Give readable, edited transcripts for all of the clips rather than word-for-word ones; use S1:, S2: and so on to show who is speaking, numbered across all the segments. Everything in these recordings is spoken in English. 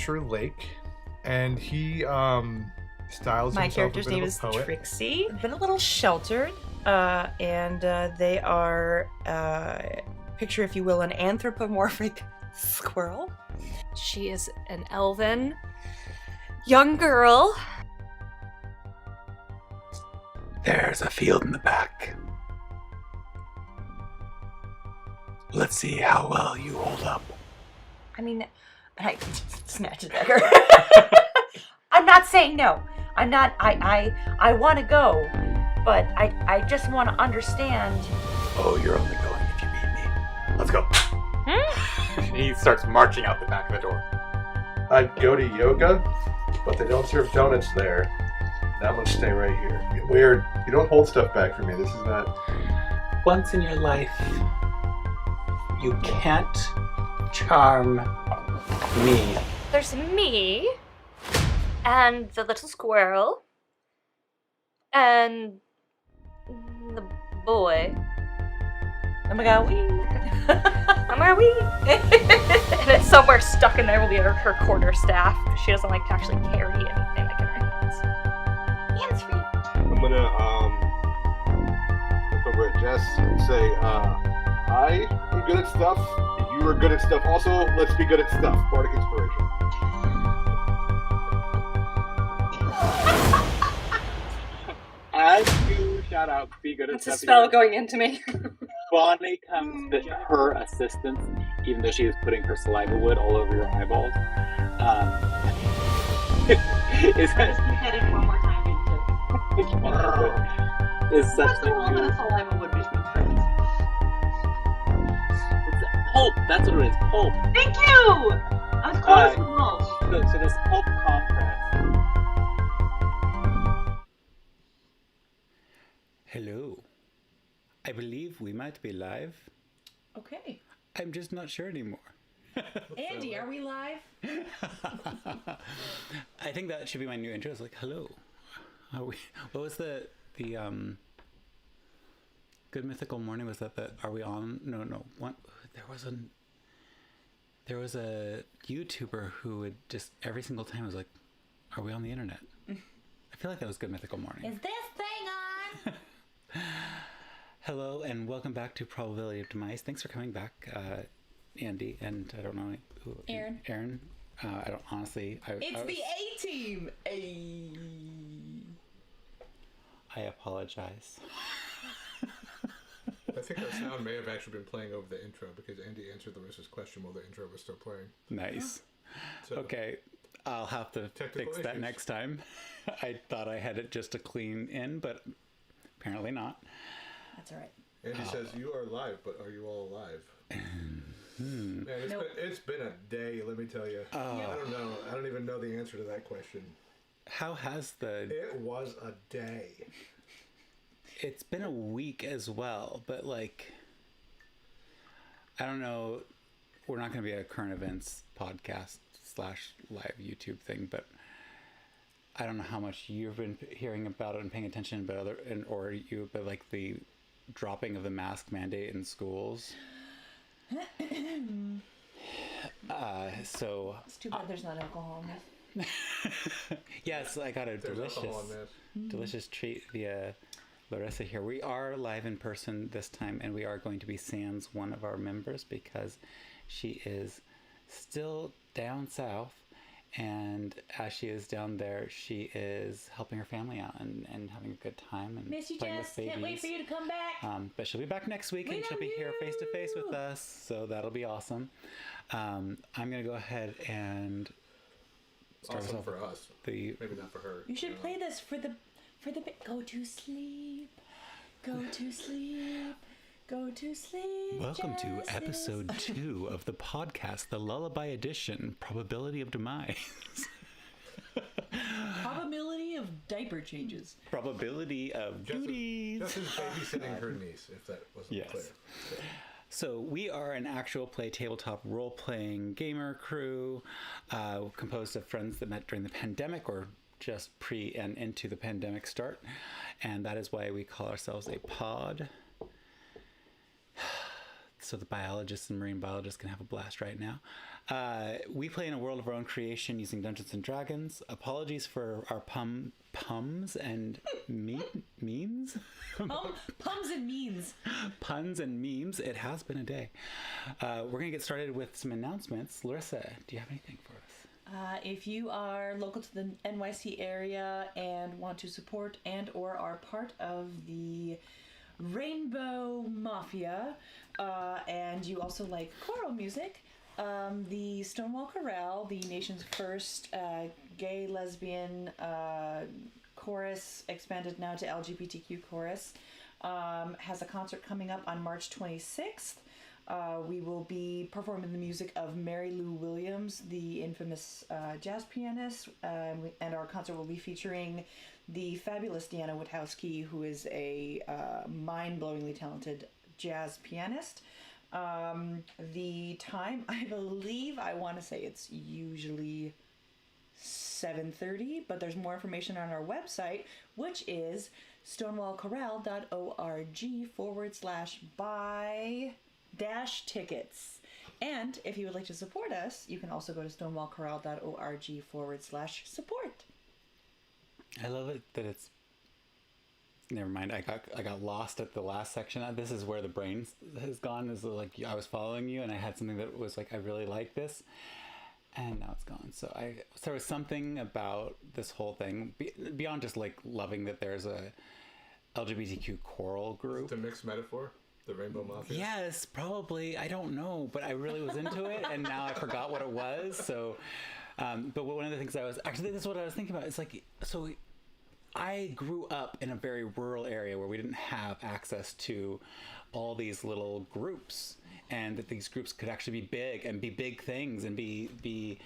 S1: Asher Lake, and he styles
S2: My
S1: himself
S2: character's
S1: a bit
S2: name
S1: of
S2: is
S1: a poet.
S2: Trixie. Been a little sheltered, and they are, picture if you will, an anthropomorphic squirrel.
S3: She is an elven young girl.
S4: There's a field in the back. Let's see how well you hold up.
S2: I mean, I snatch a dagger. I'm not saying no. I'm not. I want to go, but I just want to understand.
S4: Oh, you're only going if you beat me. Let's go. He starts marching out the back of the door.
S1: I'd go to yoga, but they don't serve donuts there. Now I'm gonna stay right here. Weird. You don't hold stuff back for me. This is not.
S4: Once in your life, you can't charm me.
S3: There's me, and the little squirrel, and the boy.
S2: Oh my god, we.
S3: I'm where we. And it's somewhere stuck in there will be her quarterstaff, because she doesn't like to actually carry anything like in her hands. Hands free.
S5: I'm gonna look over at Jess and say, I am good at stuff. You are good at stuff. Also, let's be good at stuff. Bardic inspiration.
S6: As you shout out, be good at
S3: It's a
S6: stuff.
S3: spell going into me.
S6: Bonnie comes to her assistance, even though she is putting her saliva wood all over your eyeballs. Is that
S2: Headed one more time into.
S6: is such that you?
S2: saliva wood between friends?
S6: It's pulp. That's what it is. Pulp.
S2: Thank you. I was close to mulch.
S6: So this pulp compress.
S4: Hello. I believe we might be live.
S2: Okay.
S4: I'm just not sure anymore.
S2: Andy, are we live?
S4: I think that should be my new intro. It's like, hello. Are we? What was the Good Mythical Morning? Was that Are we on? No. What? There was a YouTuber who would just every single time was like, "Are we on the internet?" I feel like that was Good Mythical Morning.
S2: Is this thing on?
S4: Hello and welcome back to Probability of Demise. Thanks for coming back, Andy, and I don't know who. Aaron. I don't honestly.
S2: It's the A team.
S4: I apologize.
S1: I think that sound may have actually been playing over the intro because Andy answered Larissa's question while the intro was still playing.
S4: Nice.
S1: So,
S4: Okay, I'll have to fix that
S1: issues.
S4: next time. I thought I had it just a clean in, but apparently not.
S2: That's all right.
S1: Andy says you are live, but are you all alive? Man, it's been a day. Let me tell you. I don't know. I don't even know the answer to that question.
S4: How has the?
S1: It was a day.
S4: It's been a week as well, but like, I don't know. We're not going to be a current events podcast / live YouTube thing, but I don't know how much you've been hearing about it and paying attention, but but like the dropping of the mask mandate in schools. So
S2: It's too bad there's not alcohol in this.
S4: yes, I got a
S1: There's alcohol in this.
S4: delicious treat via Larissa here. We are live in person this time, and we are going to be sans one of our members because she is still down south, and as she is down there, she is helping her family out and having a good time and
S2: Miss you,
S4: playing
S2: Jess.
S4: with babies.
S2: Can't wait for you to come back.
S4: But she'll be back next week,
S2: We
S4: and she'll
S2: love
S4: be here
S2: you.
S4: face to face with us, so that'll be awesome. I'm gonna go ahead and start us
S1: Awesome
S4: off
S1: for us.
S4: the
S1: Maybe not for her.
S2: You should play this for the go to sleep. Go to sleep. Go to sleep.
S4: Welcome to
S2: Jess.
S4: episode 2 of the podcast, the Lullaby Edition, Probability of Demise.
S2: Probability of diaper changes.
S4: Probability of duties.
S1: Jess is babysitting her niece, if that wasn't
S4: Yes.
S1: clear.
S4: So we are an actual play tabletop role-playing gamer crew composed of friends that met during the pandemic or just pre and into the pandemic start. And that is why we call ourselves a pod. so the biologists and marine biologists can have a blast right now. We play in a world of our own creation using Dungeons and Dragons. Apologies for our puns and memes.
S2: Pums and means.
S4: Puns and memes. It has been a day. We're going to get started with some announcements. Larissa, do you have anything for us?
S2: If you are local to the NYC area and want to support and or are part of the Rainbow Mafia, and you also like choral music, the Stonewall Chorale, the nation's first gay, lesbian chorus, expanded now to LGBTQ chorus, has a concert coming up on March 26th. We will be performing the music of Mary Lou Williams, the infamous jazz pianist, and our concert will be featuring the fabulous Deanna Witkowski, who is a mind-blowingly talented jazz pianist. The time, I want to say it's usually 7:30, but there's more information on our website, which is stonewallcorral.org/buy-tickets. And if you would like to support us, you can also go to stonewallcorral.org/support.
S4: I love it that it's... Never mind. I got lost at the last section. This is where the brain has gone. Is like I was following you, and I had something that was like I really like this, and now it's gone. So there was something about this whole thing beyond just like loving that there's a LGBTQ choral group.
S1: It's a mixed metaphor. The Rainbow Mafia.
S4: Yes, probably. I don't know, but I really was into it, and now I forgot what it was. So, but one of the things this is what I was thinking about. It's like so. I grew up in a very rural area where we didn't have access to all these little groups, and that these groups could actually be big and be big things and be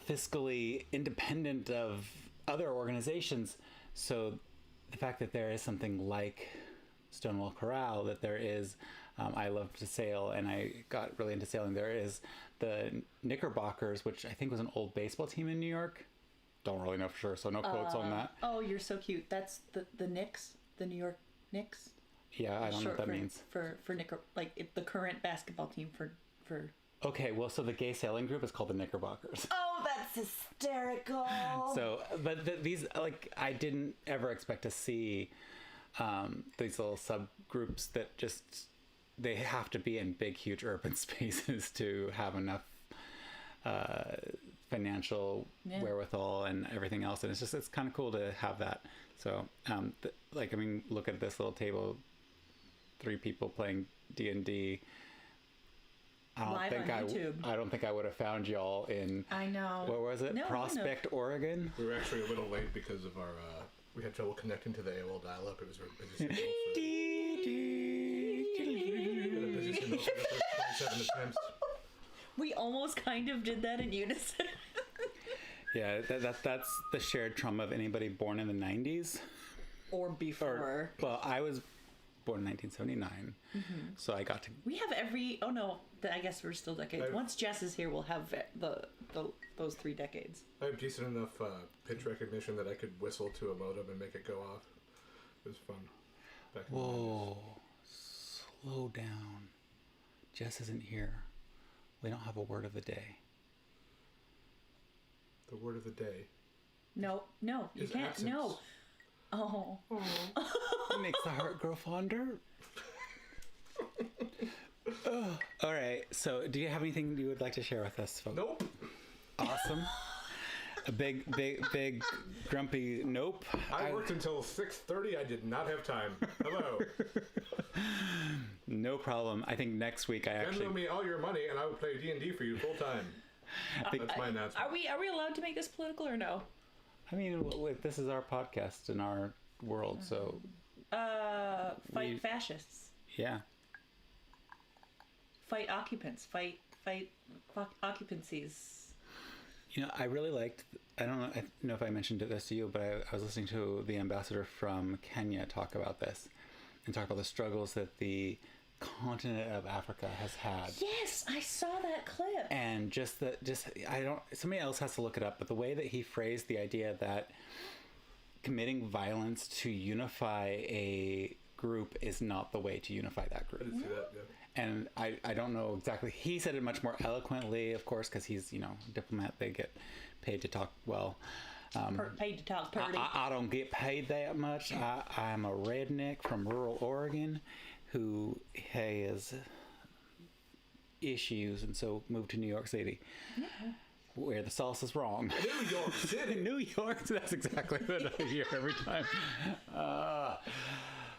S4: fiscally independent of other organizations. So the fact that there is something like Stonewall Corral, that there is, I love to sail and I got really into sailing. There is the Knickerbockers, which I think was an old baseball team in New York. Don't really know for sure, so no quotes on that.
S2: Oh, you're so cute. That's the Knicks, the New York Knicks.
S4: Yeah, I don't know what that means.
S2: For the current basketball team for.
S4: Okay, well, so the gay sailing group is called the Knickerbockers.
S2: Oh, that's hysterical.
S4: So, but these, like, I didn't ever expect to see these little subgroups that just, they have to be in big, huge urban spaces to have enough financial wherewithal and everything else, and it's kind of cool to have that. So look at this little table, 3 people playing D&D. I don't think I would have found y'all in,
S2: I know,
S4: what was it, Prospect, Oregon.
S1: We were actually a little late because of our we had trouble connecting to the AOL dial-up. It was a busy signal for 27 attempts.
S2: We almost kind of did that in unison.
S4: Yeah, that's the shared trauma of anybody born in the 90s.
S2: Or before.
S4: Well, I was born in 1979, so I got to...
S2: We have I guess we're still decades. Once Jess is here, we'll have those 3 decades.
S1: I have decent enough pitch recognition that I could whistle to a modem and make it go off. It was fun.
S4: Whoa, slow down. Jess isn't here. We don't have a word of the day.
S1: The word of the day.
S2: No, you can't. Absence. No. Oh.
S4: It makes the heart grow fonder. All right. So, do you have anything you would like to share with us, folks?
S1: Nope.
S4: Awesome. A big, grumpy nope.
S1: I worked until 6:30. I did not have time. Hello.
S4: No problem. I think next week
S1: Send me all your money and I will play D&D for you full time. That's my announcement.
S2: Are we allowed to make this political or no?
S4: I mean, this is our podcast in our world, so...
S2: Fight fascists.
S4: Yeah.
S2: Fight occupants. Fight occupancies.
S4: You know, I really liked... I don't know if I mentioned this to you, but I was listening to the ambassador from Kenya talk about this. And talk about the struggles that the continent of Africa has had.
S2: Yes, I saw that clip.
S4: And somebody else has to look it up, but the way that he phrased the idea that committing violence to unify a group is not the way to unify that group.
S1: I did see that, yeah.
S4: and I don't know exactly. He said it much more eloquently, of course, because he's, a diplomat. They get paid to talk well.
S2: Paid to talk pretty.
S4: I don't get paid that much. I'm a redneck from rural Oregon who has issues, and so moved to New York City, where the sauce is wrong.
S1: New York City.
S4: New York. That's exactly what I hear every time. All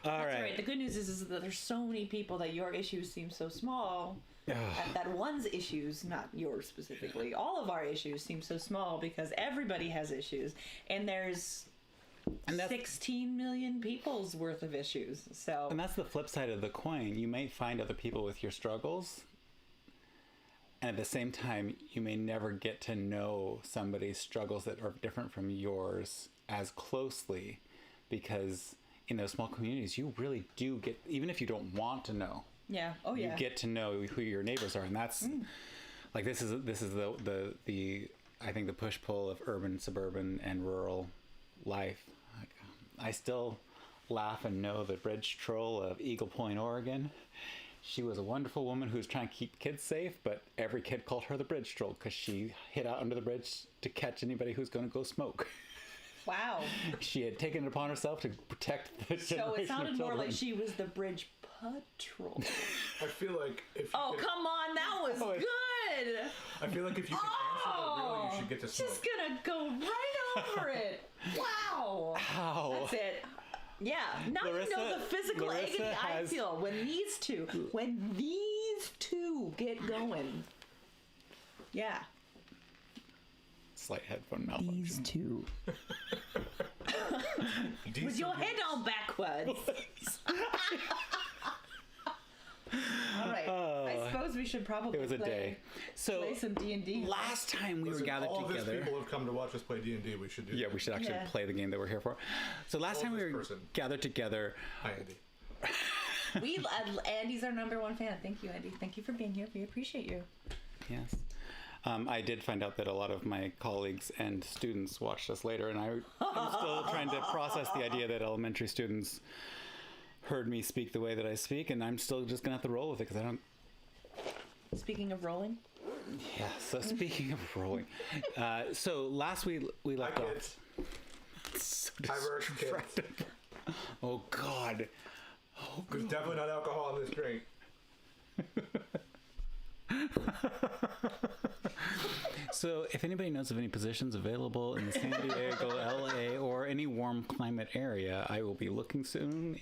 S4: right.
S2: The good news is that there's so many people that your issues seem so small. That one's issues, not yours specifically, all of our issues seem so small because everybody has issues, and there's 16 million people's worth of issues. So,
S4: and that's the flip side of the coin. You may find other people with your struggles, and at the same time, you may never get to know somebody's struggles that are different from yours as closely, because in those small communities, you really do get, even if you don't want to know.
S2: Yeah.
S4: You get to know who your neighbors are, and that's like this is the I think the push pull of urban, suburban, and rural life. I still laugh and know the bridge troll of Eagle Point, Oregon. She was a wonderful woman who was trying to keep kids safe, but every kid called her the bridge troll because she hid out under the bridge to catch anybody who's going to go smoke.
S2: Wow.
S4: She had taken it upon herself to protect the generation
S2: So it sounded
S4: of
S2: more
S4: children.
S2: like she was the bridge patrol.
S1: I feel like if you could,
S2: Come on, that was good.
S1: I feel like if you can answer the riddle, you should get to smoke.
S2: Just gonna go right over it. Wow.
S4: Ow.
S2: That's it. Yeah. Now you know the physical agony I feel when these two get going. Yeah.
S4: Slight headphone malfunction.
S2: These two. With your head on backwards. All right. I suppose we should probably
S4: It was a day. So
S2: play some D&D.
S4: last time we were gathered
S1: all
S4: together.
S1: All of people have come to watch us play D&D. We should do
S4: Yeah,
S1: that.
S4: we should actually play the game that we're here for. So last time we were gathered together.
S1: Hi, Andy.
S2: Andy's our number one fan. Thank you, Andy. Thank you for being here. We appreciate you.
S4: Yes. I did find out that a lot of my colleagues and students watched us later, and I'm still trying to process the idea that elementary students heard me speak the way that I speak, and I'm still just gonna have to roll with it because I don't.
S2: Speaking of rolling.
S4: Yeah. So speaking of rolling, so last we left off.
S1: Kids.
S4: So
S1: Hi, Verse kids.
S4: Oh God.
S1: There's definitely not alcohol in this drink.
S4: So if anybody knows of any positions available in the San Diego, LA, or any warm climate area, I will be looking soon.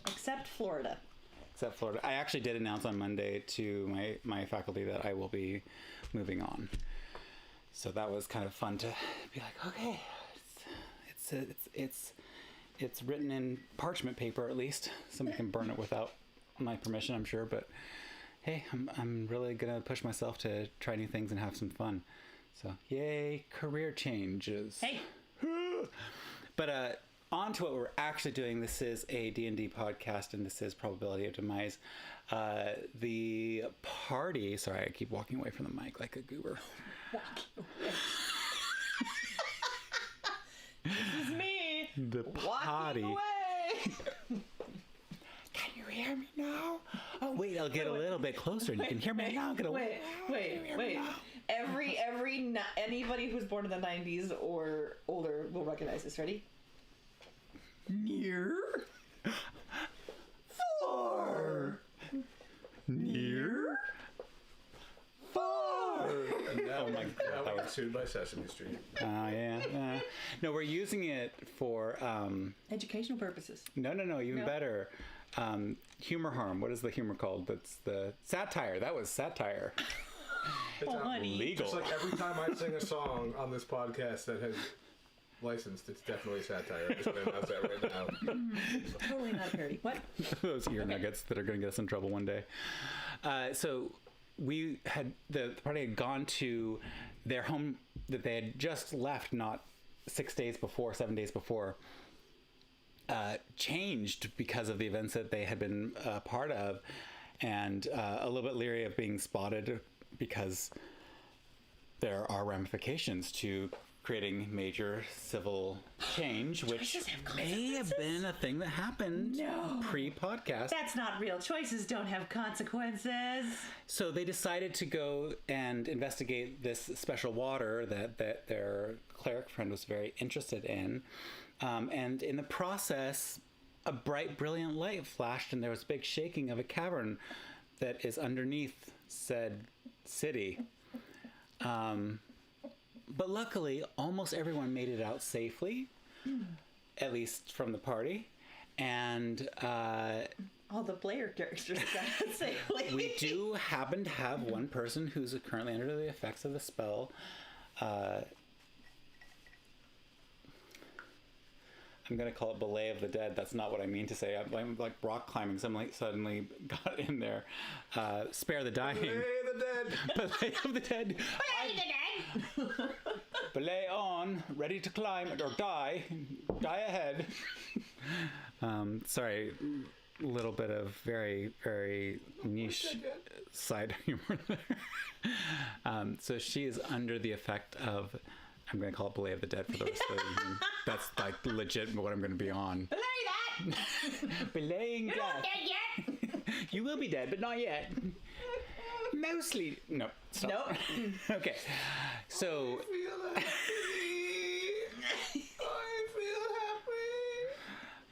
S2: Except Florida.
S4: Except Florida. I actually did announce on Monday to my faculty that I will be moving on. So that was kind of fun to be like, okay, it's written in parchment paper at least. Somebody can burn it without my permission, I'm sure, but hey, I'm really gonna push myself to try new things and have some fun. So yay, career changes.
S2: Hey.
S4: But on to what we're actually doing. This is a D&D podcast, and this is Probability of Demise. The party. Sorry, I keep walking away from the mic like a goober.
S2: This is me.
S4: The party.
S2: Walking away.
S4: Can you hear me now? Oh wait, I'll get a little bit closer, and you can hear me now.
S2: Wait. Anybody who's born in the 90s or older will recognize this. Ready?
S4: Near. 4. Near. 4.
S1: And now,
S4: Oh my God,
S1: that was sued by Sesame Street.
S4: Yeah. No, we're using it for
S2: Educational purposes.
S4: No, even better. Humor harm. What is the humor called? That's the satire. That was satire.
S1: It's not
S2: honey.
S4: Legal.
S1: Just like every time I sing a song on this podcast that has licensed, it's definitely satire. I'm just going to announce that right now.
S2: Totally not a parody. What?
S4: Those ear nuggets that are going to get us in trouble one day. So we had the party had gone to their home that they had just left, not 7 days before. Changed because of the events that they had been part of, and a little bit leery of being spotted because there are ramifications to creating major civil change, which may have been a thing that happened pre-podcast.
S2: That's not real. Choices don't have consequences.
S4: So they decided to go and investigate this special water that their cleric friend was very interested in. And in the process, a bright, brilliant light flashed, and there was a big shaking of a cavern that is underneath said city. But luckily, almost everyone made it out safely, at least from the party. And
S2: all the player characters got out safely.
S4: We do happen to have one person who's currently under the effects of the spell. I'm going to call it Belay of the Dead. That's not what I mean to say. I'm like rock climbing. Someone suddenly got in there. Spare the dying.
S1: Belay the dead.
S4: Belay of the Dead.
S2: Belay the dead.
S4: Belay on, ready to climb or die. Die ahead. Sorry, a little bit of very, very niche side humor there. So she is under the effect of... I'm going to call it Belay of the Dead for the rest of the evening. That's like legit what I'm going to be on.
S2: Belay that!
S4: Belaying
S2: You're
S4: death.
S2: not dead yet!
S4: You will be dead, but not yet. Mostly. No. Stop.
S2: Nope.
S4: Okay. So.
S1: I feel happy. I feel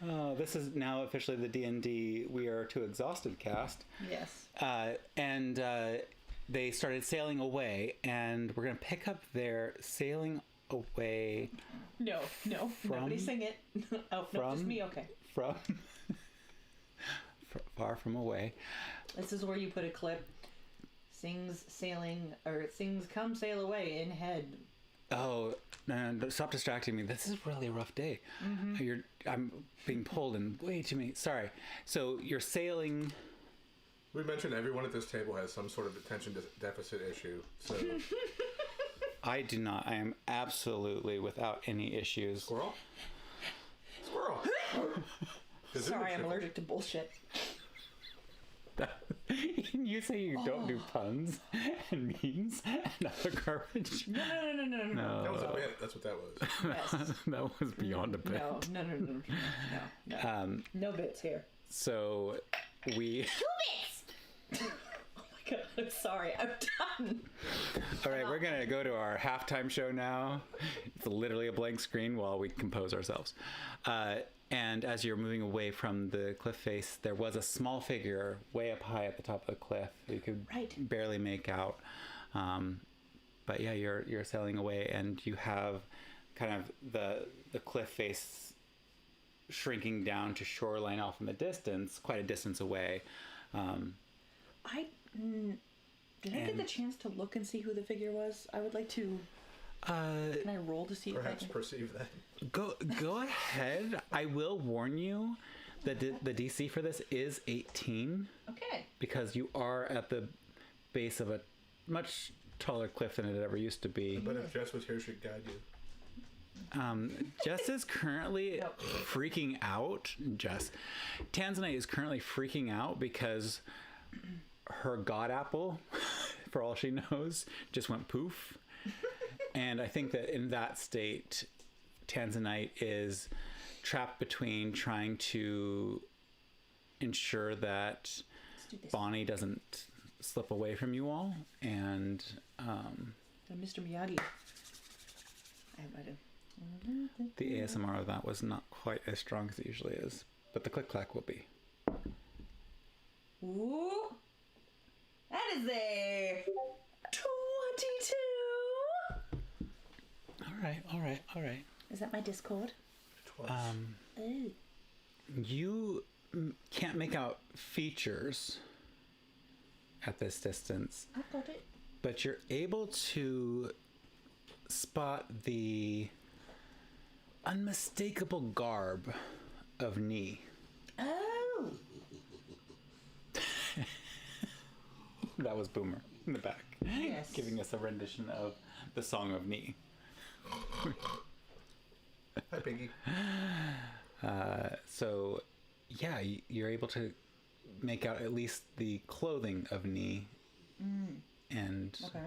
S1: happy.
S4: Oh, this is now officially the D&D We Are Too Exhausted cast.
S2: Yes.
S4: And they started sailing away, and we're going to pick up their sailing away.
S2: No, nobody sing it. Oh, no, just me, okay.
S4: From far from away.
S2: This is where you put a clip. Sings sailing, or sings come sail away in head.
S4: Oh, no, stop distracting me. This is really a rough day. Mm-hmm. I'm being pulled in way too many. Sorry. So you're sailing...
S1: We mentioned everyone at this table has some sort of attention deficit issue, so...
S4: I do not. I am absolutely without any issues.
S1: Squirrel?
S2: Sorry, I'm allergic to bullshit.
S4: You say you don't do puns and memes and other garbage.
S2: No.
S1: That was a bit. That's what that was.
S2: Yes.
S4: That was beyond a bit.
S2: No. No bits here.
S4: So we...
S2: 2 bits! Oh my god, I'm sorry, I'm done.
S4: All right, we're going to go to our halftime show now. It's literally a blank screen while we compose ourselves. And as you're moving away from the cliff face, there was a small figure way up high at the top of the cliff. You could barely make out. But yeah, you're sailing away, and you have kind of the cliff face shrinking down to shoreline off in the distance, quite a distance away.
S2: Did I get the chance to look and see who the figure was? I would like to... can I roll to see
S1: perhaps
S2: if I can...
S1: perceive that?
S4: Go ahead. I will warn you that the DC for this is 18.
S2: Okay.
S4: Because you are at the base of a much taller cliff than it ever used to be.
S1: But if Jess was here, she'd guide you.
S4: Jess is currently freaking out. Tanzanite is currently freaking out because her god apple, for all she knows, just went poof. And I think that in that state, Tanzanite is trapped between trying to ensure that Bonnie doesn't slip away from you all, and
S2: Mr. Miyagi.
S4: the ASMR of that was not quite as strong as it usually is, but the click-clack will be.
S2: Ooh, that is a 22.
S4: All right.
S2: Is that my Discord?
S4: You can't make out features at this distance.
S2: I got it.
S4: But you're able to spot the unmistakable garb of Ni.
S2: Oh!
S4: That was Boomer in the back.
S2: Yes.
S4: Giving us a rendition of the Song of Ni.
S1: Hi, Piggy.
S4: So, yeah, you're able to make out at least the clothing of Ni. And...
S2: Okay.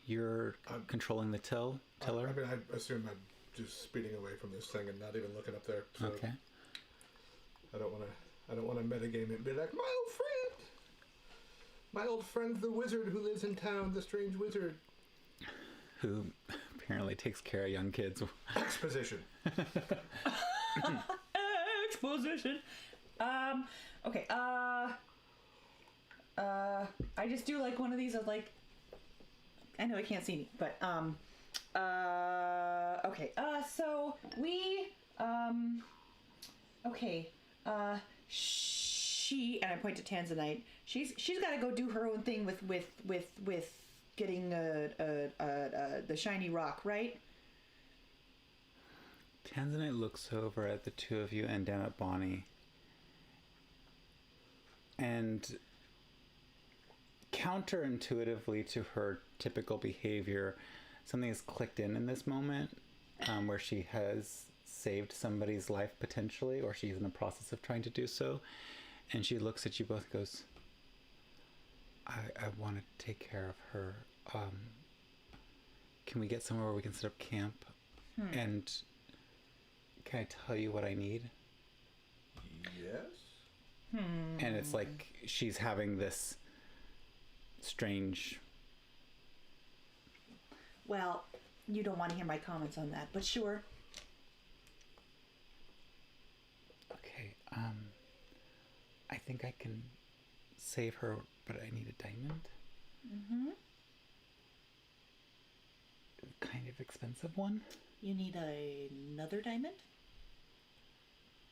S4: You're controlling the tiller?
S1: I mean, I assume I'm just speeding away from this thing and not even looking up there. So
S4: Okay.
S1: I don't want to metagame it and be like, my old friend, the wizard who lives in town, the strange wizard.
S4: Who apparently takes care of young kids.
S1: Exposition.
S2: Exposition. Okay. I just do like one of these of like. I know I can't see me, but okay. So we okay. She, and I point to Tanzanite. She's got to go do her own thing with getting the shiny rock, right?
S4: Tanzanite looks over at the two of you and down at Bonnie. And counterintuitively to her typical behavior, something has clicked in this moment where she has saved somebody's life potentially, or she's in the process of trying to do so. And she looks at you both and goes, I want to take care of her. Can we get somewhere where we can set up camp? And can I tell you what I need?
S1: Yes.
S4: And it's like she's having this strange...
S2: Well, you don't want to hear my comments on that, but sure.
S4: Okay, I think I can save her, but I need a diamond.
S2: Mm-hmm.
S4: Kind of expensive one.
S2: You need another diamond?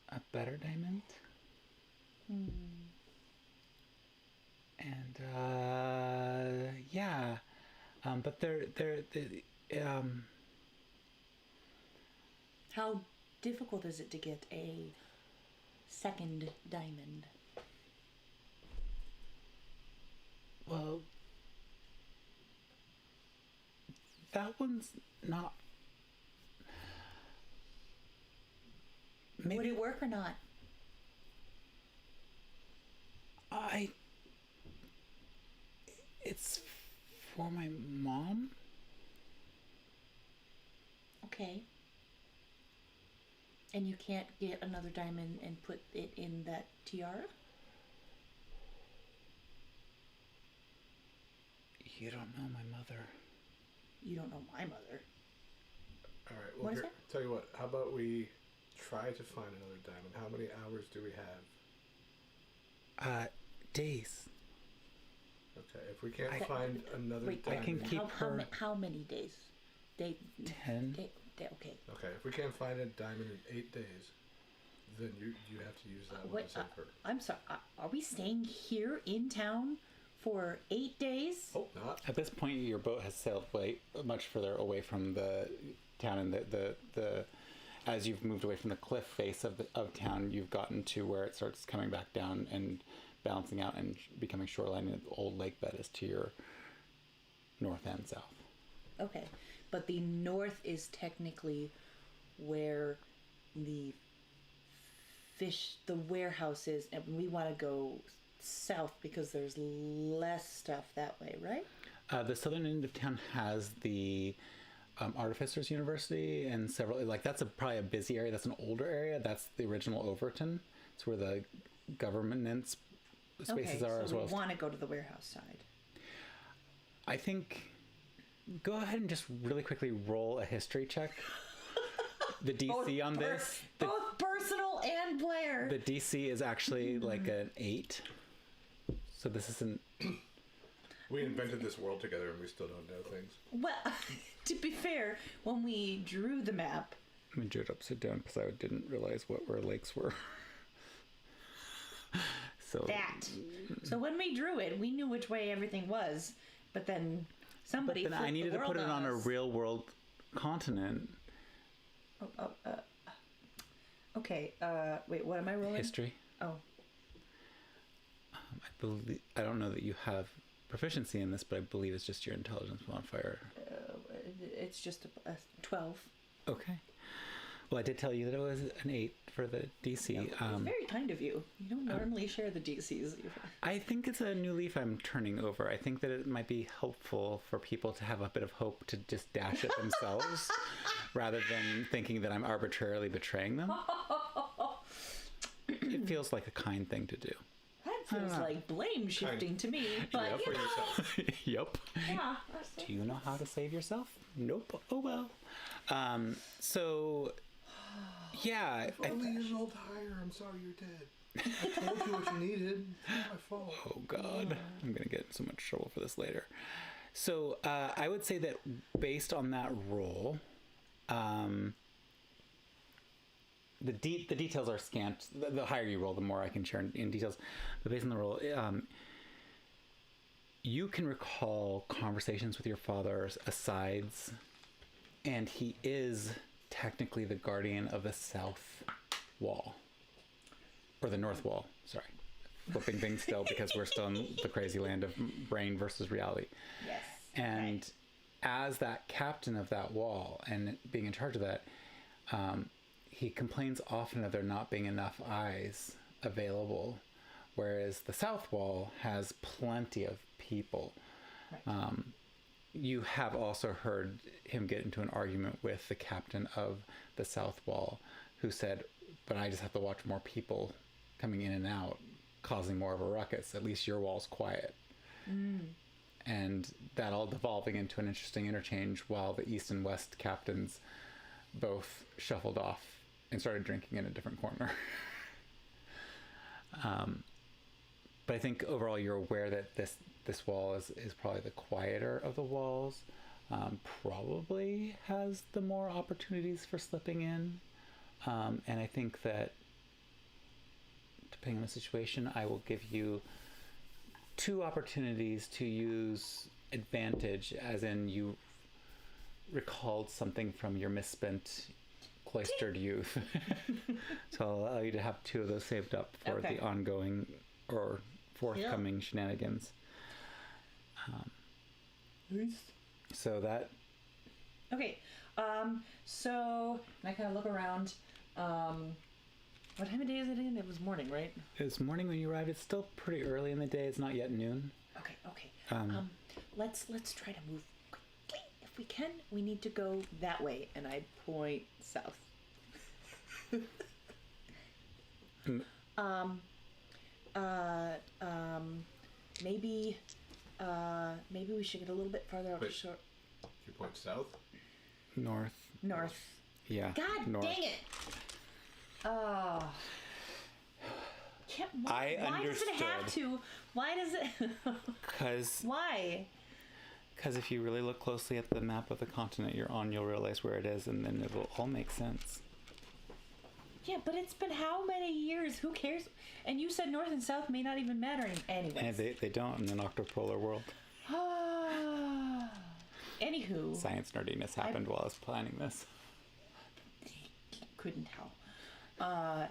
S4: A better diamond. And yeah, but they're
S2: How difficult is it to get a second diamond?
S4: well, that one's not. Maybe
S2: Would it work or not?
S4: It's for my mom.
S2: Okay. And you can't get another diamond and put it in that tiara?
S4: You don't know my mother.
S2: You don't know my mother.
S1: All right. Well,
S2: What is
S1: here,
S2: it?
S1: tell you what. How about we try to find another diamond? How many hours do we have?
S4: Days.
S1: Okay. If we can't find another
S2: Wait,
S1: diamond,
S4: I can keep her-
S2: How many days?
S4: 10.
S2: Okay.
S1: Okay. If we can't find a diamond in 8 days, then you have to use that one
S2: Wait,
S1: to save her.
S2: I'm sorry. Are we staying here in town for 8 days?
S1: Hope not.
S4: At this point, your boat has sailed way much further away from the town, and the as you've moved away from the cliff face of town, you've gotten to where it starts coming back down and balancing out and becoming shoreline, and the old lake bed is to your north and south.
S2: Okay. But the north is technically where the warehouse is, and we want to go south because there's less stuff that way, right?
S4: The southern end of town has the Artificers University and several, like that's probably a busy area. That's an older area. That's the original Overton. It's where the governance spaces are,
S2: so
S4: as well
S2: we
S4: as...
S2: want to go to the warehouse side.
S4: I think... Go ahead and just really quickly roll a history check. The DC on this...
S2: Both personal and Blair.
S4: The DC is actually like an 8. So this isn't...
S1: We invented this world together and we still don't know things.
S2: Well, to be fair, when we drew the map...
S4: Let me drew it upside down because I didn't realize where lakes were.
S2: So when we drew it, we knew which way everything was, but then somebody...
S4: I needed to put it on a real world continent.
S2: Okay, wait, what am I rolling?
S4: History.
S2: Oh.
S4: I don't know that you have proficiency in this, but I believe it's just your intelligence modifier.
S2: It's just a 12.
S4: Okay. Well, I did tell you that it was an 8 for the DC.
S2: It's very kind of you. You don't normally share the DCs.
S4: I think it's a new leaf I'm turning over. I think that it might be helpful for people to have a bit of hope to just dash it themselves rather than thinking that I'm arbitrarily betraying them. It feels like a kind thing to do.
S2: That feels like blame shifting to me. But
S1: for yourself.
S4: Yep.
S2: Yeah.
S4: Do you know how to save yourself? Nope. Oh well. So, yeah.
S1: If only you rolled higher, I'm sorry you're dead. I told you what you needed. It's not my fault.
S4: Oh God, I'm gonna get in so much trouble for this later. So, I would say that based on that roll, the details are scant. The higher you roll, the more I can share in details. But based on the roll, you can recall conversations with your father, asides, and he is technically the guardian of the south wall. Or the north wall, sorry. Flipping things still because we're still in the crazy land of brain versus reality.
S2: Yes.
S4: And as that captain of that wall and being in charge of that, he complains often of there not being enough eyes available, whereas the south wall has plenty of people.
S2: Right.
S4: You have also heard him get into an argument with the captain of the south wall, who said, but I just have to watch more people coming in and out, causing more of a ruckus. At least your wall's quiet. And that all devolving into an interesting interchange while the east and west captains both shuffled off and started drinking in a different corner. But I think overall you're aware that this wall is probably the quieter of the walls, probably has the more opportunities for slipping in. And I think that depending on the situation, I will give you 2 opportunities to use advantage, as in you recalled something from your misspent cloistered youth. So I'll allow you to have 2 of those saved up for the ongoing or forthcoming shenanigans. So that...
S2: Okay, so I kind of look around. What time of day is it in? It was morning, right?
S4: It was morning when you arrived. It's still pretty early in the day. It's not yet noon.
S2: Okay. Let's try to move quickly if we can. We need to go that way, and I point south. Maybe we should get a little bit farther out the shore.
S1: You point south?
S4: North. Yeah.
S2: God
S4: north.
S2: dang it! Oh. Why does it have to? Why does it? Why?
S4: Because if you really look closely at the map of the continent you're on, you'll realize where it is, and then it'll all make sense.
S2: Yeah, but it's been how many years? Who cares? And you said north and south may not even matter anyways.
S4: And they don't in an octopolar world.
S2: Anywho.
S4: Science nerdiness happened while I was planning this.
S2: Couldn't tell.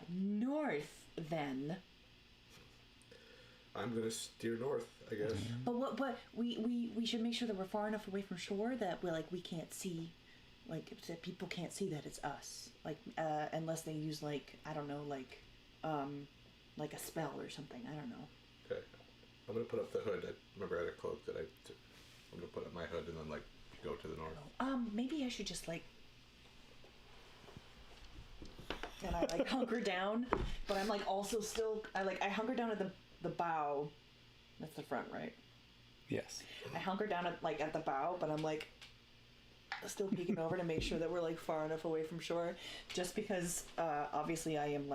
S2: North, then.
S1: I'm gonna steer north, I guess.
S2: But we should make sure that we're far enough away from shore that we can't see, that people can't see that it's us. Unless they use a spell or something. I don't know.
S1: Okay, I'm gonna put up the hood. I remember I had a cloak that I'm gonna put up my hood and then go to the north.
S2: Maybe I should just and I hunker down, but I'm also still I hunker down at the bow. That's the front, right?
S4: Yes.
S2: I hunker down at the bow, but I'm still peeking over to make sure that we're far enough away from shore, just because obviously I am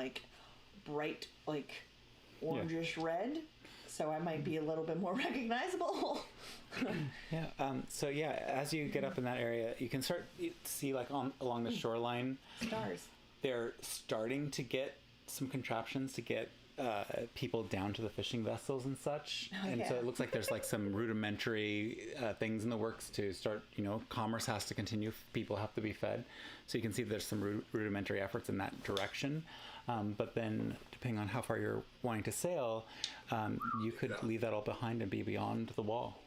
S2: bright orangish red, so I might be a little bit more recognizable.
S4: Yeah. So yeah, as you get up in that area, you can start to see along the shoreline.
S2: Stars.
S4: They're starting to get some contraptions to get people down to the fishing vessels and such. And so it looks like there's some rudimentary things in the works to start, commerce has to continue. People have to be fed. So you can see there's some rudimentary efforts in that direction. But then depending on how far you're wanting to sail, you could leave that all behind and be beyond the wall.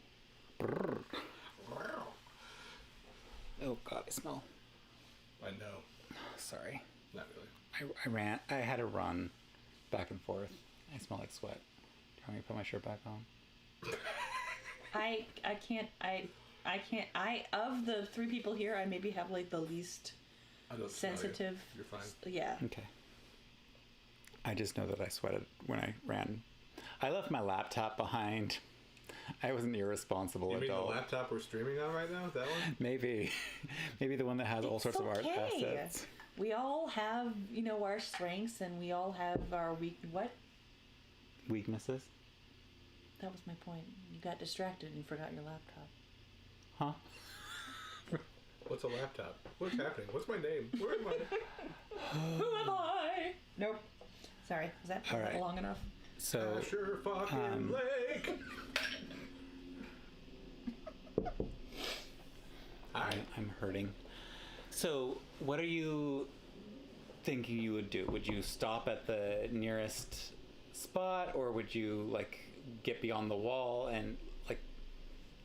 S4: Oh God, I smell.
S1: I know.
S4: sorry.
S1: Not really.
S4: I had to run back and forth. I smell like sweat. Do you want me to put my shirt back on?
S2: I can't. Of the 3 people here, I maybe have like the least sensitive.
S1: You're fine.
S2: Yeah.
S4: Okay. I just know that I sweated when I ran. I left my laptop behind. I was an irresponsible adult.
S1: You mean the laptop we're streaming on right now? That one?
S4: Maybe. Maybe the one that has all sorts of art assets.
S2: We all have, our strengths, and we all have our
S4: weaknesses?
S2: That was my point. You got distracted and forgot your laptop.
S4: Huh?
S1: What's a laptop? What's happening? What's my name? Where am I?
S2: Who am I? Nope. Sorry. Was that long enough?
S4: So,
S1: Asher fucking Lake.
S4: I'm hurting. So, what are you thinking you would do? Would you stop at the nearest spot, or would you get beyond the wall and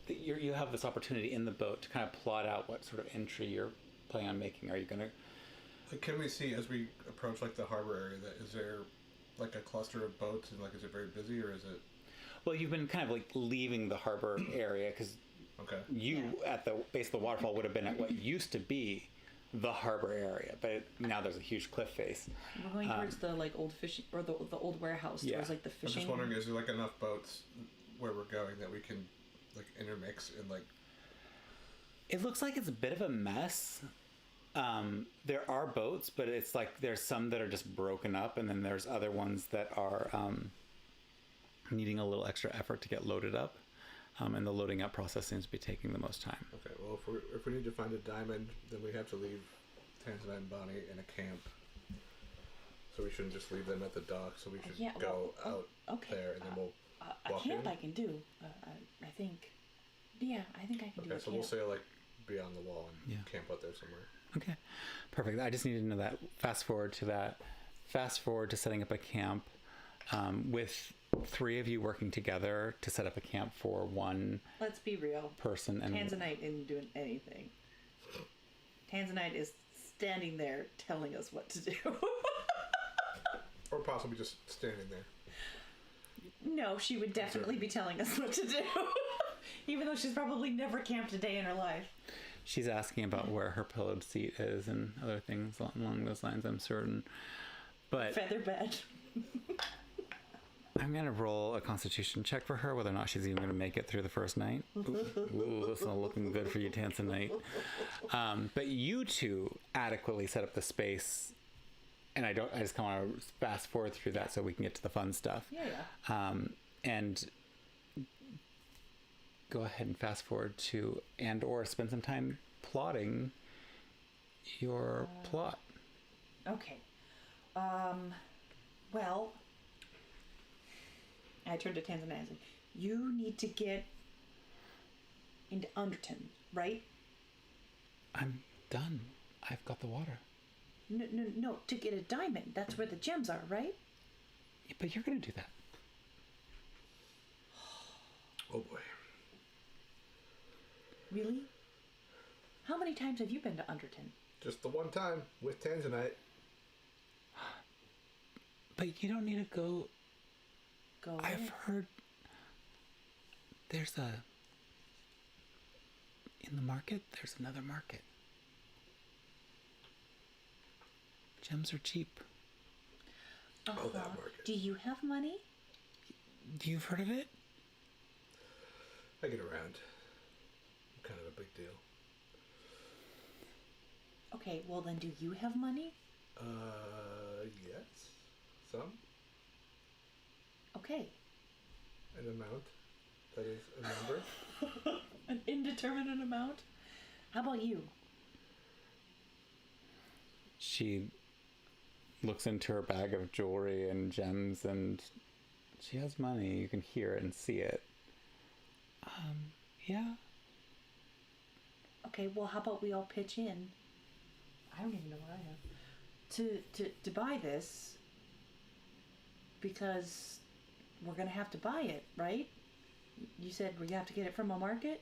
S4: you have this opportunity in the boat to kind of plot out what sort of entry you're planning on making? Are you gonna
S1: can we see as we approach the harbor area that is there a cluster of boats and is it very busy or is it?
S4: Well, you've been kind of leaving the harbor area because at the base of the waterfall would have been at what used to be the harbor area, but now there's a huge cliff face.
S2: We're going towards the old fishing or the old warehouse towards the fishing.
S1: I'm just wondering, is there enough boats where we're going that we can intermix and
S4: It looks like it's a bit of a mess. There are boats, but it's there's some that are just broken up, and then there's other ones that are needing a little extra effort to get loaded up. And the loading up process seems to be taking the most time.
S1: Okay, well, if we need to find a diamond, then we have to leave Tanzanite and Bonnie in a camp. So we shouldn't just leave them at the dock. So we should go out there, and then we'll walk
S2: a camp
S1: in.
S2: I can do. I think. Yeah, I think I can do.
S1: Okay, so we'll say beyond the wall and camp out there somewhere.
S4: Okay, perfect. I just needed to know that. Fast forward to that. Fast forward to setting up a camp with 3 of you working together to set up a camp for one.
S2: Let's be real.
S4: Person and
S2: Tanzanite isn't doing anything. Tanzanite is standing there telling us what to do.
S1: Or possibly just standing there.
S2: No, she would definitely be telling us what to do. Even though she's probably never camped a day in her life.
S4: She's asking about where her pillowed seat is and other things along those lines, I'm certain. But
S2: feather bed.
S4: I'm going to roll a constitution check for her, whether or not she's even going to make it through the first night. Ooh, that's not looking good for you, Tanzanite. But you 2 adequately set up the space, and I just kind of want to fast forward through that so we can get to the fun stuff.
S2: Yeah.
S4: And go ahead and fast forward to or spend some time plotting your plot.
S2: Okay. Well, I turned to Tanzanite and said, you need to get into Underton, right?
S4: I'm done. I've got the water.
S2: No, to get a diamond. That's where the gems are, right?
S4: Yeah, but you're going to do that.
S1: Oh boy.
S2: Really? How many times have you been to Underton?
S1: Just the one time with Tanzanite.
S4: But you don't need to go. I've heard there's in the market, there's another market. Gems are cheap.
S1: Oh, that market.
S2: Do you have money?
S4: You've heard of it?
S1: I get around. I'm kind of a big deal.
S2: Okay, well then do you have money?
S1: Yes. Some.
S2: Okay.
S1: An amount. That is a number.
S2: An indeterminate amount? How about you?
S4: She looks into her bag of jewelry and gems, and she has money. You can hear it and see it. Yeah.
S2: Okay, well, how about we all pitch in? I don't even know what I have. To buy this, because we're gonna have to buy it, right? You said we have to get it from a market?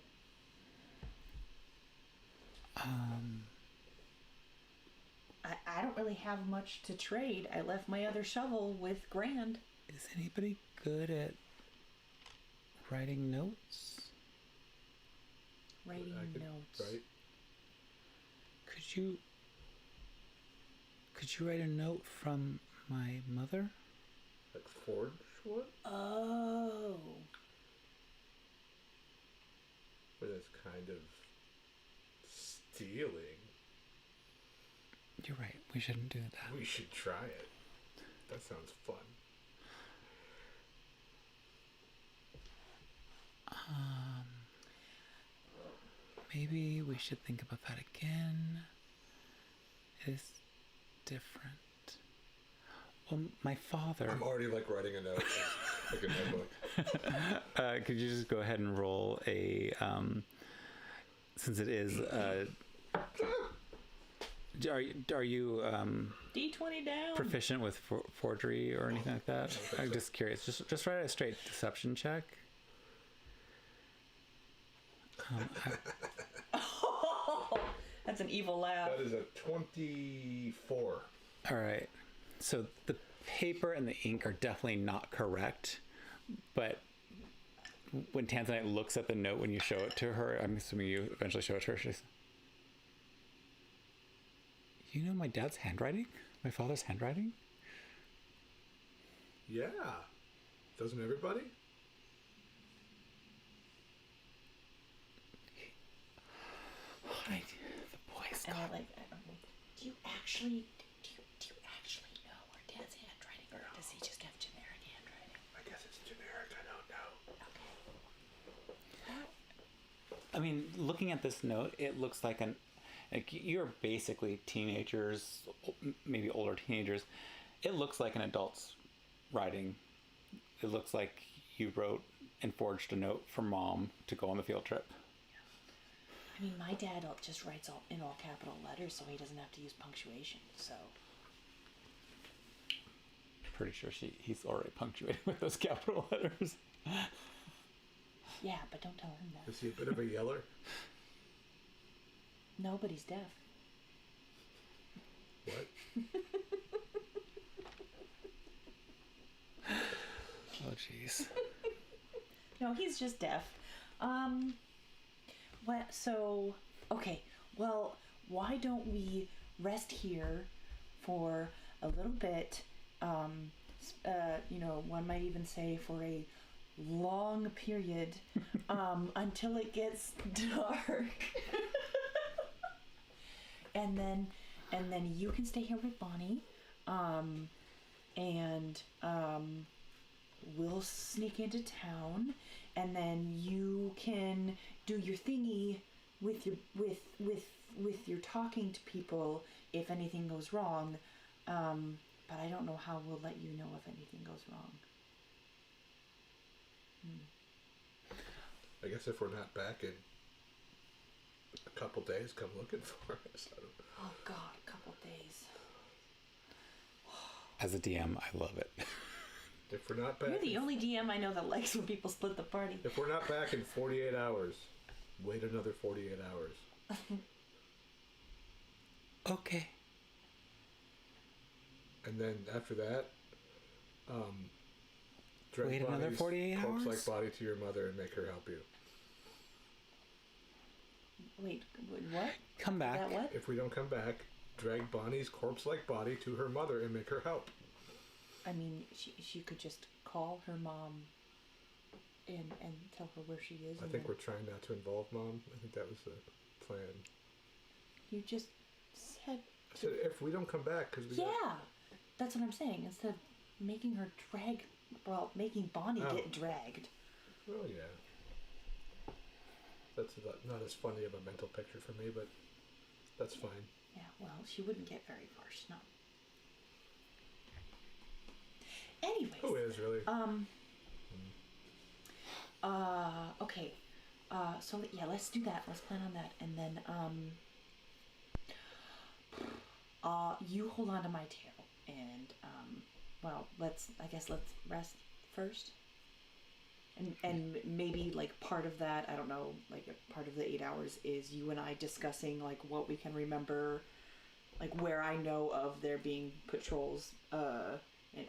S2: I don't really have much to trade. I left my other shovel with Grand.
S4: Is anybody good at writing notes?
S2: Writing notes.
S1: Right?
S4: Could you write a note from my mother?
S1: Like forge one?
S2: Oh.
S1: But it's kind of stealing.
S4: You're right. We shouldn't do that.
S1: We should try it. That sounds fun.
S4: Maybe we should think about that again. It's different. Well, my father...
S1: I'm already like writing a note. Like a notebook.
S4: Could you just go ahead and roll a... since it is... Are you
S2: D20 down.
S4: proficient with forgery or anything like that? I'm just curious. Just write a straight deception check.
S2: That's an evil laugh.
S1: That is a 24.
S4: All right. So the paper and the ink are definitely not correct, but when Tanzanite looks at the note when you show it to her, I'm assuming you eventually show it to her, she's... You know my dad's handwriting? My father's handwriting?
S1: Yeah. Doesn't everybody?
S4: The boy's
S2: And
S4: got...
S2: I do you actually know our dad's handwriting, or does he just have generic handwriting?
S1: I guess it's generic. I don't know.
S4: I mean, looking at this note, it looks like you're basically teenagers, maybe older teenagers. It looks like an adult's writing. It looks like you wrote and forged a note for mom to go on the field trip.
S2: I mean, my dad just writes in all capital letters, so he doesn't have to use punctuation. So.
S4: Pretty sure he's already punctuated with those capital letters.
S2: Yeah, but don't tell him that.
S1: Is he a bit of a yeller?
S2: No, but he's deaf.
S1: What?
S4: Oh, jeez.
S2: No, he's just deaf. What? So, okay. Well, why don't we rest here for a little bit? One might even say for a long period, until it gets dark. and then you can stay here with Bonnie, and we'll sneak into town, and then you can do your thingy with your talking to people if anything goes wrong. But I don't know how we'll let you know if anything goes wrong.
S1: I guess if we're not back in a couple days, come looking for us.
S2: Oh God, a couple days.
S4: As a DM, I love it.
S1: If we're not back...
S2: You're the only DM I know that likes when people split the party.
S1: If we're not back in 48 hours, wait another 48 hours.
S4: Okay.
S1: And then after that, drag
S4: wait another 48 hours?
S1: corpse-like body to your mother and make her help you.
S2: Wait, what?
S4: Come back.
S2: That what?
S1: If we don't come back, drag Bonnie's corpse-like body to her mother and make her help.
S2: I mean, she could just call her mom and tell her where she is.
S1: I think we're trying not to involve Mom. I think that was the plan.
S2: You just said...
S1: I said if we don't come back, because we got...
S2: That's what I'm saying. Instead of making her making Bonnie get dragged.
S1: Well, yeah. That's not as funny of a mental picture for me, but that's fine.
S2: Yeah, well, she wouldn't get very far. She's not. Anyways.
S1: Who is, really?
S2: Okay. So, yeah, let's do that. Let's plan on that. And then, you hold on to my tail. And, let's rest first. And maybe, like, part of that, I don't know, like, part of the 8 hours is you and I discussing, like, what we can remember like where I know of there being patrols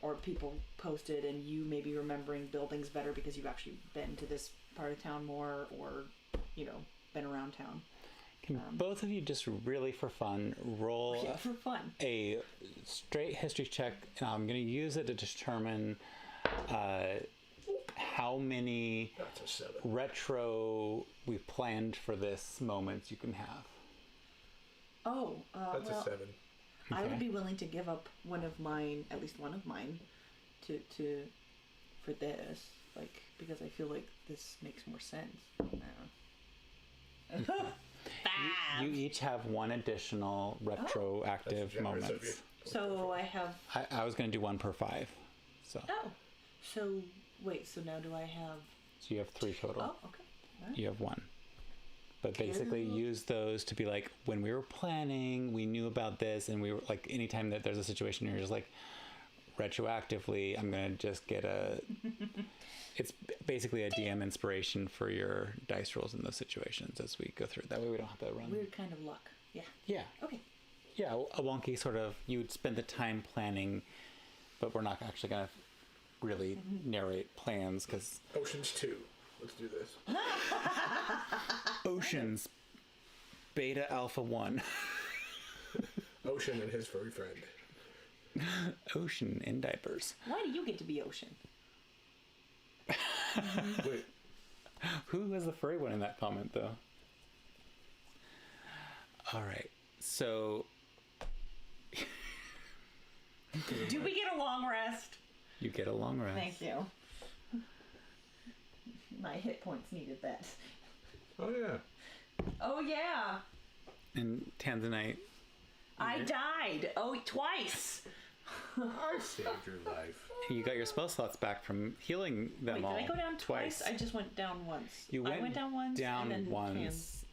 S2: or people posted, and you maybe remembering buildings better because you've actually been to this part of town more, or been around town.
S4: Can both of you just really for fun roll
S2: for fun
S4: a straight history check, and I'm going to use it to determine how many retro we've planned for this moments you can have.
S2: Oh,
S1: that's a 7.
S2: I would be willing to give up at least one of mine, to for this, like, because I feel like this makes more sense.
S4: You each have one additional retroactive moments.
S2: So I have.
S4: I was going to do 1 per 5. So.
S2: Oh, so wait. So now do I have?
S4: So you have 3 total.
S2: Oh, okay. All right.
S4: You have 1. But basically use those to be like, when we were planning, we knew about this, and we were like, anytime that there's a situation, you're just like, retroactively, I'm going to just get it's basically a DM inspiration for your dice rolls in those situations as we go through. That way we don't have to run.
S2: Weird kind of luck. Yeah.
S4: Yeah.
S2: Okay.
S4: Yeah, a wonky sort of, you would spend the time planning, but we're not actually going to really narrate plans because...
S1: Oceans 2. Let's do this.
S4: Oceans. Beta Alpha 1.
S1: Ocean and his furry friend.
S4: Ocean in diapers.
S2: Why do you get to be Ocean?
S1: Wait.
S4: Who was the furry one in that comment, though? All right. So...
S2: Do we get a long rest?
S4: You get a long rest.
S2: Thank you. My hit points needed that.
S1: Oh, yeah.
S2: Oh, yeah.
S4: And Tanzanite.
S2: I died. Oh, twice.
S1: I saved your life.
S4: You got your spell slots back from healing them all.
S2: Did I go down twice? I just went down once.
S4: I went
S2: down once.
S4: Down
S2: and then
S4: once.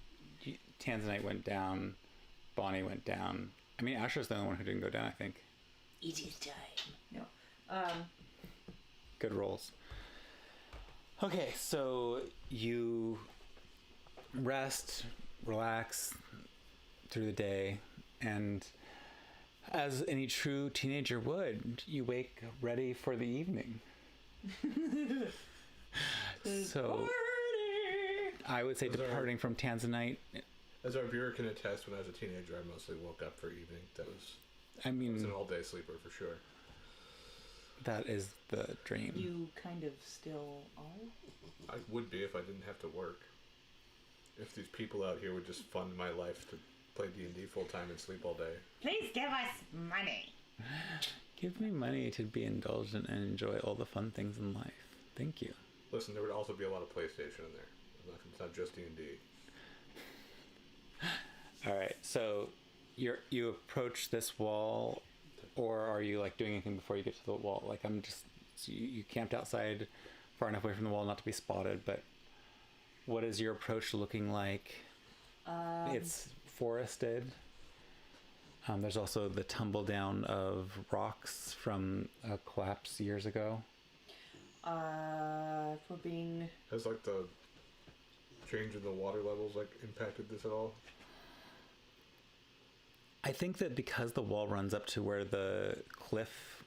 S4: Tanzanite went down. Bonnie went down. I mean, Asher's the only one who didn't go down, I think.
S2: It is time. No.
S4: Good rolls. Okay, so you rest, relax through the day, and as any true teenager would, you wake ready for the evening. So I would say departing from Tanzanite.
S1: As our viewer can attest, when I was a teenager, I mostly woke up for evening. That was... I was an all-day sleeper for sure.
S4: That is the dream.
S2: You kind of still are?
S1: I would be if I didn't have to work. If these people out here would just fund my life to play D&D full-time and sleep all day.
S2: Please give us money.
S4: Give me money to be indulgent and enjoy all the fun things in life. Thank you.
S1: Listen, there would also be a lot of PlayStation in there. It's not just D&D.
S4: All right, so you approach this wall, or are you like doing anything before you get to the wall? Like so you camped outside far enough away from the wall not to be spotted, but what is your approach looking like? It's forested. There's also the tumble down of rocks from a collapse years ago.
S2: For being...
S1: Has like the change in the water levels like impacted this at all?
S4: I think that because the wall runs up to where the cliff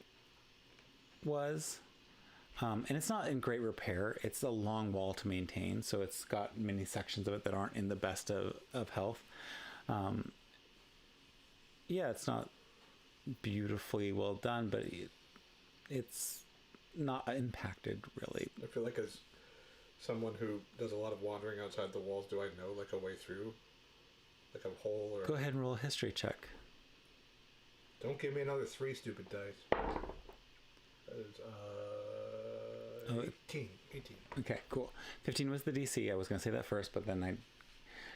S4: was, and it's not in great repair, it's a long wall to maintain, so it's got many sections of it that aren't in the best of health. Yeah, it's not beautifully well done, but it's not impacted, really.
S1: I feel like as someone who does a lot of wandering outside the walls, do I know like a way through? Like a hole or...
S4: Go ahead and roll a history check.
S1: Don't give me another 3 stupid dice. That is, 18.
S4: Okay, cool. 15 was the DC. I was going to say that first, but then I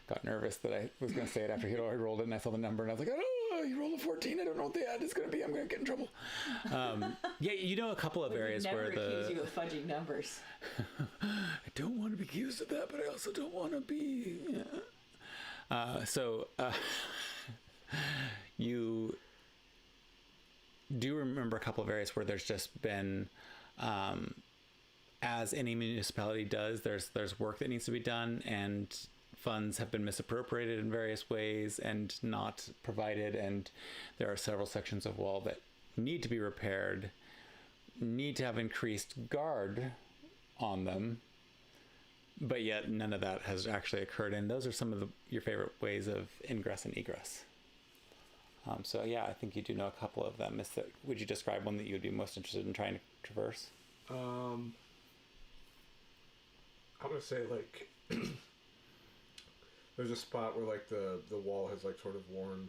S4: got nervous that I was going to say it after he'd already rolled it, and I saw the number, and I was like, oh, you rolled a 14. I don't know what the ad is going to be. I'm going to get in trouble. Yeah, you know a couple of areas where the...
S2: never accuse you of fudging numbers.
S4: I don't want to be accused of that, but I also don't want to be... you do remember a couple of areas where there's just been, as any municipality does, there's work that needs to be done, and funds have been misappropriated in various ways and not provided, and there are several sections of wall that need to be repaired, need to have increased guard on them, but yet none of that has actually occurred. And those are some of your favorite ways of ingress and egress. So yeah, I think you do know a couple of them. Would you describe one that you would be most interested in trying to traverse?
S1: I'm gonna say like there's a spot where like the wall has like sort of worn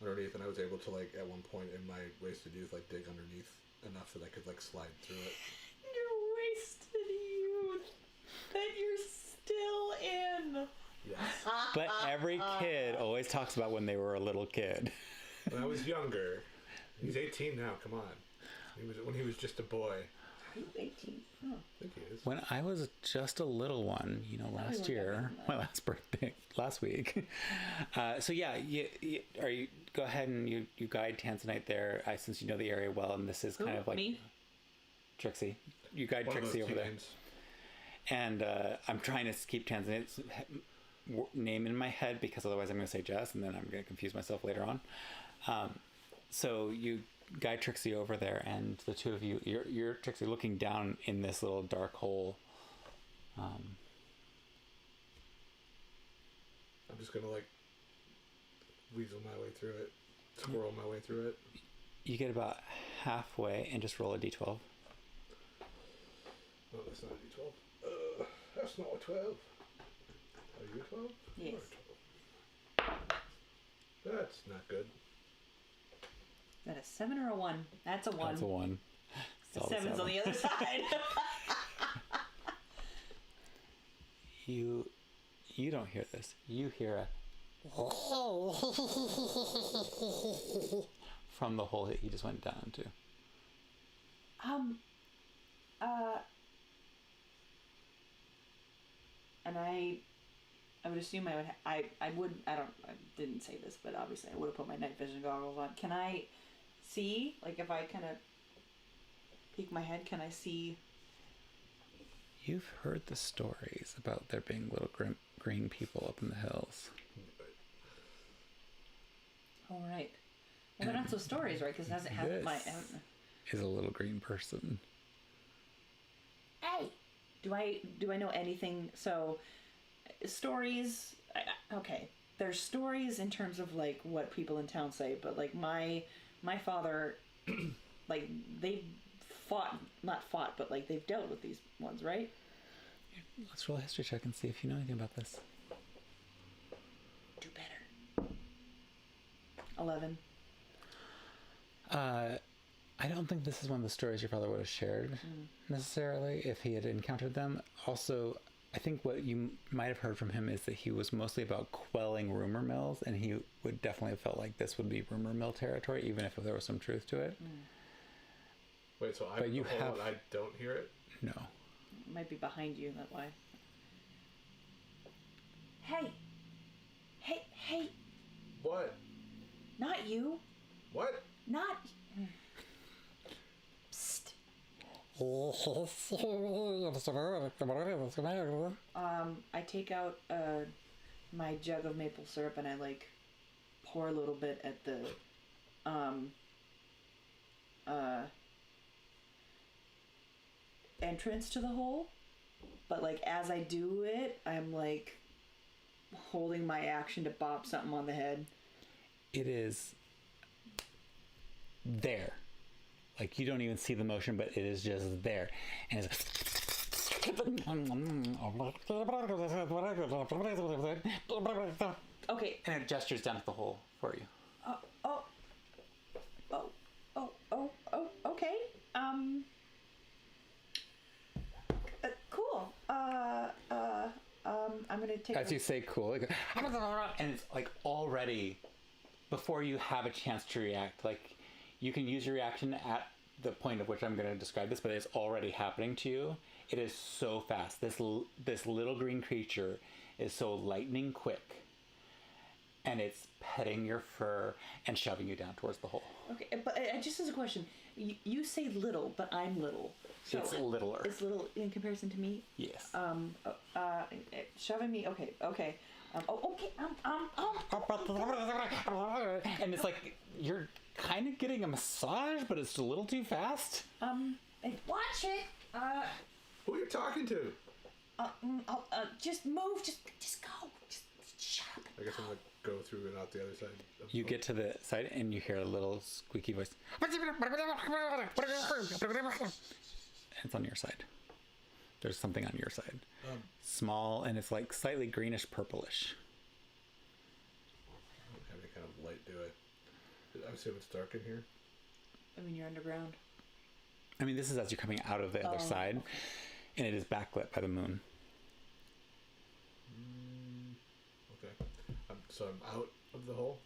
S1: underneath, and I was able to like at one point in my wasted youth like dig underneath enough that I could like slide through it.
S2: Your wasted youth that you're still in.
S1: Yes.
S4: But every kid always talks about when they were a little kid.
S1: When I was younger. He's 18 now. Come on. When he was just a boy.
S2: Are you 18? Oh.
S1: I think he is.
S4: When I was just a little one, last year, my last birthday, last week. So yeah, you go ahead and you guide Tanzanite there, since you know the area well, and this is kind of like
S2: me?
S4: Trixie. You guide Trixie over there. And I'm trying to keep Tanzanite's name in my head, because otherwise I'm going to say Jess, and then I'm going to confuse myself later on. So you guide Trixie over there, and the two of you, you're Trixie looking down in this little dark hole.
S1: I'm just going to like weasel my way through it, squirrel my way through it.
S4: You get about halfway and just roll a d12.
S1: Oh, that's not a d12. That's not a 12. Are you a 12?
S2: Yes.
S1: You're a 12. That's not good.
S2: Is that a 7 or a 1? That's a 1.
S4: That's a 1.
S2: The 7's on the other side.
S4: You don't hear this. You hear a from the hole that he just went down into.
S2: And I would assume I didn't say this, but obviously I would have put my night vision goggles on. Can I see, like if I kind of peek my head, can I see?
S4: You've heard the stories about there being little green people up in the hills.
S2: All right. Well, they're not so stories, right? Because it hasn't happened.
S4: Is a little green person.
S2: Hey, do I know anything? So, stories. Okay, there's stories in terms of like what people in town say, but like my father, like they've not fought, but like they've dealt with these ones, right?
S4: Let's roll a history check and see if you know anything about this.
S2: Do better. 11.
S4: I don't think this is one of the stories your father would have shared necessarily if he had encountered them. Also, I think what you might have heard from him is that he was mostly about quelling rumor mills, and he would definitely have felt like this would be rumor mill territory, even if there was some truth to it.
S1: Wait, so I don't hear it?
S4: No.
S2: It might be behind you that way. Hey!
S1: What?
S2: Not you.
S1: What?
S2: Not. Psst. I take out my jug of maple syrup and I like pour a little bit at the entrance to the hole, but like as I do it, I'm like holding my action to bop something on the head.
S4: It is there. Like, you don't even see the motion, but it is just there. And it's
S2: okay.
S4: And it gestures down at the hole for you.
S2: Okay. Cool. I'm gonna take.
S4: As you say, cool, and it's like already before you have a chance to react. Like, you can use your reaction at the point of which I'm going to describe this, but it's already happening to you. It is so fast. This little green creature is so lightning quick, and it's petting your fur and shoving you down towards the hole.
S2: Okay, but just as a question, you say little, but I'm little. So
S4: it's littler.
S2: It's little in comparison to me.
S4: Yes.
S2: shoving me. Okay. Okay.
S4: And it's like you're kind of getting a massage, but it's a little too fast.
S2: Watch it.
S1: Who are you talking to?
S2: Just move. Just go. Just shut up.
S1: I guess I'm gonna go through and out the other side.
S4: You get to the side and you hear a little squeaky voice. It's on your side. There's something on your side. Small, and it's like slightly greenish purplish.
S1: I don't have any kind of light, do I? I assume it's dark in here.
S2: I mean, you're underground.
S4: I mean, this is as you're coming out of the other side, and it is backlit by the moon.
S1: Okay. So I'm out of the hole?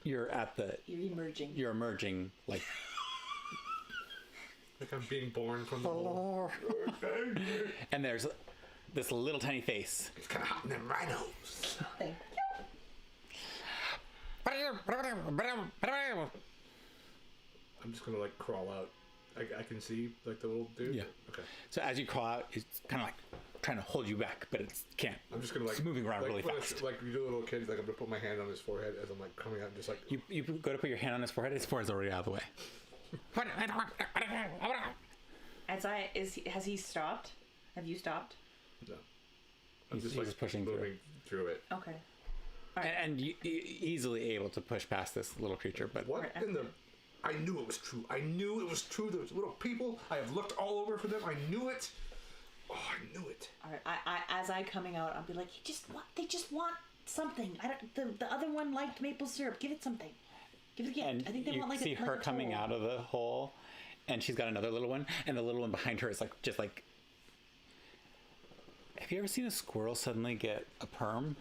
S4: You're at the...
S2: You're emerging.
S4: You're emerging, like...
S1: Like I'm being born from the hole.
S4: And there's this little tiny face.
S1: It's kind of hot in them rhinos.
S2: Thank
S1: I'm just gonna like crawl out. I can see like the little dude.
S4: Yeah.
S1: Okay.
S4: So as you crawl out, it's kind of like trying to hold you back, but it can't.
S1: I'm just gonna like
S4: it's moving around really fast.
S1: Like you do little kids, like I'm gonna put my hand on his forehead as I'm like coming out, and just like
S4: you go to put your hand on his forehead's already out of the way.
S2: Has he stopped? Have you stopped?
S1: No. I'm
S4: He's
S1: like
S4: just pushing
S1: moving through it.
S2: Okay.
S4: And you easily able to push past this little creature, but
S1: What in the? I knew it was true. I knew it was true. Those little people. I have looked all over for them. I knew it. Oh, I knew it.
S2: All right. As I coming out, I'll be like, they just want something. I don't. The other one liked maple syrup. Give it something. Give it again.
S4: and
S2: I think they
S4: you
S2: want like
S4: see
S2: a,
S4: her
S2: like a
S4: coming
S2: toll.
S4: out of the hole, and she's got another little one, and the little one behind her is like just like. Have you ever seen a squirrel suddenly get a perm?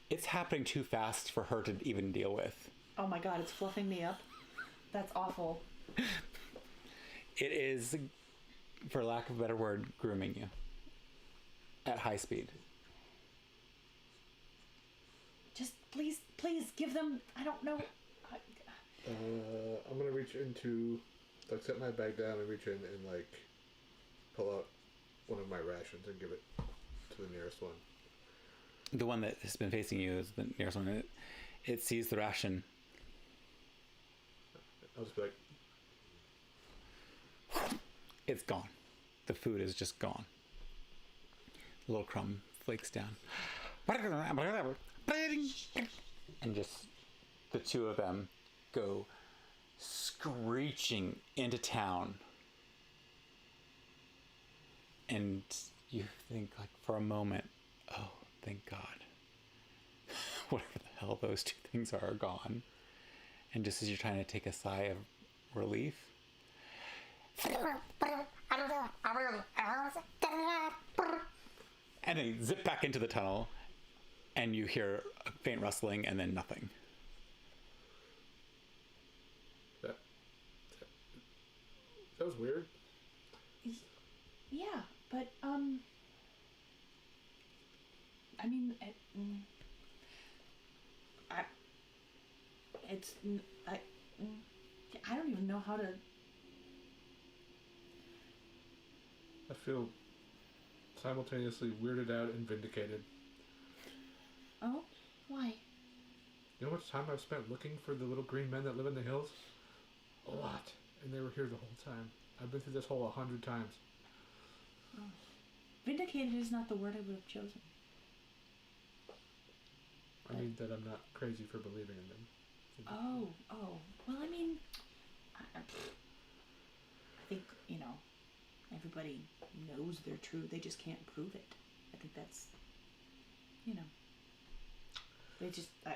S4: It's happening too fast for her to even deal with.
S2: Oh my god, it's fluffing me up. That's awful.
S4: It is, for lack of a better word, grooming you at high speed.
S2: Just please give them. I don't know.
S1: I'm gonna reach into, like, set my bag down and reach in and like pull out one of my rations and give it to the nearest one.
S4: The one that has been facing you is the nearest one. It sees the ration.
S1: I'll just be like,
S4: It's gone. The food is just gone. A little crumb flakes down. And just the two of them go screeching into town. And you think, like, for a moment, oh, thank God. Whatever the hell those two things are gone. And just as you're trying to take a sigh of relief, and they zip back into the tunnel, and you hear a faint rustling and then nothing.
S1: that was weird.
S2: Yeah, but I mean, I don't even know how to.
S1: I feel simultaneously weirded out and vindicated.
S2: Oh, why?
S1: You know how much time I've spent looking for the little green men that live in the hills? A lot. And they were here the whole time. I've been through this hole 100 times.
S2: Oh. Vindicated is not the word I would have chosen.
S1: I mean that I'm not crazy for believing in them.
S2: Oh. Well, I mean, I think, everybody knows they're true. They just can't prove it. I think that's, they just, I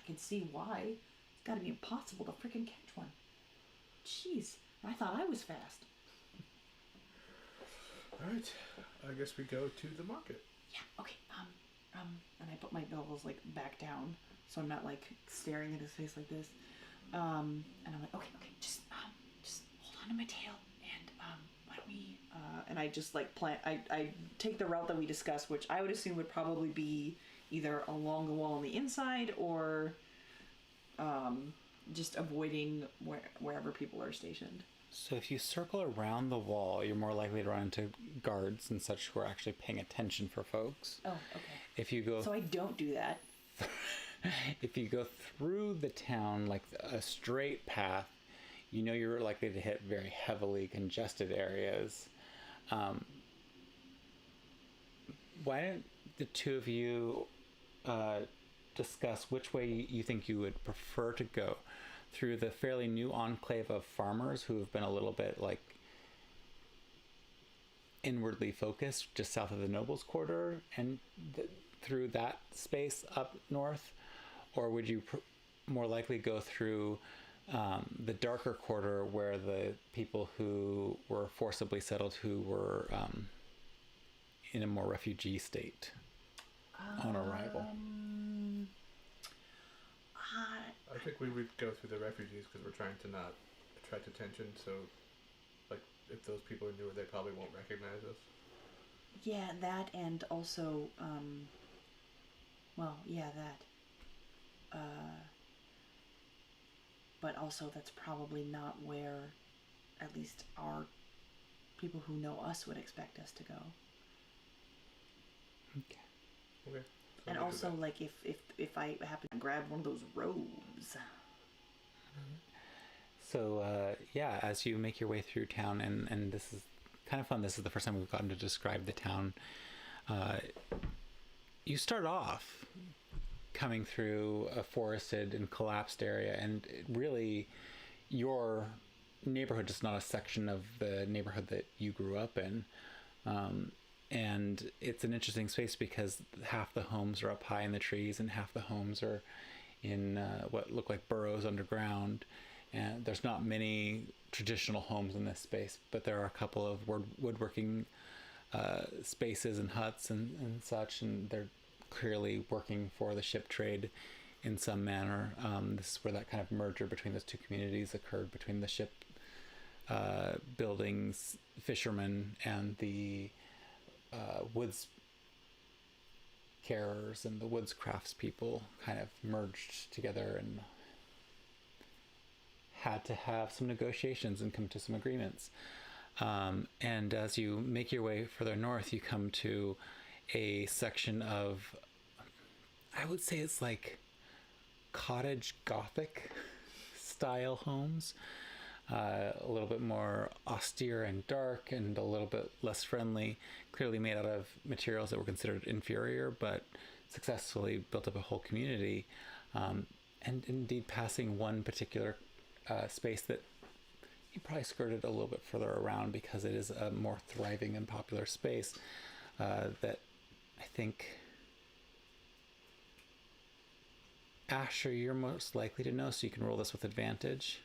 S2: can see why. It's got to be impossible to freaking catch one. Jeez, I thought I was fast.
S1: All right, I guess we go to the market.
S2: Yeah. Okay. And I put my goggles like back down, so I'm not like staring at his face like this. And I'm like, okay, just hold on to my tail, and why don't we? And I just like I take the route that we discussed, which I would assume would probably be either along the wall on the inside or just avoiding wherever people are stationed.
S4: So if you circle around the wall, you're more likely to run into guards and such who are actually paying attention for folks.
S2: Oh, okay.
S4: If you go...
S2: So I don't do that.
S4: If you go through the town like a straight path, you know you're likely to hit very heavily congested areas. Why don't the two of you discuss which way you think you would prefer to go? Through the fairly new enclave of farmers who have been a little bit like inwardly focused just south of the Nobles Quarter and through that space up north? Or would you more likely go through the darker quarter where the people who were forcibly settled who were in a more refugee state on arrival?
S1: I think we would go through the refugees because we're trying to not attract attention. So, like, if those people are newer, they probably won't recognize us.
S2: Yeah, that, and also, that. But also, that's probably not where, at least our people who know us would expect us to go.
S4: Okay.
S1: Okay. So
S2: And also, like, if I happen to grab one of those robes.
S4: So, as you make your way through town, and this is kind of fun. This is the first time we've gotten to describe the town. You start off coming through a forested and collapsed area, and really your neighborhood is not a section of the neighborhood that you grew up in. And it's an interesting space because half the homes are up high in the trees and half the homes are in what look like burrows underground. And there's not many traditional homes in this space, but there are a couple of woodworking spaces and huts and such, and they're clearly working for the ship trade in some manner. This is where that kind of merger between those two communities occurred, between the ship buildings fishermen and the woods carers and the woods crafts people kind of merged together and had to have some negotiations and come to some agreements. And as you make your way further north, you come to a section of, I would say it's like cottage Gothic style homes. A little bit more austere and dark and a little bit less friendly, clearly made out of materials that were considered inferior, but successfully built up a whole community. And indeed passing one particular space that you probably skirted a little bit further around because it is a more thriving and popular space that I think Asher, you're most likely to know, so you can roll this with advantage.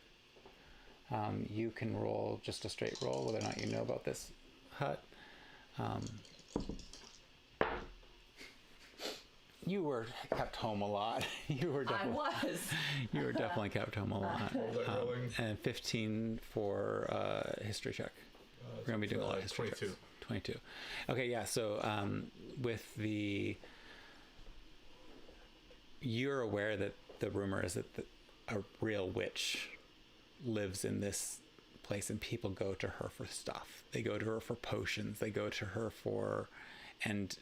S4: You can roll just a straight roll, whether or not you know about this hut. You were kept home a lot. You were definitely kept home a lot. And 15 for history check. We're going to be doing a lot of history
S1: 22.
S4: checks. 22. Okay, yeah, so with the... You're aware that the rumor is that a real witch lives in this place and people go to her for stuff. They go to her for potions. They go to her for... And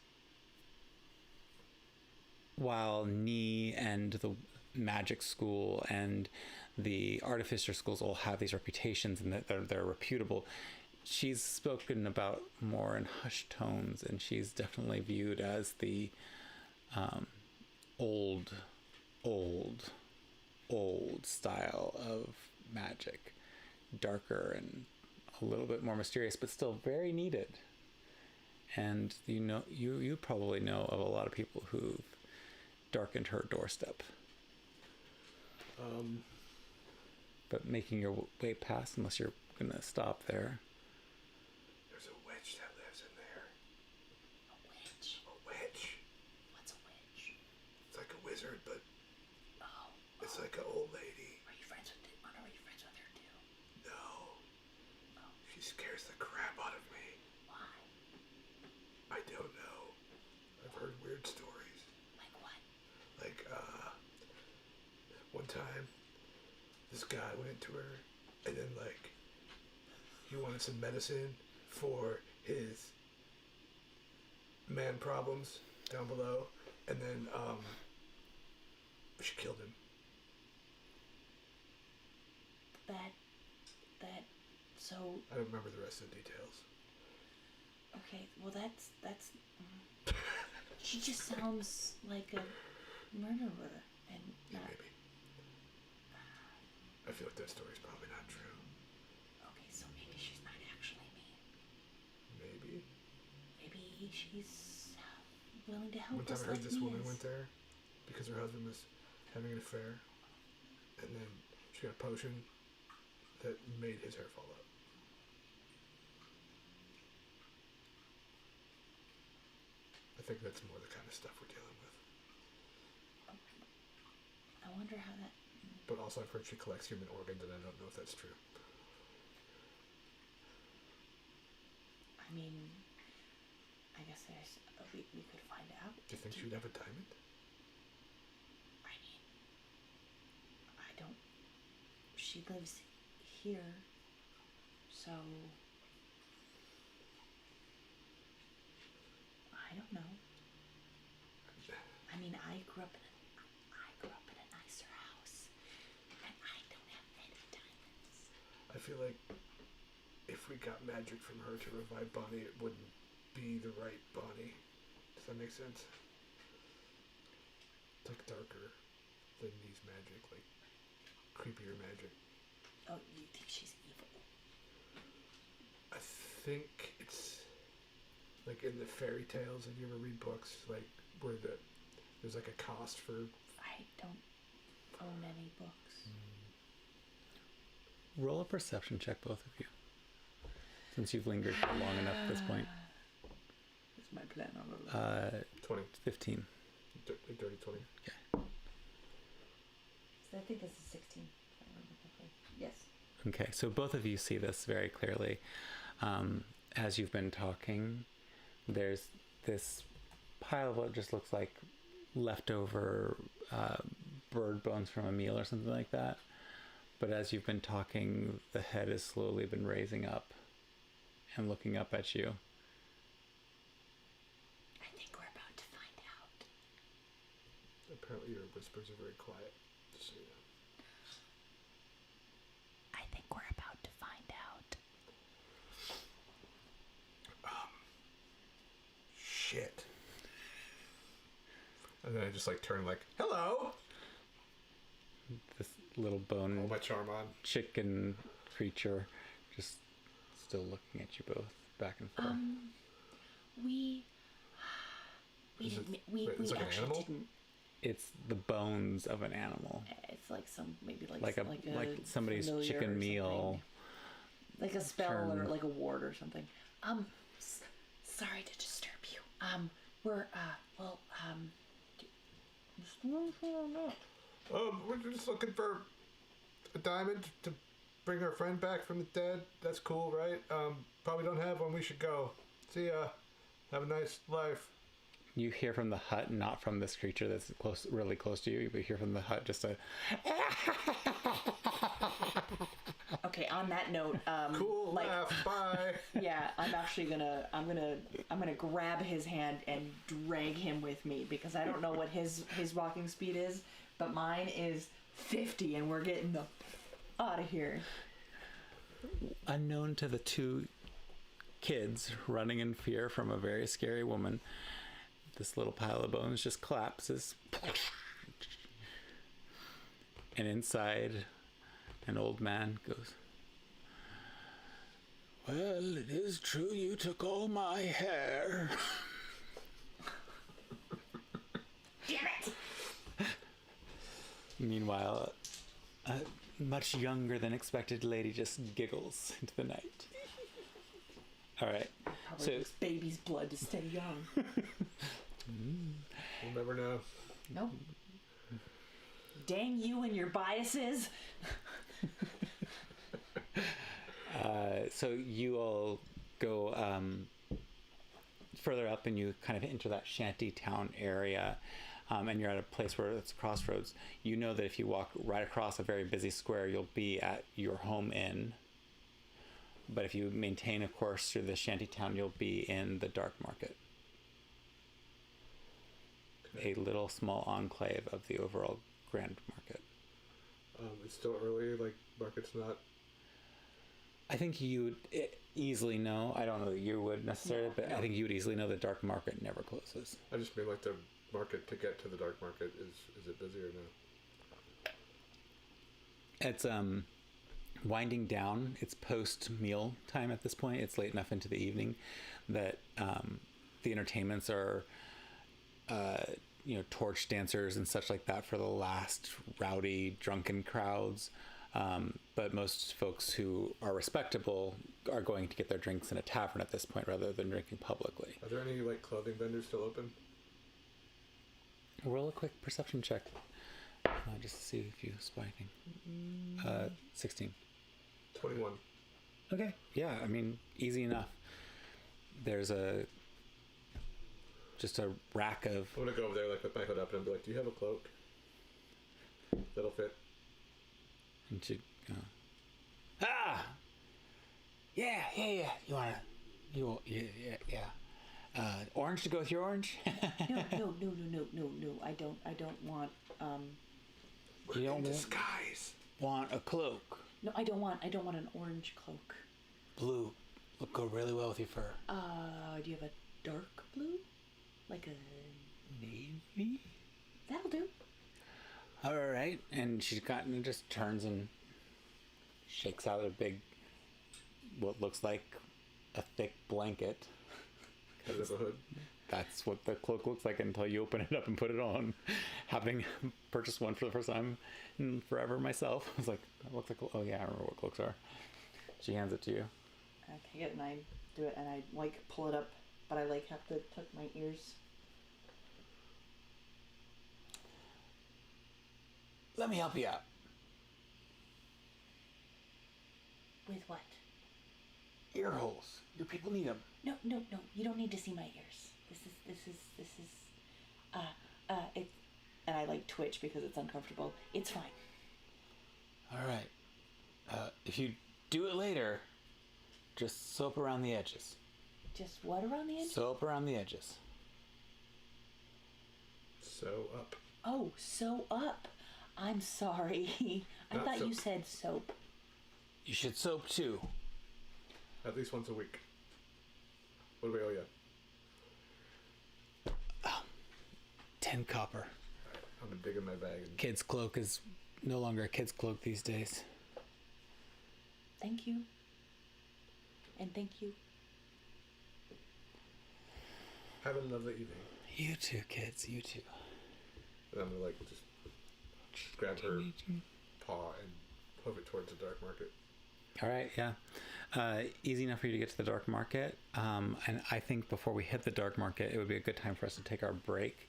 S4: while Ni and the magic school and the artificer schools all have these reputations and that they're reputable, she's spoken about more in hushed tones, and she's definitely viewed as the old style of magic, darker and a little bit more mysterious, but still very needed. And you probably know of a lot of people who've darkened her doorstep. But making your way past, unless you're gonna stop there.
S1: There's a witch that lives in there.
S2: A witch?
S1: A witch.
S2: What's a witch?
S1: It's like a wizard, but it's like an old lady.
S2: Are you friends with her? Are you friends with her too?
S1: No. She scares the crap out of me.
S2: Why?
S1: I don't know. I've heard weird stories.
S2: Like what?
S1: Like, one time, this guy went to her, and then, like, he wanted some medicine for his man problems down below, and then she killed him.
S2: So...
S1: I don't remember the rest of the details.
S2: Okay, well that's... She just sounds like a murderer, and not...
S1: Maybe. I feel like that story's probably not true.
S2: Okay, so maybe she's not actually mean.
S1: Maybe.
S2: Maybe she's willing to help
S1: One time
S2: us
S1: I heard
S2: like
S1: this
S2: he
S1: woman
S2: is.
S1: went there because her husband was having an affair, and then she got a potion that made his hair fall out. I think that's more the kind of stuff we're dealing with.
S2: I wonder how that...
S1: But also I've heard she collects human organs, and I don't know if that's true.
S2: I mean, I guess there's... we could find out.
S1: Do you think she'd have a diamond?
S2: I mean, I don't... She lives here, so... I don't know. I mean, I grew up in a nicer house, and I don't have any diamonds.
S1: I feel like if we got magic from her to revive Bonnie, it wouldn't be the right Bonnie. Does that make sense? It's like darker than these magic, like creepier magic.
S2: Oh, you think she's evil?
S1: I think it's like in the fairy tales. If you ever read books, like where there's like a cost for.
S2: I don't own any books.
S4: Roll a perception check, both of you. Since you've lingered for long enough at this point.
S2: That's my plan. I'll roll
S1: 20.
S4: 15.
S1: Dirty 20.
S4: Okay.
S2: So I think this is 16. If I remember correctly. Yes.
S4: Okay, so both of you see this very clearly. As you've been talking, there's this pile of what just looks like leftover bird bones from a meal or something like that. But as you've been talking, the head has slowly been raising up and looking up at you.
S2: I think we're about to find out.
S1: Apparently your whispers are very quiet. Just so you know.
S2: I think we're about to find out.
S1: Shit. And then I just like turn like, hello!
S4: This little bone
S1: Hold my charm on.
S4: chicken creature just still looking at you both back and forth.
S2: We
S1: Is it-
S2: we
S1: wait, it's like an
S2: actually
S1: animal?
S2: didn't.
S4: It's the bones of an animal.
S2: It's like some maybe
S4: Like somebody's
S2: familiar
S4: chicken
S2: or
S4: meal.
S2: something. Like a spell or
S4: Turn.
S2: like a ward or something. Sorry to disturb you. We're
S1: We're just looking for a diamond to bring our friend back from the dead. That's cool, right? Probably don't have one. We should go. See ya. Have a nice life.
S4: You hear from the hut, not from this creature that's close, really close to you, but you hear from the hut just a...
S2: Okay, on that note,
S1: Cool laugh. Bye.
S2: yeah, I'm gonna grab his hand and drag him with me because I don't know what his walking speed is, but mine is 50, and we're getting the out of here.
S4: Unknown to the two kids running in fear from a very scary woman, this little pile of bones just collapses, and inside, an old man goes, "Well, it is true you took all my hair."
S2: Damn it!
S4: Meanwhile, a much younger than expected lady just giggles into the night. All right.
S2: Probably
S4: So
S2: takes baby's blood to stay young.
S1: We'll never know.
S2: Nope. Dang you and your biases.
S4: so you all go further up and you kind of enter that shanty town area, and you're at a place where it's a crossroads. You know that if you walk right across a very busy square, you'll be at your home inn. but if you maintain a course through the shantytown, you'll be in the dark market. A little small enclave of the overall grand market.
S1: It's still early, like, market's not...
S4: I think you would easily know. I don't know that you would necessarily, but I think you would easily know the dark market never closes.
S1: I just mean, like, the market to get to the dark market, is it busy or no?
S4: It's winding down. It's post-meal time at this point. It's late enough into the evening that the entertainments are... torch dancers and such like that for the last rowdy, drunken crowds. But most folks who are respectable are going to get their drinks in a tavern at this point rather than drinking publicly.
S1: Are there any, like, clothing vendors still open?
S4: Roll a quick perception check. Just to see if you spy anything. 16.
S1: 21.
S4: Okay. Yeah, I mean, easy enough. There's just a rack of...
S1: I'm gonna go over there, like, with my hood up and be like, do you have a cloak that'll fit?
S4: And she yeah. You want orange to go with your orange?
S2: No. I don't want
S1: We're in disguise.
S4: Want a cloak?
S2: No, I don't want an orange cloak.
S4: Blue would go really well with your fur.
S2: Do you have a dark blue? Like a
S4: navy?
S2: That'll do.
S4: All right, and she just turns and shakes out a big, what looks like a thick blanket.
S1: Has it a hood?
S4: That's what the cloak looks like until you open it up and put it on. Having purchased one for the first time in forever myself, I was like, that looks like, oh yeah, I remember what cloaks are. She hands it to you.
S2: I take it and I do it and I like pull it up, but I like have to tuck my ears.
S4: Let me help you out.
S2: With what?
S4: Ear holes. Your people need them.
S2: No. You don't need to see my ears. This is. It. And I like twitch because it's uncomfortable. It's fine.
S4: All right. If you do it later, just soap around the edges.
S2: Just what around the edges?
S4: Soap around the edges.
S1: Sew up.
S2: Oh, sew up. I'm sorry. I thought you said soap.
S4: You should soap too.
S1: At least once a week. What do we owe you?
S4: 10 copper.
S1: Right, I'm gonna dig in my bag.
S4: Kid's cloak is no longer a kid's cloak these days.
S2: Thank you. And thank you.
S1: Have a lovely evening.
S4: You too, kids. You too.
S1: And I'm gonna, like, just grab her paw and hoof it towards the dark market.
S4: All right, yeah. Easy enough for you to get to the dark market. And I think before we hit the dark market, it would be a good time for us to take our break.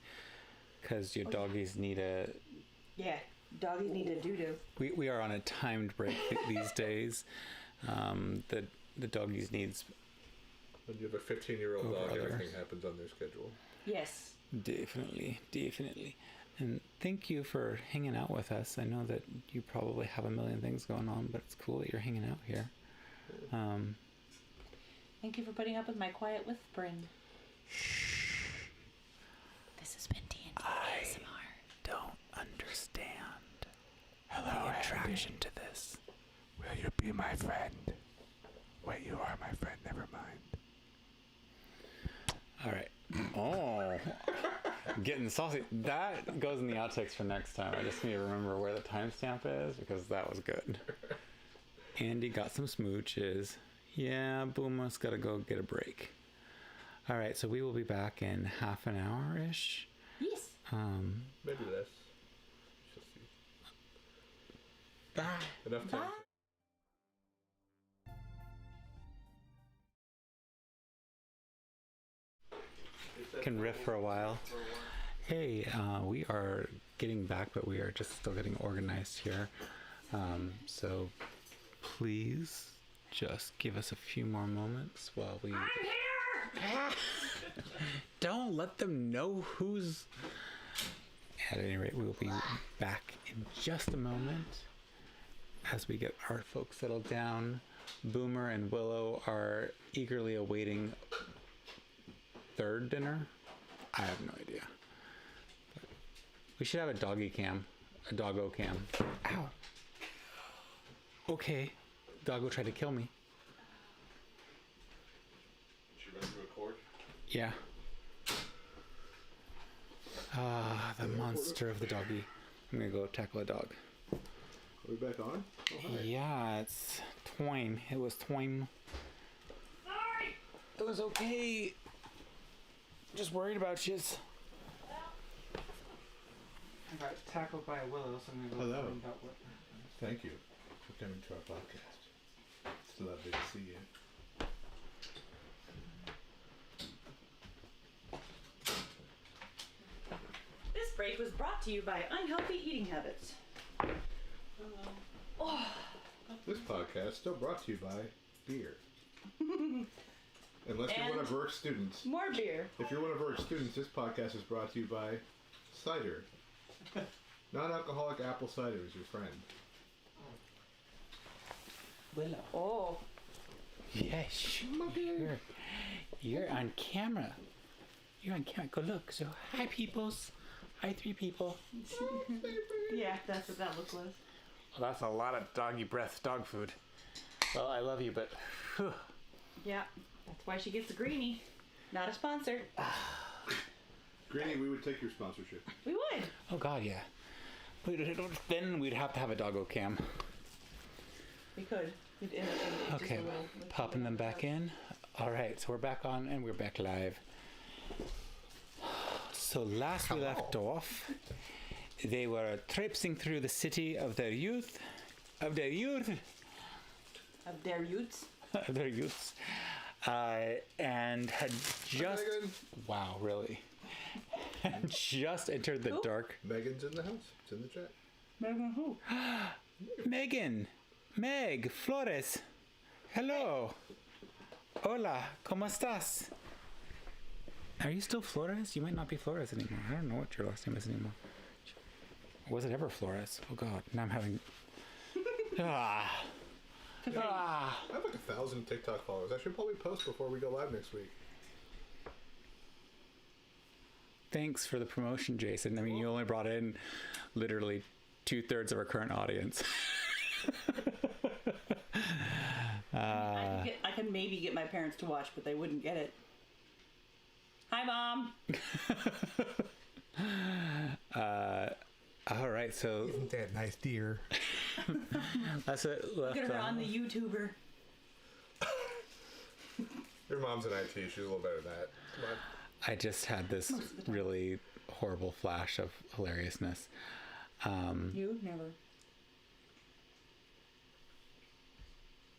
S4: Because your doggies need a...
S2: Yeah, doggies need a doo-doo.
S4: We are on a timed break these days. The doggies needs...
S1: When you have a 15-year-old dog, everything happens on their schedule.
S2: Yes.
S4: Definitely. And thank you for hanging out with us. I know that you probably have a million things going on, but it's cool that you're hanging out here.
S2: Thank you for putting up with my quiet whispering. This has been D&D ASMR.
S4: Don't understand the attraction to this.
S1: Will you be my friend? Wait, you are my friend. Never mind.
S4: All right. Oh, getting saucy. That goes in the outtakes for next time. I just need to remember where the timestamp is because that was good. Andy got some smooches. Yeah, Booma's got to go get a break. All right, so we will be back in half an hour-ish.
S2: Yes.
S1: Maybe less. Shall see.
S4: Bye.
S1: Enough time.
S2: Bye.
S4: Can riff for a while. Hey, we are getting back, but we are just still getting organized here. So please just give us a few more moments while we... I'm here! Don't let them know who's... At any rate, we will be back in just a moment as we get our folks settled down. Boomer and Willow are eagerly awaiting third dinner. I have no idea. But we should have a doggy cam. A doggo cam. Ow. Okay. Doggo tried to kill me.
S1: She ran through a cord?
S4: Yeah. Ah, the monster of the doggy. I'm gonna go tackle a dog.
S1: Are we back on? Oh, hi.
S4: Yeah, it's Twain. It was Twain.
S3: Sorry.
S4: It was okay. Just worried about you. I got tackled by a willow, so I'm gonna go
S1: Hello.
S4: find out what.
S1: Thank you for coming to our podcast. It's lovely to see you.
S2: This break was brought to you by unhealthy eating habits.
S1: This podcast is still brought to you by beer. Unless you're one of Rourke's students.
S2: More beer.
S1: If you're one of Rourke's students, this podcast is brought to you by cider. Non-alcoholic apple cider is your friend.
S4: Willow.
S2: Oh.
S4: Yes. You're on camera. You're on camera. Go look. So, hi, peoples. Hi, 3 people.
S2: Yeah, that's what that look was.
S4: Well, that's a lot of doggy breath dog food. Well, I love you, but... Whew.
S2: Yeah, that's why she gets a greenie. Not a sponsor.
S1: Granny, we would take your sponsorship.
S2: We would.
S4: Oh, God, yeah. Then we'd have to have a doggo cam.
S2: We could. We'd end up in just
S4: Okay,
S2: a little,
S4: popping them back in. All right, so we're back on and we're back live. So last we left off, they were traipsing through the city of their youth,
S2: Of their youths.
S4: of their youths, and had just wow, really, had just entered the
S2: Who?
S4: dark.
S1: Megan's in the house. It's in the chat.
S2: Megan who?
S4: Meg Flores, hello, hola, ¿cómo estás? Are you still Flores? You might not be Flores anymore. I don't know what your last name is anymore. Was it ever Flores? Oh God, now I'm having.
S1: I have like 1,000 TikTok followers. I should probably post before we go live next week.
S4: Thanks for the promotion, Jason. I mean, you only brought in literally 2/3 of our current audience.
S2: I can maybe get my parents to watch, but they wouldn't get it. Hi, Mom.
S4: All right, so
S1: Isn't that nice, dear?
S4: that's it.
S2: Look at her on the YouTuber.
S1: Your mom's in IT. She's a little better than that. Come on.
S4: I just had this really horrible flash of hilariousness.
S2: You never.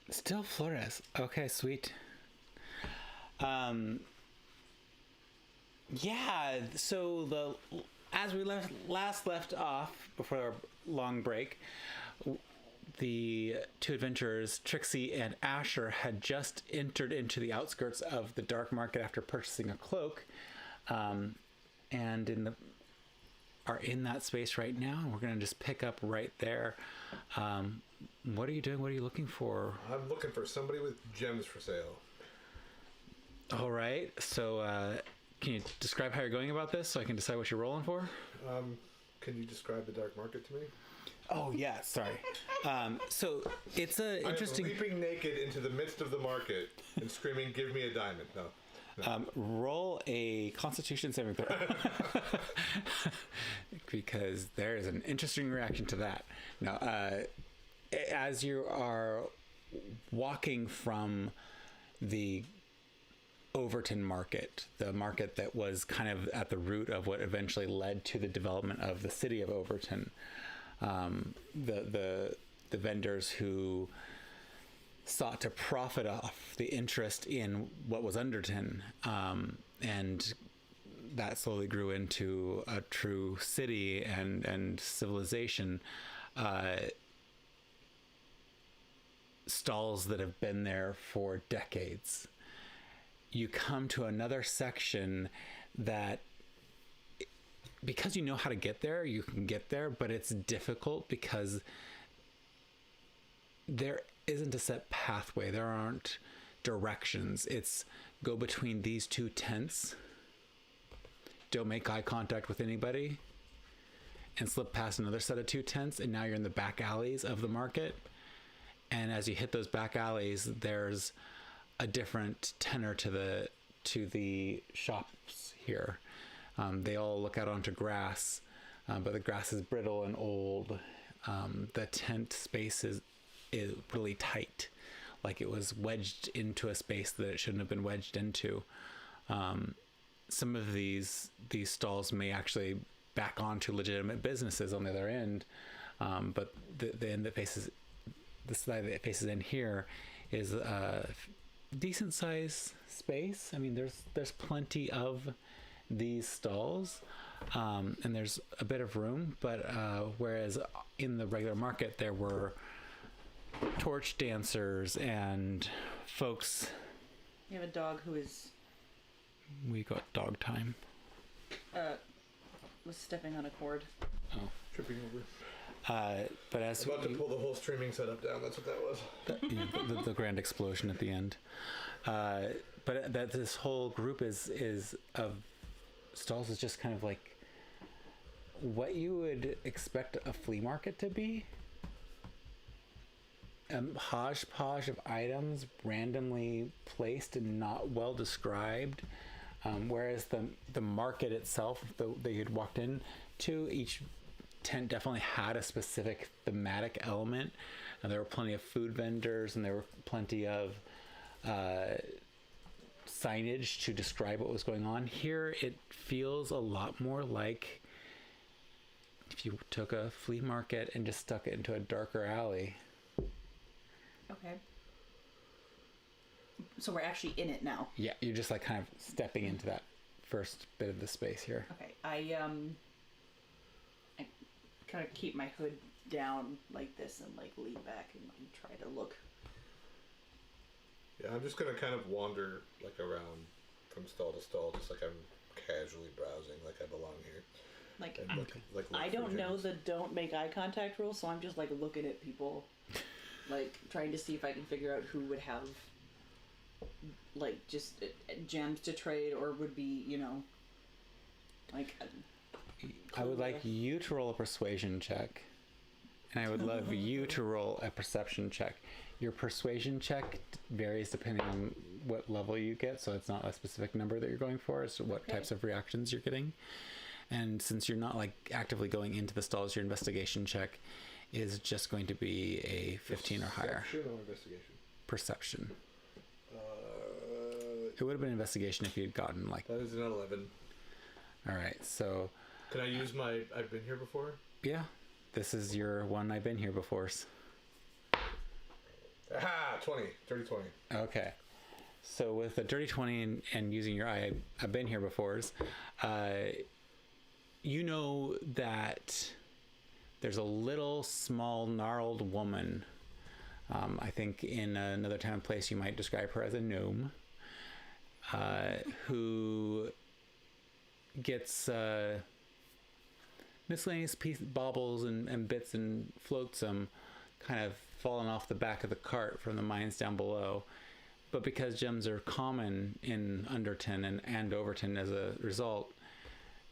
S4: Still Flores. Okay, sweet. Yeah, so as we last left off before our long break, the 2 adventurers, Trixie and Asher, had just entered into the outskirts of the dark market after purchasing a cloak, and are in that space right now. We're gonna just pick up right there. What are you doing? What are you looking for?
S1: I'm looking for somebody with gems for sale.
S4: All right. So, can you describe how you're going about this so I can decide what you're rolling for?
S1: Can you describe the dark market to me?
S4: Oh yeah, sorry. So it's a interesting.
S1: I am leaping naked into the midst of the market and screaming, "Give me a diamond!" No.
S4: Roll a Constitution saving throw. Because there is an interesting reaction to that. Now, as you are walking from the Overton market, the market that was kind of at the root of what eventually led to the development of the city of Overton, the vendors who sought to profit off the interest in what was Underton, and that slowly grew into a true city and civilization. Stalls that have been there for decades. You come to another section that, because you know how to get there, you can get there, but it's difficult because there isn't a set pathway. There aren't directions. It's go between these two tents, don't make eye contact with anybody, and slip past another set of two tents, and now you're in the back alleys of the market. And as you hit those back alleys, there's a different tenor to the shops here. They all look out onto grass, but the grass is brittle and old. The tent space is really tight, like it was wedged into a space that it shouldn't have been wedged into. Some of these stalls may actually back onto legitimate businesses on the other end, but the end that faces the side that faces in here is a decent size space. I mean, there's plenty of these stalls, and there's a bit of room, but whereas in the regular market there were torch dancers and folks.
S2: You have a dog who is...
S4: We got dog time.
S2: Was stepping on a cord.
S4: Oh.
S1: Tripping over.
S4: But as
S1: about to pull the whole streaming setup down. That's what that was.
S4: The grand explosion at the end. But that this whole group is of stalls is just kind of like what you would expect a flea market to be. A hodgepodge of items randomly placed and not well described. Whereas the market itself that you had walked into, each tent definitely had a specific thematic element. And there were plenty of food vendors, and there were plenty of signage to describe what was going on. Here it feels a lot more like if you took a flea market and just stuck it into a darker alley.
S2: Okay. So we're actually in it now.
S4: Yeah, you're just like kind of stepping into that first bit of the space here.
S2: Okay, I kind of keep my hood down like this and like lean back and try to look.
S1: Yeah, I'm just gonna kind of wander like around from stall to stall, just like I'm casually browsing, like I belong here.
S2: Like,
S1: and look
S2: I don't know the don't make eye contact rule, so I'm just like looking at people, like trying to see if I can figure out who would have like just gems to trade or would be, you know, like.
S4: I would like you to roll a persuasion check, and I would love you to roll a perception check. Your persuasion check varies depending on what level you get, so it's not a specific number that you're going for, it's what types of reactions you're getting. And since you're not like actively going into the stalls, your investigation check is just going to be a 15 or higher.
S1: Perception or investigation?
S4: Perception. It would have been investigation if you had gotten like...
S1: That is an 11.
S4: Alright, so...
S1: Can I use my I've been here before?
S4: Yeah. This is your one I've been here before.
S1: Aha! 20. Dirty 20.
S4: Okay. So with a dirty 20 and using your I've been here befores, you know that there's a little small gnarled woman. I think in another time and place you might describe her as a gnome, who gets miscellaneous baubles and bits and flotsam kind of falling off the back of the cart from the mines down below. But because gems are common in Underton and Overton as a result,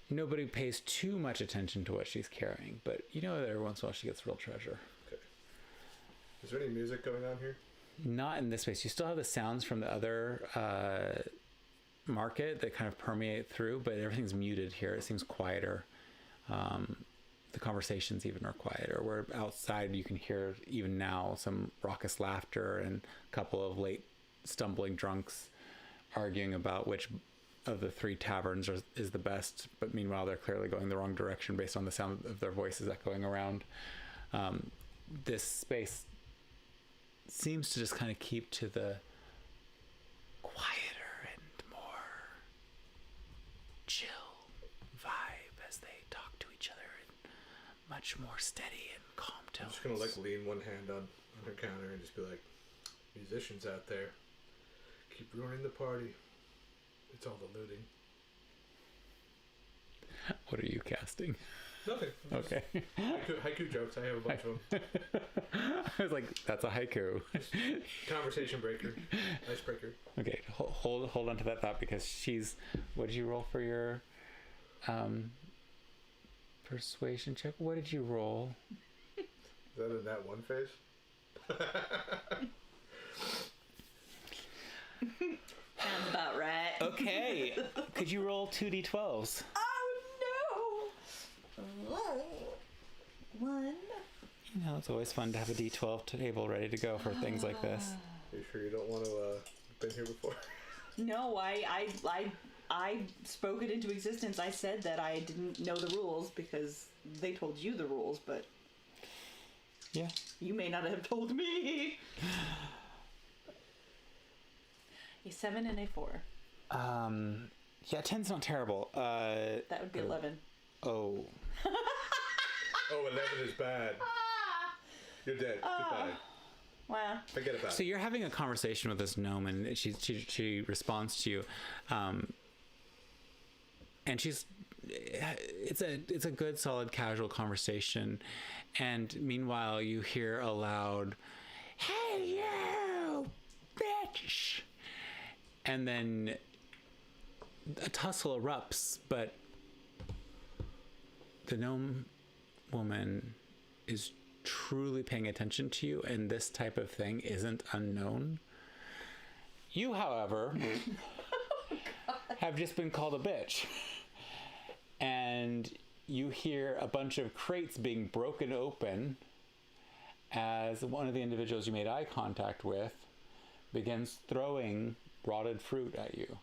S4: nobody pays too much attention to what she's carrying. But you know that every once in a while she gets real treasure.
S1: Okay. Is there any music going on here?
S4: Not in this space. You still have the sounds from the other market that kind of permeate through, but everything's muted here. It seems quieter. The conversations even are quieter, where outside you can hear even now some raucous laughter and a couple of late stumbling drunks arguing about which of the three taverns is the best, but meanwhile they're clearly going the wrong direction based on the sound of their voices echoing around. This space seems to just kind of keep to the quieter and more chill vibe as they talk to each other in much more steady and calm tones.
S1: I'm just gonna like lean one hand on her counter and just be like, musicians out there, keep ruining the party. It's all the looting.
S4: What are you casting?
S1: Nothing.
S4: Okay.
S1: Haiku jokes. I have a bunch of them.
S4: I was like, that's a haiku.
S1: Conversation breaker. Icebreaker.
S4: Okay, hold on to that thought because she's... What did you roll for your persuasion check? What did you roll?
S1: Is that in that one phase?
S2: Sounds about right.
S4: Okay. Could you roll 2d12s?
S2: Oh no! One.
S4: You know, it's always fun to have a d12 table ready to go for things like this.
S1: Are you sure you don't want to been here before?
S2: No, I spoke it into existence. I said that I didn't know the rules because they told you the rules, but
S4: yeah,
S2: you may not have told me. A 7 and a 4.
S4: Yeah, 10's not terrible.
S2: That would be 11.
S4: Oh.
S1: Oh, 11 is bad. You're dead. Goodbye.
S2: Wow.
S1: Forget about it.
S4: So you're having a conversation with this gnome, and she responds to you, and she's it's a good, solid, casual conversation, and meanwhile you hear a loud, "Hey you, bitch!" And then a tussle erupts, but the gnome woman is truly paying attention to you, and this type of thing isn't unknown. You, however, have just been called a bitch. And you hear a bunch of crates being broken open as one of the individuals you made eye contact with begins throwing rotted fruit at you.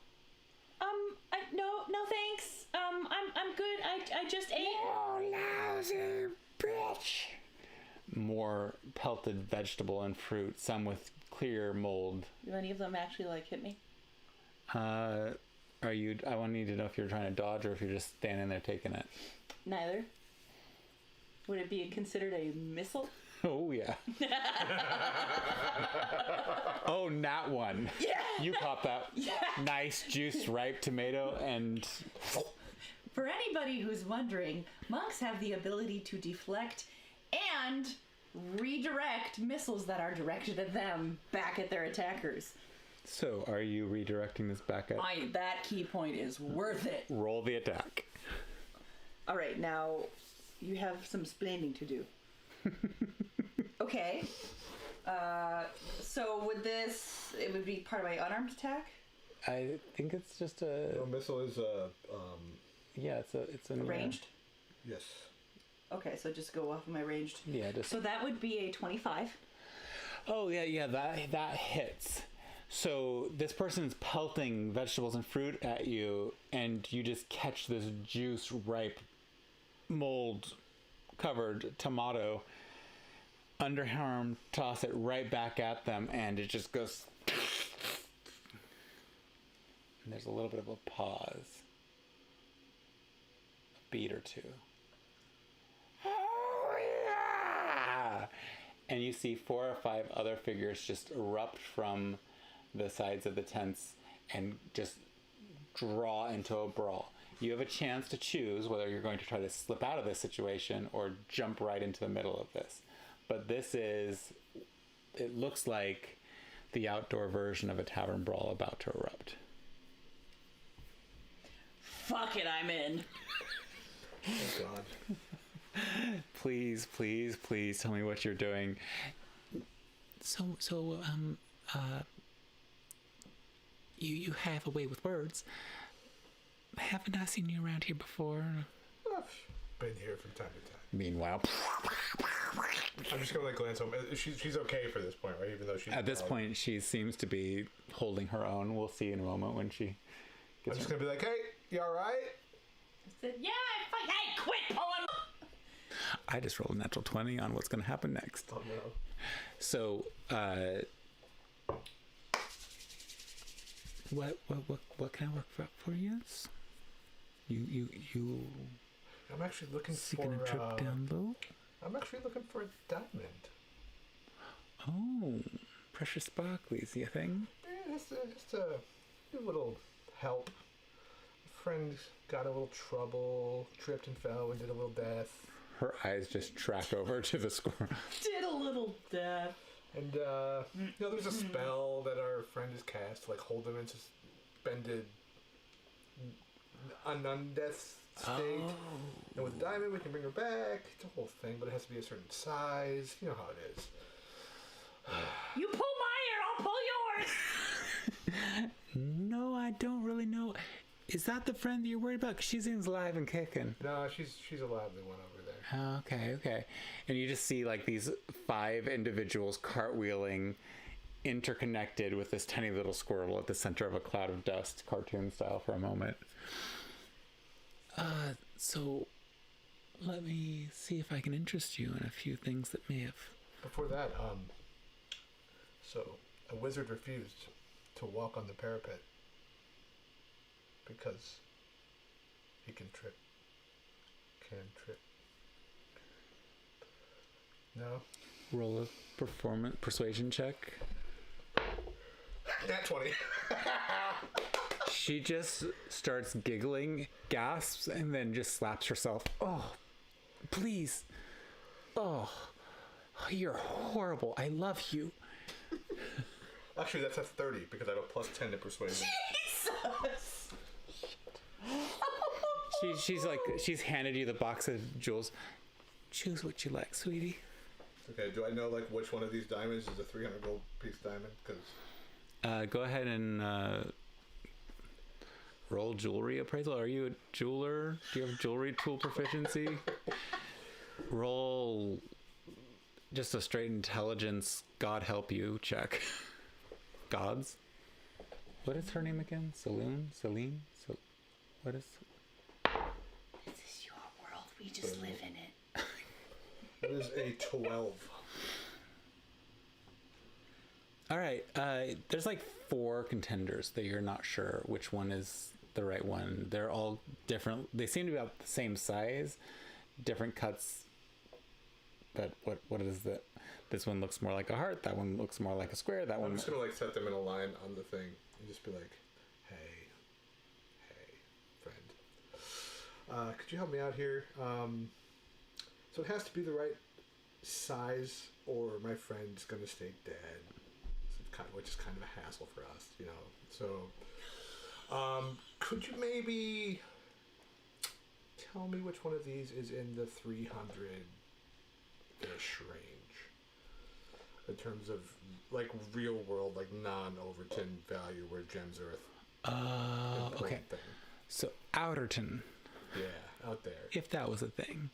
S2: No thanks. I'm good. I just ate.
S4: You lousy bitch. More pelted vegetable and fruit, some with clear mold.
S2: Do any of them actually hit me?
S4: I need to know if you're trying to dodge or if you're just standing there taking it.
S2: Neither. Would it be considered a missile?
S4: Oh yeah. Oh, nat one.
S2: Yeah.
S4: You caught that.
S2: Yeah.
S4: Nice juice ripe tomato and.
S2: For anybody who's wondering, monks have the ability to deflect and redirect missiles that are directed at them back at their attackers.
S4: So, are you redirecting this back at?
S2: That key point is worth it.
S4: Roll the attack.
S2: All right, now you have some splaining to do. Okay. So would it would be part of my unarmed attack?
S4: I think it's just a.
S1: No, missile is
S4: Yeah, it's a
S2: ranged.
S1: Yes.
S2: Okay, so just go off of my ranged.
S4: Yeah, just.
S2: So that would be a 25.
S4: Oh yeah, that hits. So this person's pelting vegetables and fruit at you, and you just catch this juice ripe, mold covered tomato, underarm, toss it right back at them, and it just goes. And there's a little bit of a pause. A beat or two. Oh yeah! And you see 4 or 5 other figures just erupt from the sides of the tents and just draw into a brawl. You have a chance to choose whether you're going to try to slip out of this situation or jump right into the middle of this. But it looks like the outdoor version of a tavern brawl about to erupt.
S2: Fuck it, I'm in.
S1: Oh God.
S4: Please tell me what you're doing. You have a way with words. Haven't I seen you around here before?
S1: I've been here from time to time.
S4: Meanwhile,
S1: I'm just gonna glance home. She's okay for this point, right? Even though she's
S4: at this point, she seems to be holding her own. We'll see in a moment when she
S1: I'm just gonna be like, "Hey, you all right?"
S2: I said, "Yeah, I'm fine." Hey, quit pulling.
S4: I just rolled a natural 20 on what's going to happen next.
S1: Oh no.
S4: So, what can I work for you? You
S1: I'm actually looking
S4: seeking
S1: for
S4: a trip down low?
S1: I'm actually looking for a diamond.
S4: Oh, precious sparklies, you think?
S1: Yeah, just a little help. friend got a little trouble, tripped and fell and did a little death.
S4: Her eyes just track over to the squirrel.
S2: Did a little death.
S1: And, there's a spell that our friend has cast to, hold them in suspended undeath state.
S4: Oh.
S1: And with Diamond, we can bring her back. It's a whole thing, but it has to be a certain size. You know how it is.
S2: You pull my ear, I'll pull yours!
S4: No, I don't really know. Is that the friend that you're worried about? Because she seems alive and kicking.
S1: No, she's alive, the one over there.
S4: Oh, okay. And you just see these 5 individuals cartwheeling, interconnected with this tiny little squirrel at the center of a cloud of dust, cartoon style for a moment. So let me see if I can interest you in a few things that may have...
S1: Before that, so a wizard refused to walk on the parapet because he can trip. No?
S4: Roll a persuasion check.
S1: Nat 20.
S4: She just starts giggling, gasps, and then just slaps herself. Oh, please. Oh, you're horrible. I love you.
S1: Actually, that's a 30 because I have a plus 10 to persuasion.
S4: Jesus! She's handed you the box of jewels. Choose what you like, sweetie.
S1: Okay, do I know which one of these diamonds is a 300 gold piece diamond? Because
S4: go ahead and roll jewelry appraisal. Are you a jeweler? Do you have jewelry tool proficiency? Roll just a straight intelligence, God help you check. Gods? What is her name again? Celine? What is...
S2: This is your world. We just live in it.
S1: It is a 12.
S4: All right. There's 4 contenders that you're not sure which one is the right one. They're all different. They seem to be about the same size, different cuts. But what is that? This one looks more like a heart. That one looks more like a square. That one.
S1: I'm just gonna set them in a line on the thing and just be like, "Hey, friend, could you help me out here? So it has to be the right size, or my friend's gonna stay dead." Which is kind of a hassle for us, So, could you maybe tell me which one of these is in the 300-ish range? In terms of, real world, non-Overton value, where gems are
S4: okay.
S1: thing.
S4: So, Outerton.
S1: Yeah, out there.
S4: If that was a thing.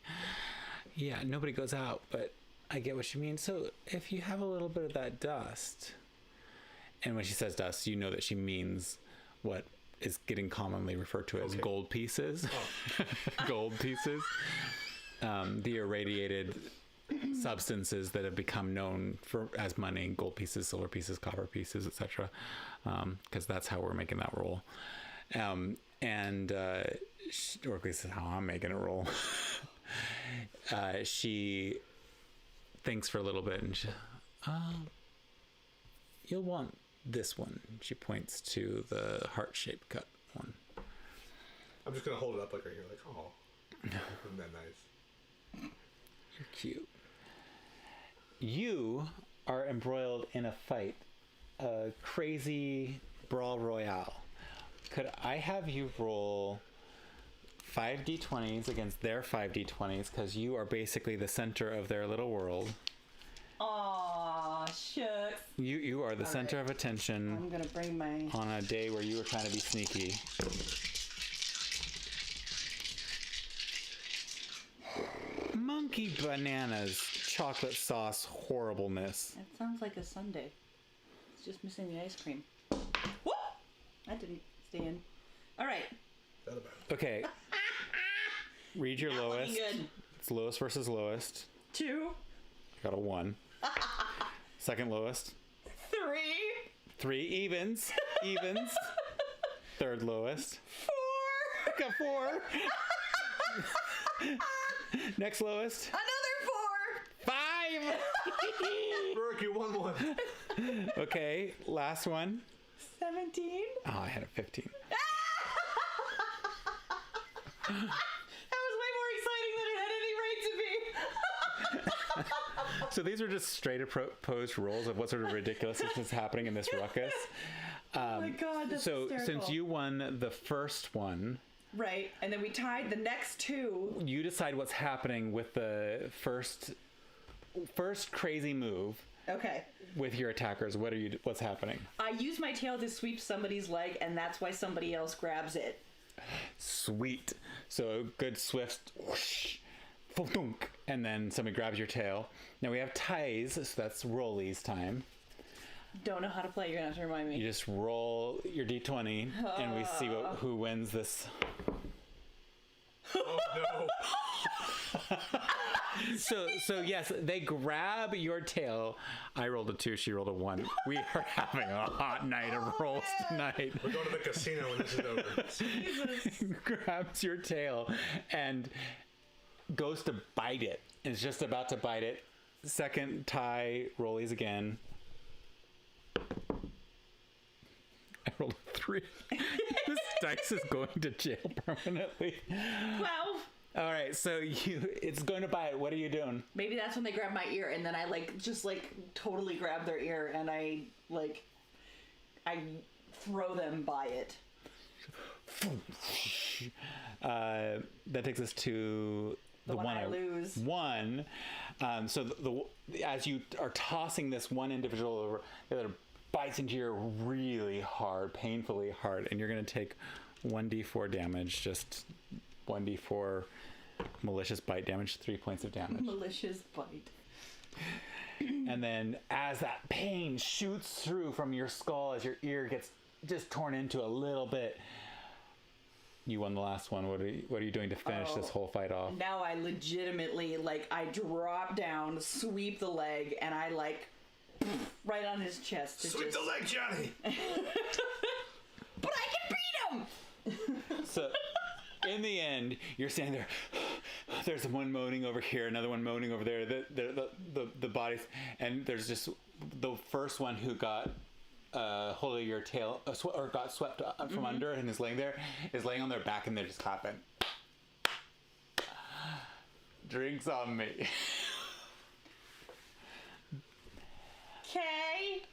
S4: Yeah, nobody goes out, but I get what you mean. So, if you have a little bit of that dust... And when she says dust, you know that she means what is getting commonly referred to as gold pieces. Oh. Gold pieces. The irradiated substances that have become known as money: gold pieces, silver pieces, copper pieces, etc. Because that's how we're making that roll. Or at least how I'm making it roll. She thinks for a little bit and she, you'll want this one. She points to the heart-shaped cut one.
S1: I'm just gonna hold it up right here, oh, isn't that nice?
S4: You're cute. You are embroiled in a fight, a crazy brawl royale. Could I have you roll 5 d20s against their 5 d20s, because you are basically the center of their little world.
S2: Aw, shucks.
S4: You are the center of attention.
S2: I'm gonna bring my...
S4: On a day where you were trying to be sneaky. Monkey bananas, chocolate sauce horribleness.
S2: That sounds like a sundae. It's just missing the ice cream. Whoop! That didn't stay in. All right.
S4: Okay. Read your lowest.
S2: Good.
S4: It's lowest versus lowest.
S2: 2.
S4: Got a 1. Second lowest.
S2: 3.
S4: 3 evens. Evens. Third lowest.
S2: 4.
S4: Got 4. Next lowest.
S2: Another 4.
S4: 5.
S1: Brooke, you won one.
S4: Okay, last one.
S2: 17.
S4: Oh, I had a 15.
S2: That was way more exciting than it had any right to be.
S4: So these are just straight opposed rolls of what sort of ridiculousness is happening in this ruckus.
S2: Oh my god, that's
S4: So
S2: hysterical.
S4: since you won the first one,
S2: Right, and then we tied the next two.
S4: you decide what's happening with the first crazy move
S2: Okay.
S4: with your attackers. What's happening?
S2: I use my tail to sweep somebody's leg, and that's why somebody else grabs it.
S4: Sweet. So a good swift whoosh, thunk, and then somebody grabs your tail. Now we have ties, so that's rollies time.
S2: Don't know how to play, you're gonna have to remind me.
S4: You just roll your d20 and we see who wins this.
S1: Oh no!
S4: So yes, they grab your tail. I rolled a 2, she rolled a 1. We are having a hot night of rolls tonight.
S1: We're going to the casino when this is over.
S2: Jesus.
S4: Grabs your tail and goes to bite it. Is just about to bite it. Second tie, rollies again. I rolled a 3. This dice is going to jail permanently.
S2: 12.
S4: All right, so it's going to bite. What are you doing?
S2: Maybe that's when they grab my ear, and then I just totally grab their ear, and I throw them by it.
S4: That takes us to the
S2: one I lose.
S4: One. So as you are tossing this one individual over, the other bites into your really hard, painfully hard, and you're going to take 1d4 damage. Just 1d4 malicious bite damage, 3 points of damage.
S2: Malicious bite.
S4: And then as that pain shoots through from your skull, as your ear gets just torn into a little bit, you won the last one. What are you doing to finish this whole fight off?
S2: Now I legitimately, I drop down, sweep the leg, and I, right on his chest.
S1: Sweep the leg, Johnny!
S2: But I can beat him!
S4: So, in the end, you're standing there. There's one moaning over here, another one moaning over there. The bodies, and there's just the first one who got hold of your tail, or got swept from under, and is laying on their back, and they're just clapping. Drinks on me.
S2: Okay.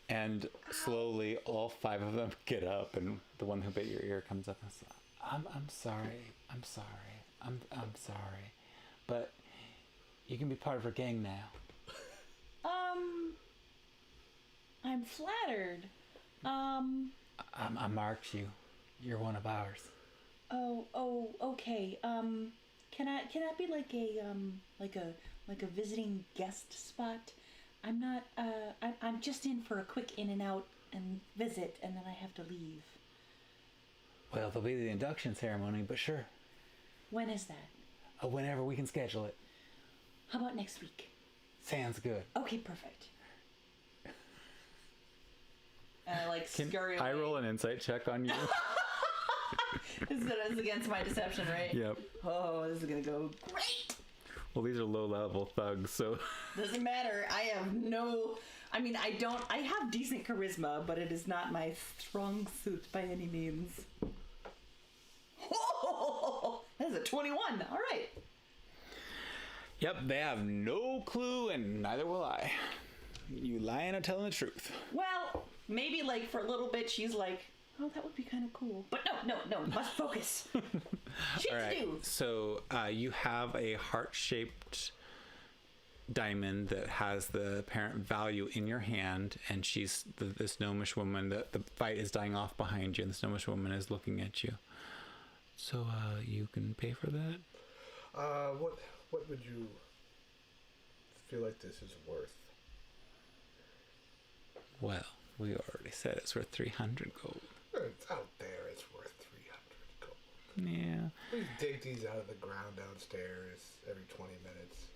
S4: And slowly, all 5 of them get up, and the one who bit your ear comes up and says, I'm sorry. I'm sorry. But you can be part of our gang now.
S2: I'm flattered.
S4: I marked you. You're one of ours.
S2: Oh, okay. Can I be like a visiting guest spot? I'm not, I'm just in for a quick in and out and visit, and then I have to leave.
S4: Well, there'll be the induction ceremony, but sure.
S2: When is that?
S4: Whenever we can schedule it.
S2: How about next week?
S4: Sounds good.
S2: Okay, perfect. And I scurry away.
S4: I roll an insight check on you?
S2: This is against my deception, right?
S4: Yep.
S2: Oh, this is gonna go great!
S4: Well, these are low-level thugs, so...
S2: Doesn't matter. I have I have decent charisma, but it is not my strong suit by any means. Oh, that's a 21. All right.
S4: Yep, they have no clue, and neither will I. You lying or telling the truth?
S2: Well, maybe for a little bit she's like, oh, that would be kind of cool. But no, must focus. Shit
S4: All right,
S2: to do.
S4: so you have a heart-shaped diamond that has the apparent value in your hand, and she's this gnomish woman. The fight is dying off behind you, and this gnomish woman is looking at you. So you can pay for that?
S1: What would you feel like this is worth?
S4: Well, we already said it's worth 300 gold.
S1: It's out there. It's worth 300 gold.
S4: Yeah.
S1: We dig these out of the ground downstairs every 20 minutes.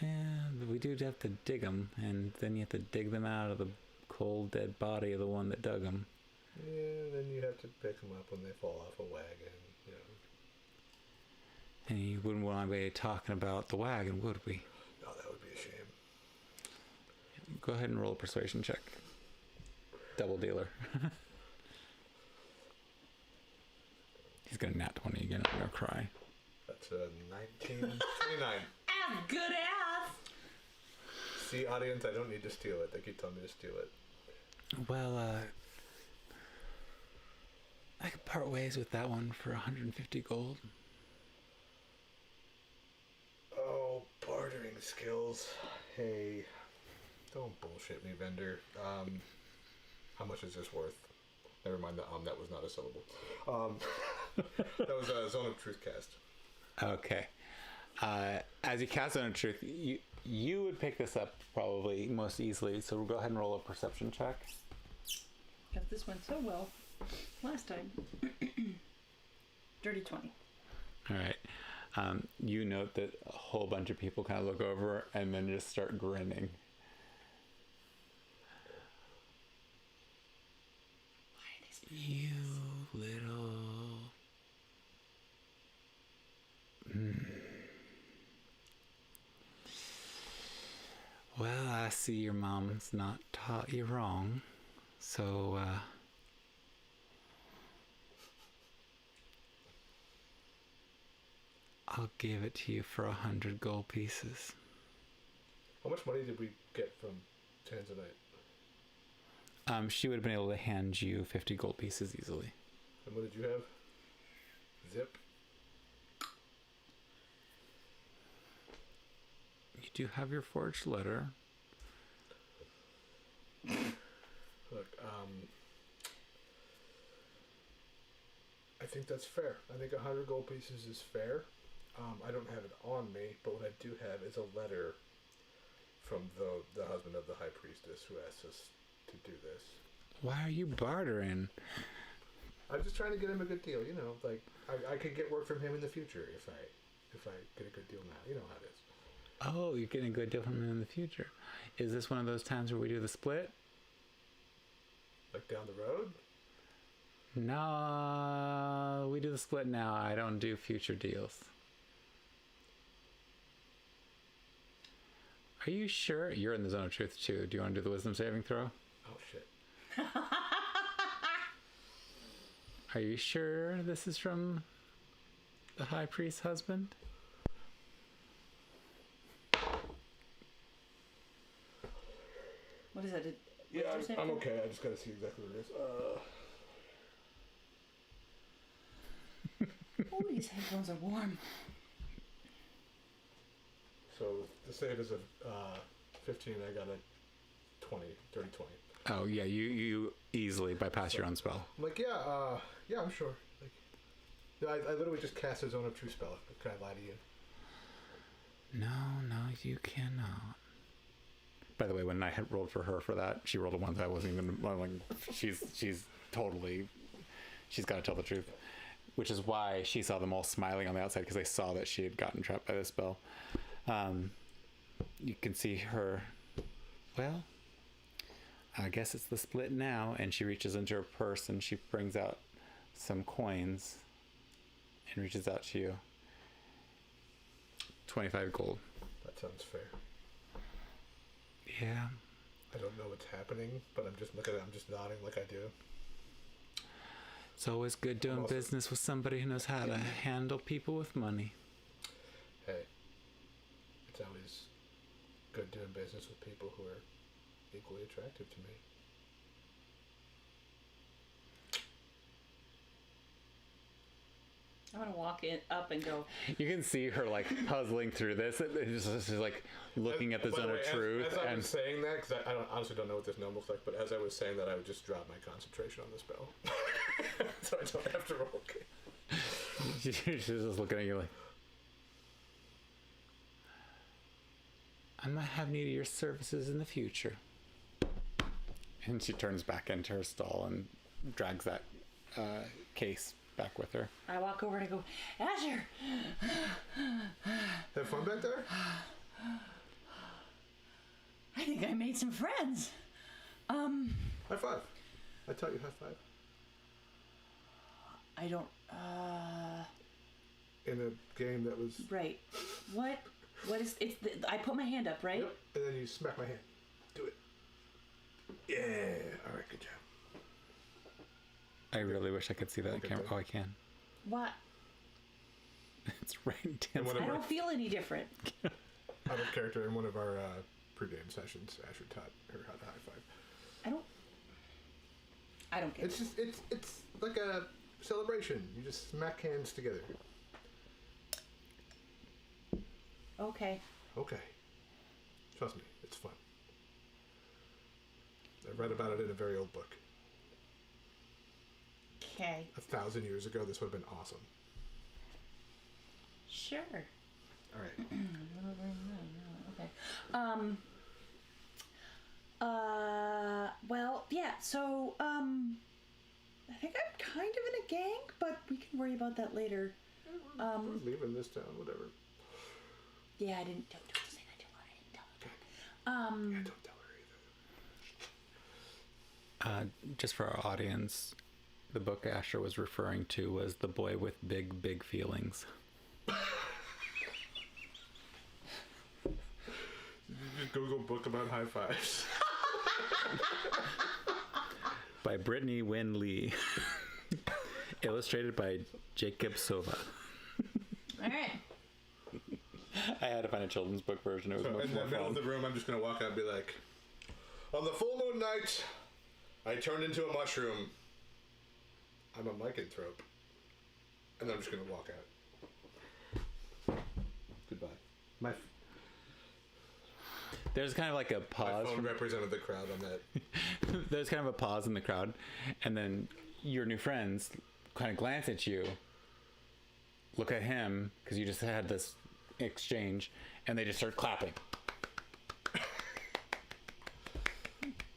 S4: Yeah, but we do have to dig them, and then you have to dig them out of the cold, dead body of the one that dug them.
S1: Yeah, then you have to pick them up when they fall off a wagon,
S4: And you wouldn't want to be talking about the wagon, would we?
S1: No, that would be a shame.
S4: Go ahead and roll a persuasion check. Double dealer. He's gonna nat 20 again. I'm gonna cry.
S1: That's a 19, 29.
S2: Good ass.
S1: See, audience, I don't need to steal it. They keep telling me to steal it.
S4: Well, I could part ways with that one for 150 gold.
S1: Oh, bartering skills. Hey, don't bullshit me, vendor. How much is this worth? Never mind that was not a syllable. That was a Zone of Truth cast.
S4: Okay. As you cast Zone of Truth, you would pick this up probably most easily, so we'll go ahead and roll a perception check.
S2: Because this went so well last time. Dirty 20.
S4: All right. You note that a whole bunch of people kind of look over and then just start grinning. You little... Well, I see your mom's not taught you wrong, so, I'll give it to you for 100 gold pieces.
S1: How much money did we get from Tanzanite?
S4: She would have been able to hand you 50 gold pieces easily.
S1: And what did you have? Zip.
S4: You do have your forged letter.
S1: Look, I think that's fair. I think 100 gold pieces is fair. I don't have it on me, but what I do have is a letter from the husband of the high priestess who asked us to do this.
S4: Why are you bartering?
S1: I'm just trying to get him a good deal, you know. Like I could get work from him in the future if I get a good deal now. You know how it is.
S4: Oh, you're getting a good deal from him in the future. Is this one of those times where we do the split?
S1: Like down the road?
S4: No, we do the split now. I don't do future deals. Are you sure? You're in the Zone of Truth too. Do you want to do the wisdom saving throw?
S1: Oh shit.
S4: Are you sure this is from the high priest's husband?
S2: What is that?
S1: Yeah, I'm okay. I just gotta see exactly what it is.
S2: Oh, these headphones are warm.
S1: So the save is a 15. I got a 20, dirty 20.
S4: Oh yeah, you easily bypass your own spell.
S1: I'm like, yeah, I'm sure. Like, I literally just cast a Zone of Truth spell. Can I lie to you?
S4: No, you cannot. By the way, when I had rolled for her for that, she rolled a one that I wasn't even like. She's totally. She's got to tell the truth, which is why she saw them all smiling on the outside because they saw that she had gotten trapped by this spell. You can see her. Well, I guess it's the split now, and she reaches into her purse and she brings out some coins and reaches out to you. 25 gold.
S1: That sounds fair.
S4: Yeah.
S1: I don't know what's happening, but I'm just looking at it. I'm just nodding like I do.
S4: It's always good doing business with somebody who knows how to handle people with money.
S1: Hey, it's always good doing business with people who are equally attractive to me.
S2: I'm gonna walk up and go.
S4: You can see her like puzzling through this. She's like looking at the Zone of Truth.
S1: As I was saying that, because I honestly don't know what this gnome looks like, but as I was saying that, I would just drop my concentration on the spell, so I don't have to roll. Okay.
S4: She's just looking at you like, I might have need of your services in the future. And she turns back into her stall and drags that case back with her.
S2: I walk over and I go, Asher!
S1: Have fun back there?
S2: I think I made some friends.
S1: High five. I taught you high five.
S2: I don't,
S1: In a game that was...
S2: Right. What is, I put my hand up, right?
S1: Yep, and then you smack my hand. Do it. Yeah. Alright, good job.
S4: I really wish I could see that on camera. Oh, I can.
S2: What?
S4: It's right in
S1: And one of
S2: I
S1: our,
S2: don't feel any different.
S1: out of character in one of our pregame sessions, Asher taught her how to high five.
S2: I don't get
S1: It's just it's like a celebration. You just smack hands together.
S2: Okay.
S1: Okay. Trust me, it's fun. I read about it in a very old book.
S2: Okay.
S1: 1,000 years ago, this would have been awesome.
S2: Sure.
S1: All right.
S2: Okay. Well, yeah, so, I think I'm kind of in a gang, but we can worry about that later.
S1: We're leaving this town, whatever.
S2: Yeah, don't say that too loud. I didn't tell her that.
S1: Yeah, don't tell her either.
S4: Just for our audience, the book Asher was referring to was The Boy with Big, Big Feelings.
S1: Google book about high fives.
S4: By Brittany Wynn Lee. Illustrated by Jacob Sova.
S2: All right.
S4: I had to find a children's book version. It was
S1: So
S4: much
S1: in
S4: more
S1: the middle
S4: fun.
S1: of the room, I'm just going to walk out and be like, on the full moon night, I turned into a mushroom. I'm a lycanthrope. And then I'm just going to walk out. Goodbye.
S4: There's kind of like a
S1: My
S4: pause.
S1: phone represented the crowd on that.
S4: There's kind of a pause in the crowd, and then your new friends kind of glance at you, look at him, because you just had this exchange, and they just start clapping.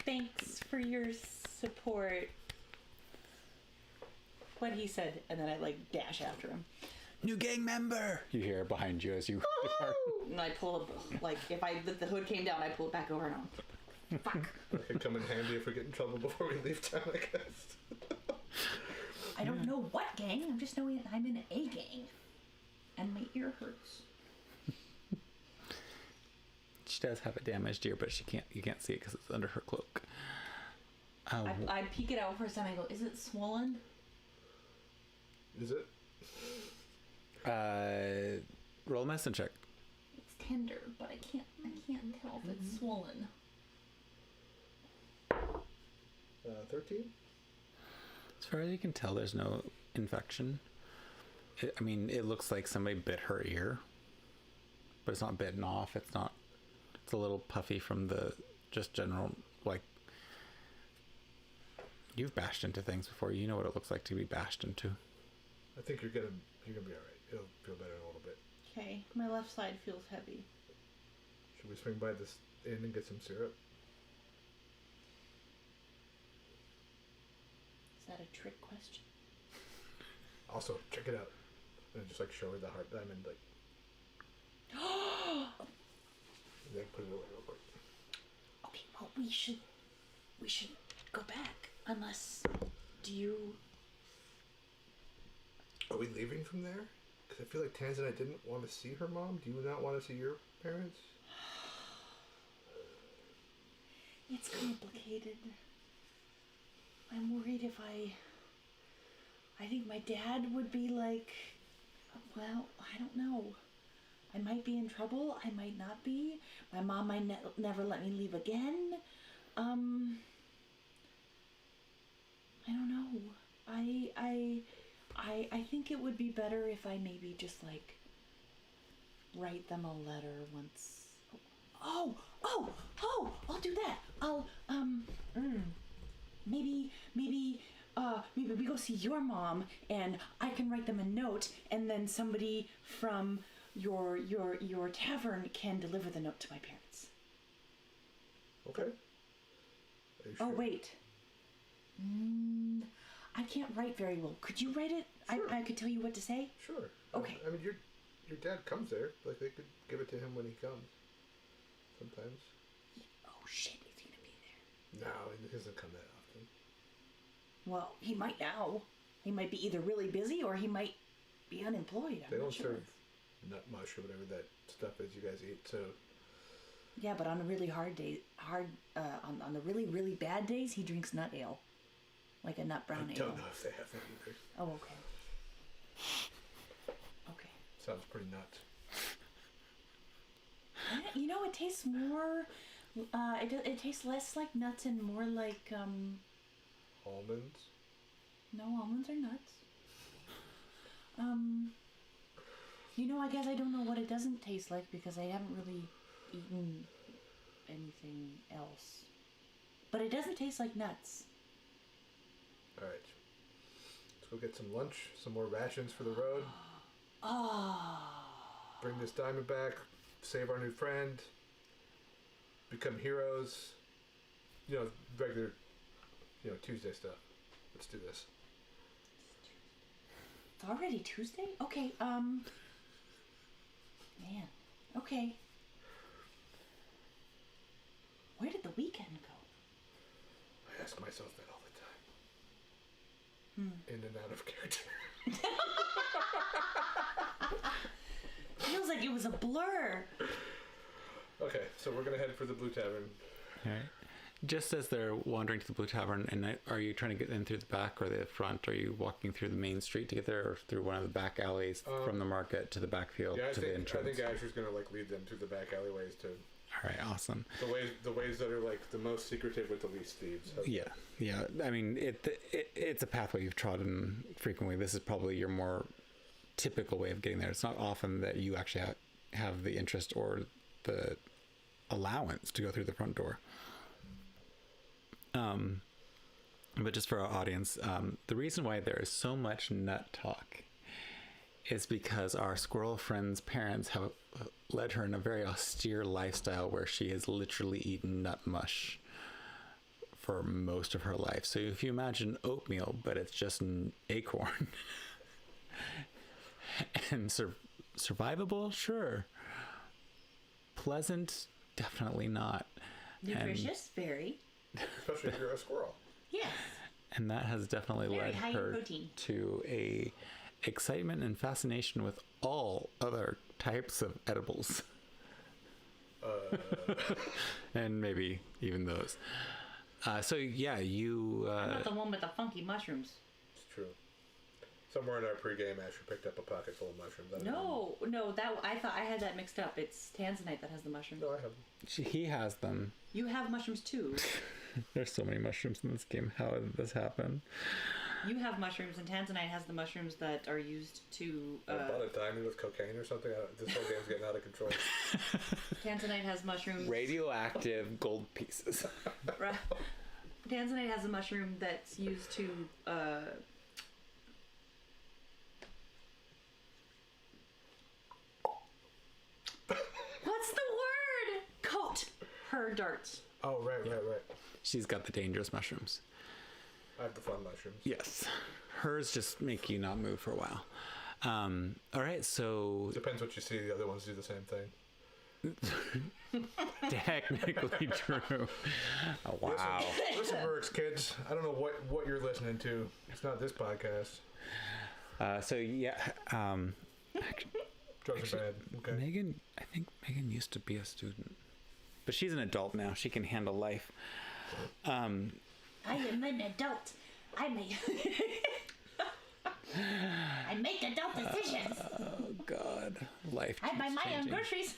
S2: Thanks for your support. What he said, and then I dash after him.
S4: New gang member! You hear behind you as you depart.
S2: And I pull if the hood came down, I pull it back over and I'm fuck.
S1: That could come in handy if we get in trouble before we leave town, I guess.
S2: I don't know what gang. I'm just knowing I'm in a gang, and my ear hurts.
S4: She does have a damaged ear, but you can't see it because it's under her cloak.
S2: I peek it out for a second. I go, "Is it swollen?"
S1: Is it?
S4: Roll a medicine check.
S2: It's tender, but I can't tell if it's swollen.
S1: 13?
S4: As far as you can tell, there's no infection. It looks like somebody bit her ear, but it's not bitten off. It's a little puffy from the just general, you've bashed into things before. You know what it looks like to be bashed into.
S1: I think you're gonna be alright. It'll feel better in a little bit.
S2: Okay, my left side feels heavy.
S1: Should we swing by this inn and get some syrup?
S2: Is that a trick question?
S1: Also, check it out. And just show her the heart diamond, and then put it away real quick.
S2: Okay, well we should go back. Unless, do you?
S1: Are we leaving from there? Because I feel like Tanzanite didn't want to see her mom. Do you not want to see your parents?
S2: It's complicated. I'm worried if I think my dad would be well, I don't know. I might be in trouble. I might not be. My mom might never let me leave again. I don't know. I think it would be better if I maybe just write them a letter once. Oh, I'll do that. I'll maybe we go see your mom and I can write them a note and then somebody from your tavern can deliver the note to my parents.
S1: Okay.
S2: Oh, wait. I can't write very well. Could you write it?
S1: Sure.
S2: I could tell you what to say?
S1: Sure.
S2: Okay.
S1: Your dad comes there. They could give it to him when he comes. Sometimes.
S2: Oh, shit. Is he going to be there?
S1: No, he doesn't come that often.
S2: Well, he might now. He might be either really busy or he might be unemployed.
S1: They
S2: I'm
S1: don't
S2: not sure.
S1: serve nut mush or whatever that stuff is you guys eat, so...
S2: Yeah, but on a really hard day, on the really, really bad days, he drinks nut ale. Like a nut brown ale.
S1: I don't know if they have that either.
S2: Oh, okay.
S1: Sounds pretty nuts.
S2: You know, it tastes more. It tastes less like nuts and more like
S1: Almonds?
S2: No, almonds are nuts. You know, I guess I don't know what it doesn't taste like because I haven't really eaten anything else. But it doesn't taste like nuts.
S1: Alright. Let's go get some lunch, some more rations for the road. Bring this diamond back, save our new friend, become heroes. You know, regular, Tuesday stuff. Let's do this.
S2: It's already Tuesday? Okay, man. Okay. Where did the weekend go?
S1: I ask myself that all the time. In and out of character.
S2: Feels like it was a blur.
S1: Okay, so we're gonna head for the Blue Tavern.
S4: All right. Just as they're wandering to the Blue Tavern, and are you trying to get in through the back or the front? Are you walking through the main street to get there, or through one of the back alleys from the market to the backfield to the entrance?
S1: I think Asher's gonna lead them through the back alleyways too.
S4: All right, awesome.
S1: The ways that are the most secretive with the least thieves.
S4: Yeah. I mean, it's a pathway you've trodden frequently. This is probably your more typical way of getting there. It's not often that you actually have the interest or the allowance to go through the front door. But just for our audience, the reason why there is so much nut talk is because our squirrel friend's parents have led her in a very austere lifestyle where she has literally eaten nut mush for most of her life. So if you imagine oatmeal, but it's just an acorn. And survivable, sure. Pleasant, definitely not.
S2: Nutritious, very.
S1: Especially if you're a squirrel.
S2: Yes.
S4: And that has definitely
S2: Very
S4: led
S2: high in
S4: her
S2: protein.
S4: to a excitement and fascination with all other types of edibles. And maybe even those. So yeah, you...
S2: I'm not the one with the funky mushrooms.
S1: It's true. Somewhere in our pregame, Asher picked up a pocket full of mushrooms.
S2: I thought I had that mixed up. It's Tanzanite that has the mushrooms.
S1: No, I haven't.
S4: He has them.
S2: You have mushrooms too.
S4: There's so many mushrooms in this game. How did this happen?
S2: You have mushrooms, and Tanzanite has the mushrooms that are used to...
S1: I bought a diamond with cocaine or something. This whole game's getting out of control.
S2: Tanzanite has mushrooms...
S4: Radioactive gold pieces.
S2: Tanzanite has a mushroom that's used to... What's the word? Coat her darts.
S1: Oh, right.
S4: She's got the dangerous mushrooms.
S1: I have the fun mushrooms.
S4: Yes. Hers just make you not move for a while. All right, so...
S1: Depends what you see. The other ones do the same thing.
S4: Technically true. Oh, wow.
S1: Listen, Mercs, kids. I don't know what you're listening to. It's not this podcast.
S4: So, yeah.
S1: Drugs are bad. Okay.
S4: I think Megan used to be a student. But she's an adult now. She can handle life.
S2: I am an adult. I make adult decisions.
S4: Oh, God. Life
S2: I buy my own
S4: changing.
S2: groceries.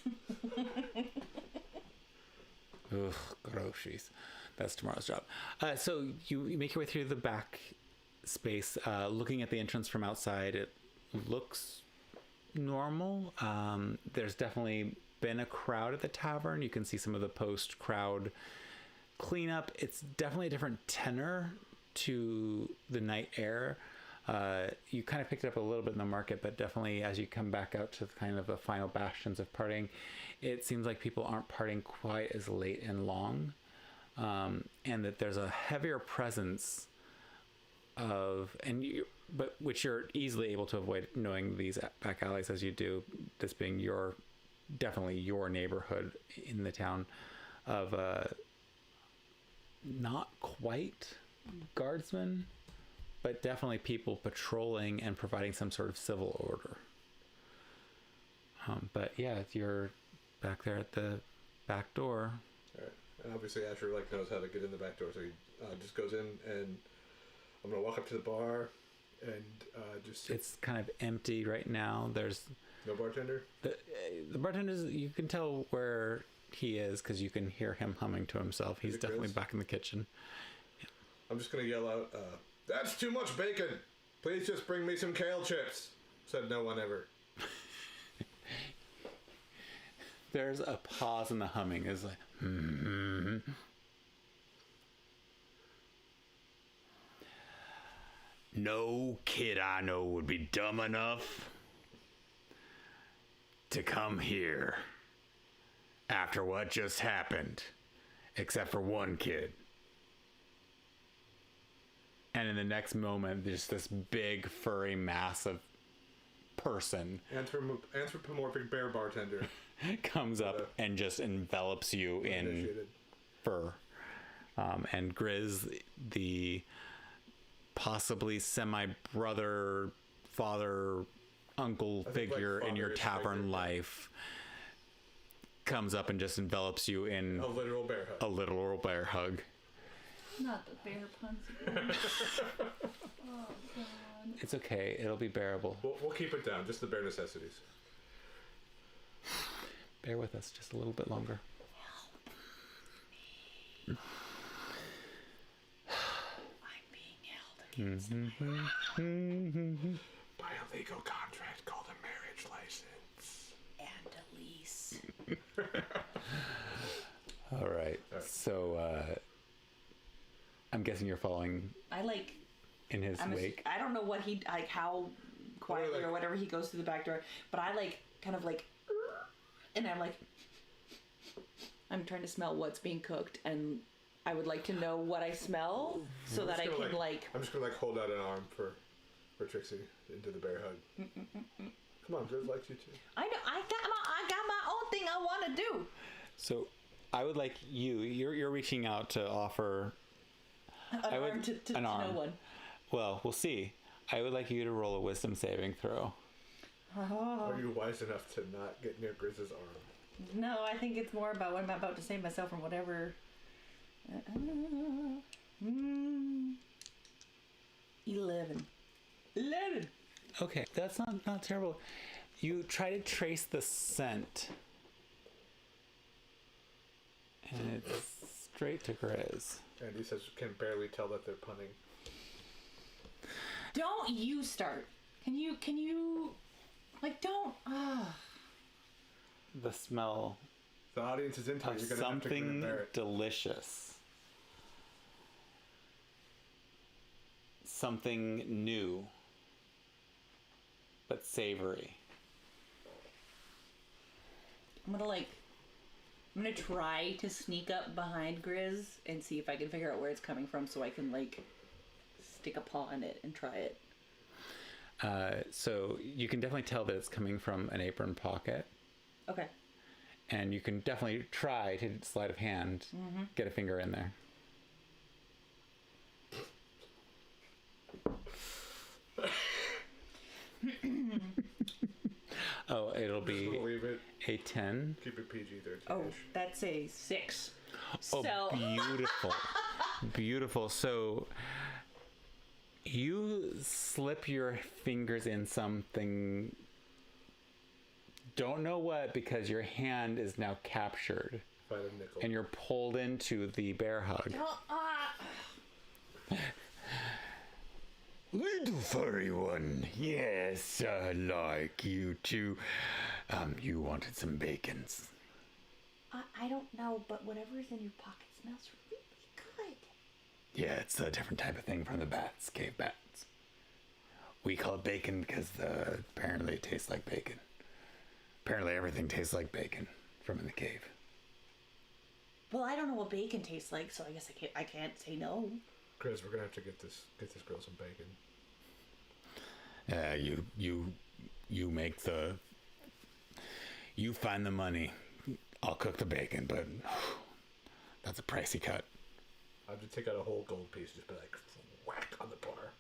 S4: Ugh, groceries. That's tomorrow's job. So you make your way through the back space. Looking at the entrance from outside, it looks normal. There's definitely been a crowd at the tavern. You can see some of the post-crowd cleanup. It's definitely a different tenor to the night air. You kind of picked it up a little bit in the market, but definitely as you come back out to kind of the final bastions of partying, it seems like people aren't partying quite as late and long, and that there's a heavier presence of, but which you're easily able to avoid knowing these back alleys as you do, this being definitely your neighborhood in the town, of not quite guardsmen, but definitely people patrolling and providing some sort of civil order. But yeah, you're back there at the back door.
S1: All right. And obviously Asher knows how to get in the back door, so he just goes in, and I'm gonna walk up to the bar and just sit.
S4: It's kind of empty right now. There's
S1: No bartender?
S4: The bartender's, you can tell where he is because you can hear him humming to himself. He's definitely back in the kitchen.
S1: I'm just going to yell out, that's too much bacon. Please just bring me some kale chips. Said no one ever.
S4: There's a pause in the humming. It's like, No kid I know would be dumb enough to come here after what just happened, except for one kid. And in the next moment, there's this big, furry, massive person
S1: anthropomorphic bear bartender
S4: comes up and just envelops you in fur. And Grizz, the possibly semi-brother, father, uncle figure in your tavern life, comes up and just envelops you in
S1: a literal bear hug.
S4: A literal bear hug.
S2: Not the bear puns again. Oh, God.
S4: It's okay. It'll be bearable.
S1: We'll keep it down. Just the bare necessities.
S4: Bear with us just a little bit longer.
S2: Help me. I'm being held against
S1: By a legal contract called a marriage license.
S2: and a lease.
S4: All right. So, I'm guessing you're following in his wake.
S2: I don't know what he how quietly or whatever he goes through the back door, but I and I'm trying to smell what's being cooked, and I would like to know what I smell so that I can
S1: I'm just gonna hold out an arm for Trixie into the bear hug. Come on, Grizz likes you too.
S2: I know I got my own thing I want to do.
S4: So, I would like you're reaching out to offer
S2: An arm to no one.
S4: Well, we'll see. I would like you to roll a wisdom saving throw.
S2: Oh.
S1: Are you wise enough to not get near Grizz's arm?
S2: No, I think it's more about what I'm about to save myself from whatever. 11.
S4: Okay, that's not terrible. You try to trace the scent, and it's straight to Grizz.
S1: And he says can barely tell that they're punning.
S2: Don't you start. Can you don't
S4: The smell
S1: The audience is into it.
S4: of
S1: You're gonna have to
S4: something
S1: bear it.
S4: delicious. Something new, but savory.
S2: I'm gonna try to sneak up behind Grizz and see if I can figure out where it's coming from so I can stick a paw in it and try it.
S4: So you can definitely tell that it's coming from an apron pocket.
S2: Okay.
S4: And you can definitely try to sleight of hand, get a finger in there. Oh, it'll be a 10.
S1: Keep it PG-13.
S2: Oh, that's a 6.
S4: Oh,
S2: So
S4: beautiful. Beautiful. So you slip your fingers in something, don't know what, because your hand is now captured.
S1: Find a nickel.
S4: And you're pulled into the bear hug. Little furry one, yes, I like you too. You wanted some bacons.
S2: I don't know, but whatever's in your pocket smells really good.
S4: Yeah, it's a different type of thing from the bats, cave bats. We call it bacon because apparently it tastes like bacon. Apparently everything tastes like bacon from in the cave.
S2: Well, I don't know what bacon tastes like, so I guess I can't say no.
S1: Chris, we're gonna have to get this girl some bacon.
S4: You find the money. I'll cook the bacon, but that's a pricey cut.
S1: I have to take out a whole gold piece, just be like whack on the bar.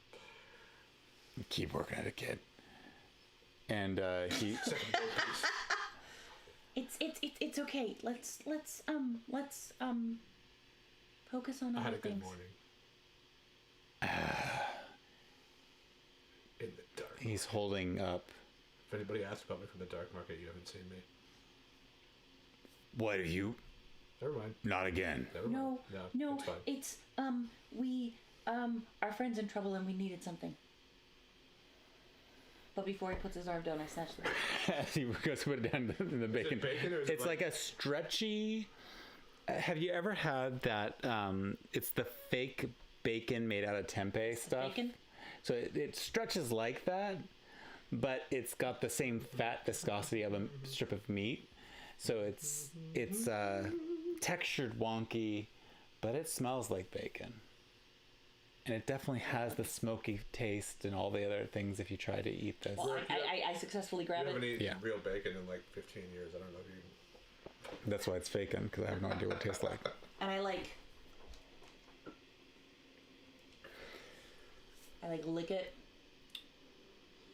S4: Keep working at it, kid. And he.
S1: Second gold piece.
S2: It's okay. Let's focus on
S1: I
S2: other
S1: had a good
S2: things.
S1: morning. In the dark.
S4: He's holding up
S1: If anybody asks about me from the dark market, you haven't seen me.
S4: What are you?
S1: Never mind.
S4: Not again.
S1: Never
S2: No,
S1: mind.
S2: no,
S1: It's fine.
S2: it's we our friend's in trouble and we needed something. But before he puts his arm down, I snatched it.
S4: He goes to put it down in the bacon.
S1: Is it bacon or is
S4: It's
S1: it
S4: like a stretchy. Have you ever had that? It's the fake bacon made out of tempeh stuff.
S2: Bacon?
S4: So it stretches like that, but it's got the same fat viscosity of a strip of meat. So it's textured wonky, but it smells like bacon. And it definitely has the smoky taste and all the other things if you try to eat this.
S2: Well, I successfully
S1: You
S2: grabbed
S1: haven't
S2: it.
S1: eaten real bacon in like 15 years. I don't know if you...
S4: That's why it's bacon, because I have no idea what it tastes like.
S2: And I lick it.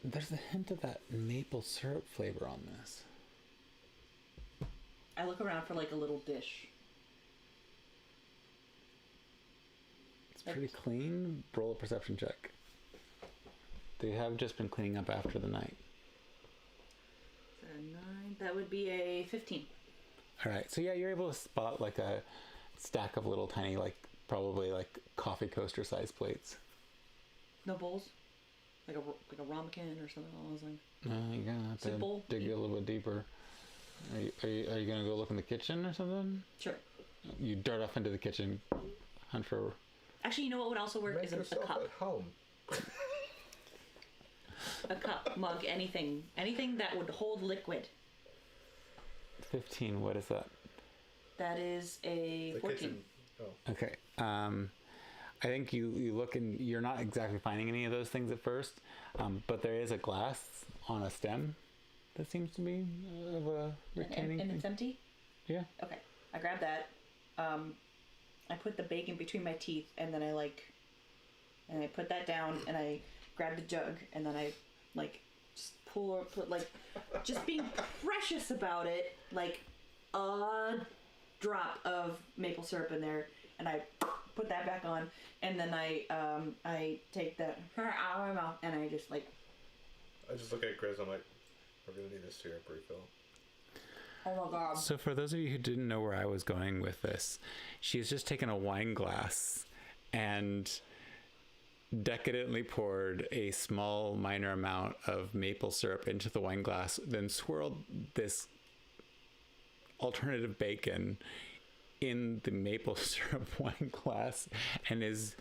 S4: There's a hint of that maple syrup flavor on this.
S2: I look around for like a little dish.
S4: It's pretty clean. Roll a perception check. They have just been cleaning up after the night.
S2: So 9. That would be a 15.
S4: All right, so yeah, you're able to spot like a stack of little tiny, like probably like coffee coaster sized plates.
S2: No bowls? Like a ramekin or something along those lines?
S4: No, you're gonna have to
S2: Simple.
S4: dig a little bit deeper. Are you gonna go look in the kitchen or something?
S2: Sure.
S4: You dart off into the kitchen, hunt for.
S2: Actually, you know what would also work
S1: Make
S2: is a
S1: yourself
S2: cup.
S1: at home.
S2: A cup, mug, anything that would hold liquid.
S4: 15. What is that?
S2: That is a
S1: The
S2: 14.
S1: kitchen. Oh.
S4: Okay. I think you look and you're not exactly finding any of those things at first, but there is a glass on a stem that seems to be of a retaining
S2: And
S4: thing.
S2: it's empty?
S4: Yeah.
S2: Okay. I grab that. I put the bacon between my teeth, and then I put that down, and I grab the jug, and then I just just being precious about it, like a drop of maple syrup in there, and I put that back on, and then I take that out of my mouth, and I just
S1: I just look at Grizz. I'm like, we're gonna need a syrup refill.
S2: oh my god.
S4: So for those of you who didn't know where I was going with this, she's just taken a wine glass and decadently poured a small minor amount of maple syrup into the wine glass, then swirled this alternative bacon in the maple syrup wine glass, and is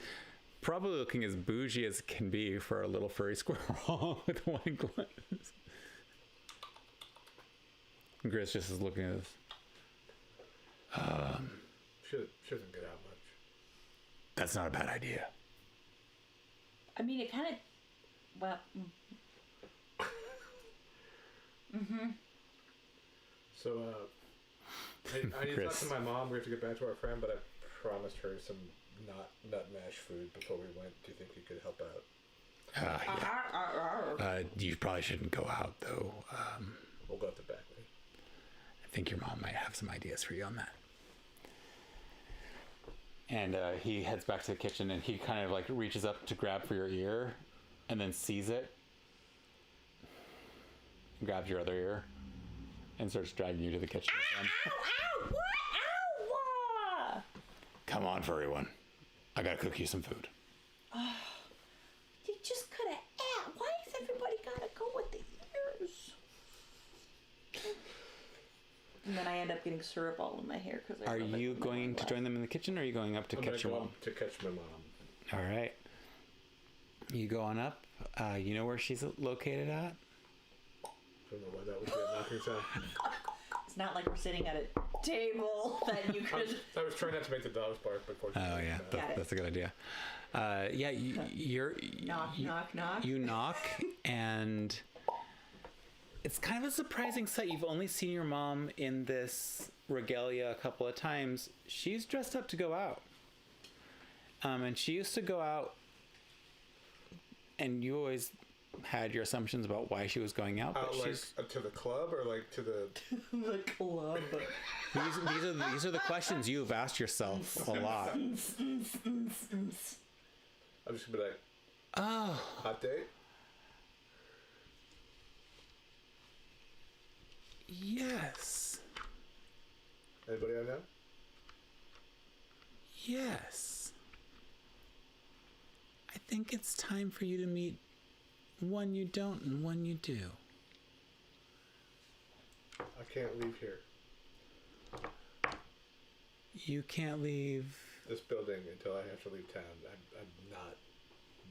S4: probably looking as bougie as it can be for a little furry squirrel with a wine glass. Gris just is looking at this.
S1: Shouldn't get out much.
S4: That's not a bad idea.
S2: I mean, it kind of, well,
S1: So, I need to talk to my mom. We have to get back to our friend, but I promised her some nut mash food before we went. Do you think you could help out?
S4: Yeah. You probably shouldn't go out, though.
S1: We'll go out the back way.
S4: I think your mom might have some ideas for you on that. And he heads back to the kitchen, and he kind of like reaches up to grab for your ear, and then sees it, grabs your other ear, and starts dragging you to the kitchen again.
S2: ow, what? Ow,
S4: Come on, furry one. I gotta cook you some food.
S2: You just could have, why does everybody gotta go with the ears? And then I end up getting syrup all in my hair because
S4: Are you going to join them in the kitchen, or are you going up to
S1: I'm
S4: catch
S1: gonna
S4: your
S1: go
S4: mom?
S1: to catch my mom.
S4: All right. You go on up. You know where she's located at?
S1: Don't know why that would be a knocking sound.
S2: It's not like we're sitting at a table that you could.
S1: I was trying not to make the dogs bark, but fortunately.
S4: Oh yeah,
S2: Got it.
S4: that's a good idea. Yeah, you're
S2: Knock, knock, knock.
S4: You knock, and it's kind of a surprising sight. You've only seen your mom in this regalia a couple of times. She's dressed up to go out, and she used to go out. And you always had your assumptions about why she was going out, but
S1: Out, like,
S4: she's
S1: to the club or like to the...
S2: The club.
S4: these are the questions you've asked yourself a lot.
S1: I'm just gonna be like,
S4: Oh,
S1: hot date?
S4: Yes. I think it's time for you to meet one you don't and one you do.
S1: I can't leave here.
S4: You can't leave
S1: This building until I have to leave town. I'm not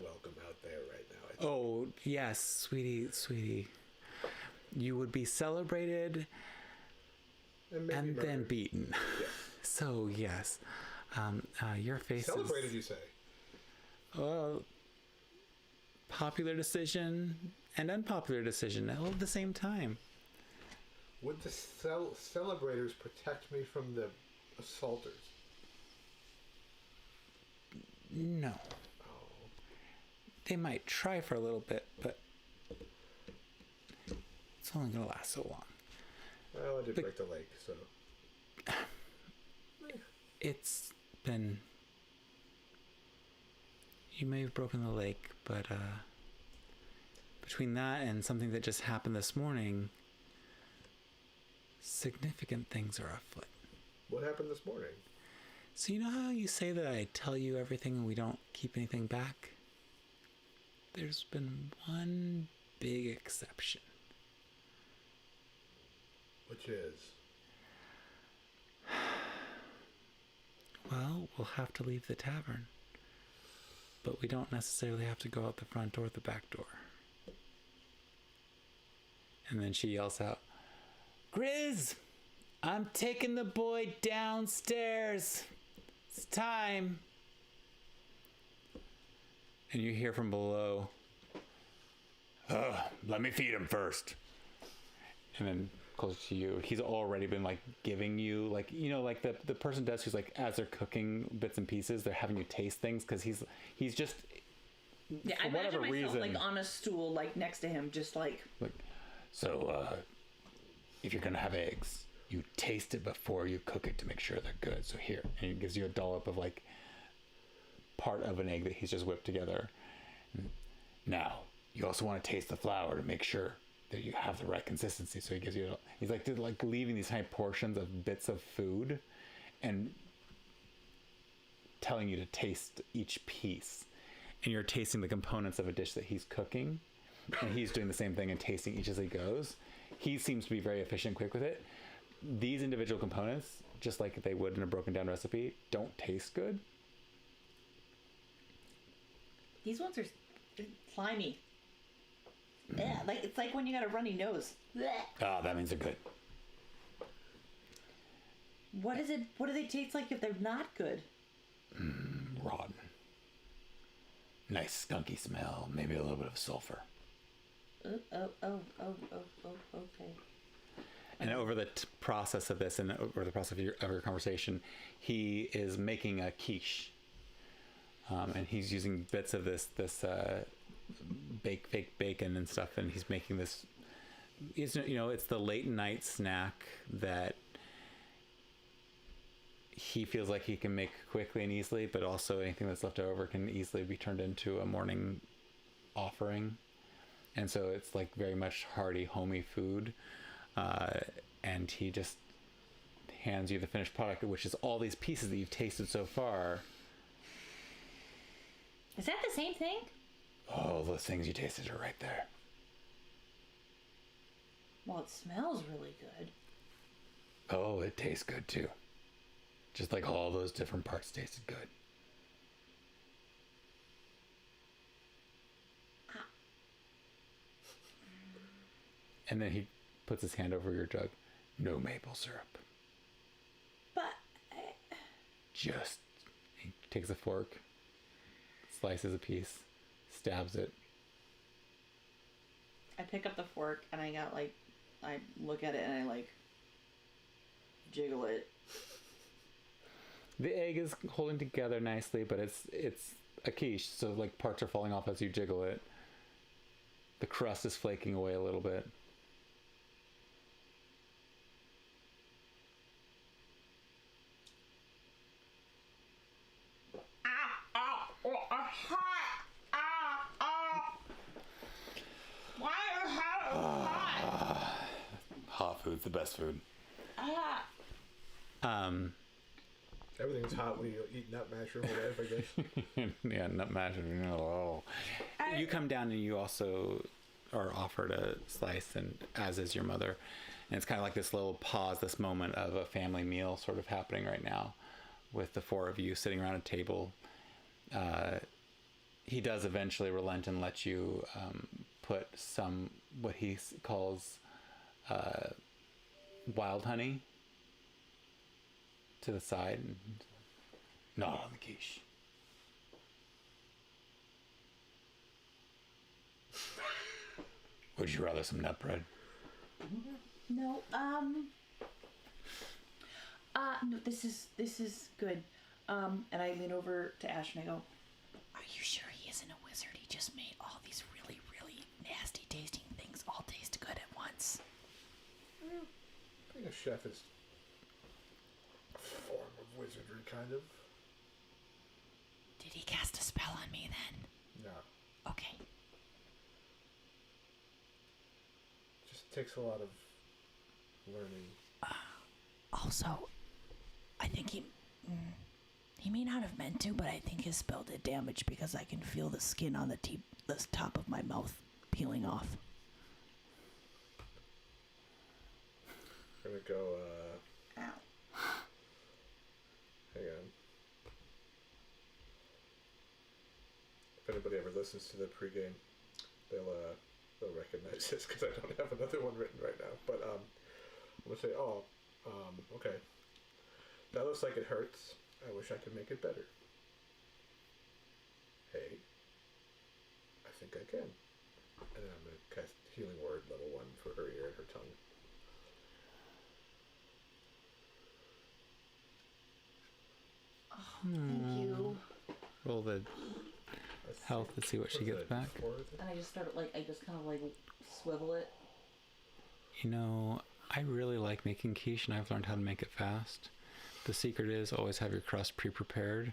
S1: welcome out there right now.
S4: Oh, yes, sweetie. You would be celebrated and then beaten.
S1: Yes.
S4: So, yes. Your face
S1: Celebrated,
S4: is...
S1: you say?
S4: Well, popular decision and unpopular decision all at the same time.
S1: Would the celebrators protect me from the assaulters?
S4: No.
S1: Oh.
S4: They might try for a little bit, but it's only going to last so long.
S1: Well, I did break the leg, so...
S4: It's been... You may have broken the leg, but between that and something that just happened this morning, significant things are afoot.
S1: What happened this morning?
S4: So you know how you say that I tell you everything and we don't keep anything back? There's been one big exception.
S1: Which is?
S4: Well, we'll have to leave the tavern. But we don't necessarily have to go out the front door or the back door. And then she yells out, Grizz! I'm taking the boy downstairs. It's time. And you hear from below, let me feed him first. And then closer to you, he's already been like giving you like, you know, like the person does who's like, as they're cooking bits and pieces, they're having you taste things because he's just,
S2: yeah, I imagine myself like on a stool, like next to him, just like
S4: so if you're gonna have eggs, you taste it before you cook it to make sure they're good. So here, and he gives you a dollop of like part of an egg that he's just whipped together. Now, you also want to taste the flour to make sure that you have the right consistency. So he gives you, he's like leaving these tiny portions of bits of food and telling you to taste each piece. And you're tasting the components of a dish that he's cooking. And he's doing the same thing and tasting each as he goes. He seems to be very efficient and quick with it. These individual components, just like they would in a broken down recipe, don't taste good.
S2: these ones are slimy. Yeah, like it's like when you got a runny nose.
S4: Ah, that means they're good.
S2: What is it? What do they taste like if they're not good?
S4: Rotten. Nice skunky smell. Maybe a little bit of sulfur.
S2: Okay.
S4: And over the process of this, and over the process of your conversation, he is making a quiche, and he's using bits of this fake bacon and stuff, and he's making this. It's the late night snack that he feels like he can make quickly and easily, but also anything that's left over can easily be turned into a morning offering. And so it's like very much hearty, homey food. And he just hands you the finished product, which is all these pieces that you've tasted so far.
S2: Is that the same thing?
S4: Oh, those things you tasted are right there.
S2: Well, it smells really good.
S4: Oh, it tastes good too. Just like all those different parts tasted good. And then he puts his hand over your jug. No maple syrup.
S2: But...
S4: Just... He takes a fork, slices a piece, stabs it.
S2: I pick up the fork and I look at it and I jiggle it.
S4: The egg is holding together nicely, but it's a quiche, so parts are falling off as you jiggle it. The crust is flaking away a little bit. Hot food's the best food.
S1: Everything's hot when you eat nut mash your whole life, I guess.
S4: Yeah, nut mash. You come down and you also are offered a slice, and as is your mother. And it's kind of like this little pause, this moment of a family meal sort of happening right now with the four of you sitting around a table. He does eventually relent and let you put some, what he calls wild honey to the side. Not on the quiche. Would you rather some nut bread?
S2: No, no, this is good. And I lean over to Ash and I go, "Are you sure he isn't a wizard? He just made all these really, really nasty tasting things all taste good at once."
S1: Being a chef is a form of wizardry, kind of.
S2: Did he cast a spell on me then?
S1: No.
S2: Okay.
S1: Just takes a lot of learning.
S2: Also, I think he may not have meant to, but I think his spell did damage because I can feel the skin on the top of my mouth peeling off.
S1: I'm gonna go,
S2: Ow.
S1: hang on. If anybody ever listens to the pregame, they'll recognize this because I don't have another one written right now. But I'm gonna say, okay. That looks like it hurts. I wish I could make it better. Hey, I think I can. And then I'm gonna cast Healing Word level 1 for her ear and her tongue.
S2: Oh, thank you.
S4: Roll the health to see what she gets back.
S2: And I just kind of swivel it.
S4: You know, I really like making quiche, and I've learned how to make it fast. The secret is always have your crust pre-prepared.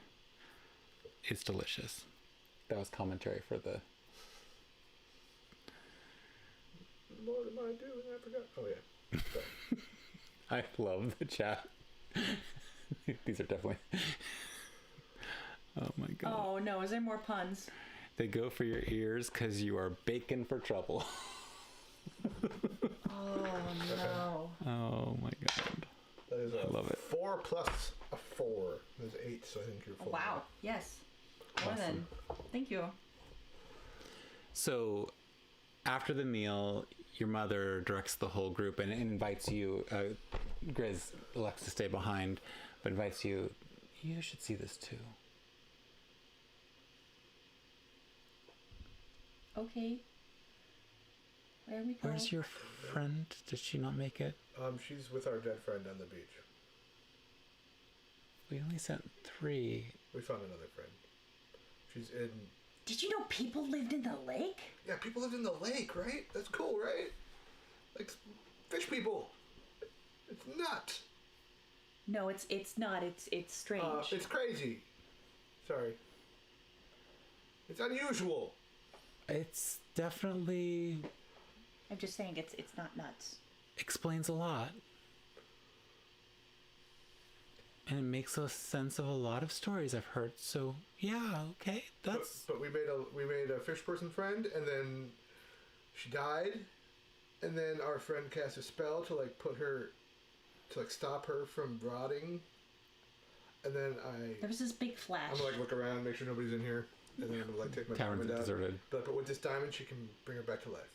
S4: It's delicious. That was commentary for the...
S1: What am I doing? I forgot. Oh, yeah.
S4: I love the chat. These are definitely... Oh, my God.
S2: Oh, no. Is there more puns?
S4: They go for your ears because you are baking for trouble.
S2: Oh, no.
S4: Oh, my God.
S1: That is
S4: I love it.
S1: 4 plus a 4. There's 8, so I think you're full.
S2: Wow. Yes. More
S4: Awesome.
S2: than. Thank you.
S4: So, after the meal, your mother directs the whole group and invites you. Grizz elects to stay behind, but invites you. You should see this too.
S2: Okay. Where are we going?
S4: Where's your friend? Did she not make it?
S1: She's with our dead friend on the beach.
S4: We only sent 3.
S1: We found another friend. She's in...
S2: Did you know people lived in the lake?
S1: Yeah, people lived in the lake, right? That's cool, right? Like, fish people. It's nuts.
S2: No, it's not. It's strange.
S1: It's crazy. Sorry. It's unusual.
S4: It's definitely
S2: I'm just saying it's not nuts.
S4: explains a lot. And it makes a sense of a lot of stories I've heard. So yeah, okay, that's.
S1: But we made a fish person friend, and then she died, and then our friend cast a spell to stop her from rotting, and then
S2: There was this big flash.
S1: I'm gonna look around, make sure nobody's in here, and then I'm gonna take my
S4: Tavern's
S1: diamond out.
S4: deserted.
S1: But with this diamond, she can bring her back to life.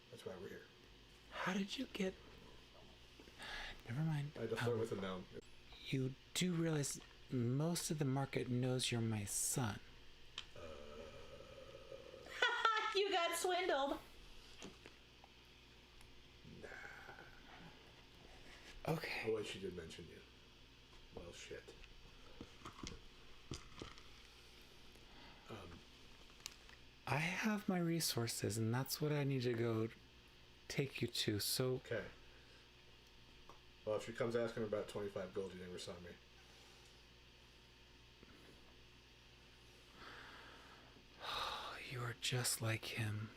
S1: That's why we're here.
S4: How did you get? Never mind.
S1: I had to flirt with a gnome.
S4: You do realize most of the market knows you're my son.
S2: You got swindled.
S4: Okay.
S1: Oh, wait, she did mention you. Well, shit.
S4: I have my resources, and that's what I need to go take you to. So
S1: Okay. Well, if she comes asking about 25 gold, you never saw me.
S4: you are just like him.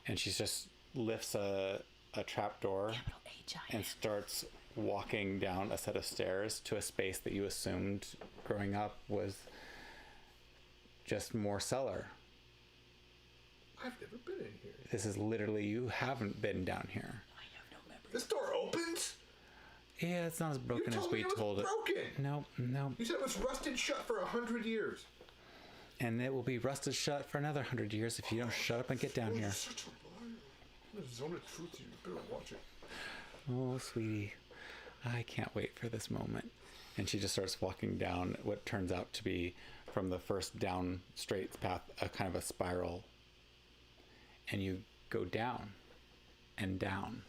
S4: And she just lifts a trap door
S2: Capital H I
S4: and starts walking down a set of stairs to a space that you assumed growing up was just more cellar.
S1: I've never been in here.
S4: This is literally, you haven't been down here.
S2: I have no memory.
S1: This door opens?
S4: Yeah, it's not as broken
S1: You
S4: as
S1: told
S4: we
S1: me it was
S4: told it.
S1: broken.
S4: No.
S1: You said it was rusted shut for 100 years.
S4: And it will be rusted shut for another 100 years if you don't shut up and get down
S1: You're
S4: here.
S1: such a liar. I'm a zone of truth. You better watch it.
S4: Oh, sweetie, I can't wait for this moment. And she just starts walking down what turns out to be, from the first down straight path, a kind of a spiral. And you go down and down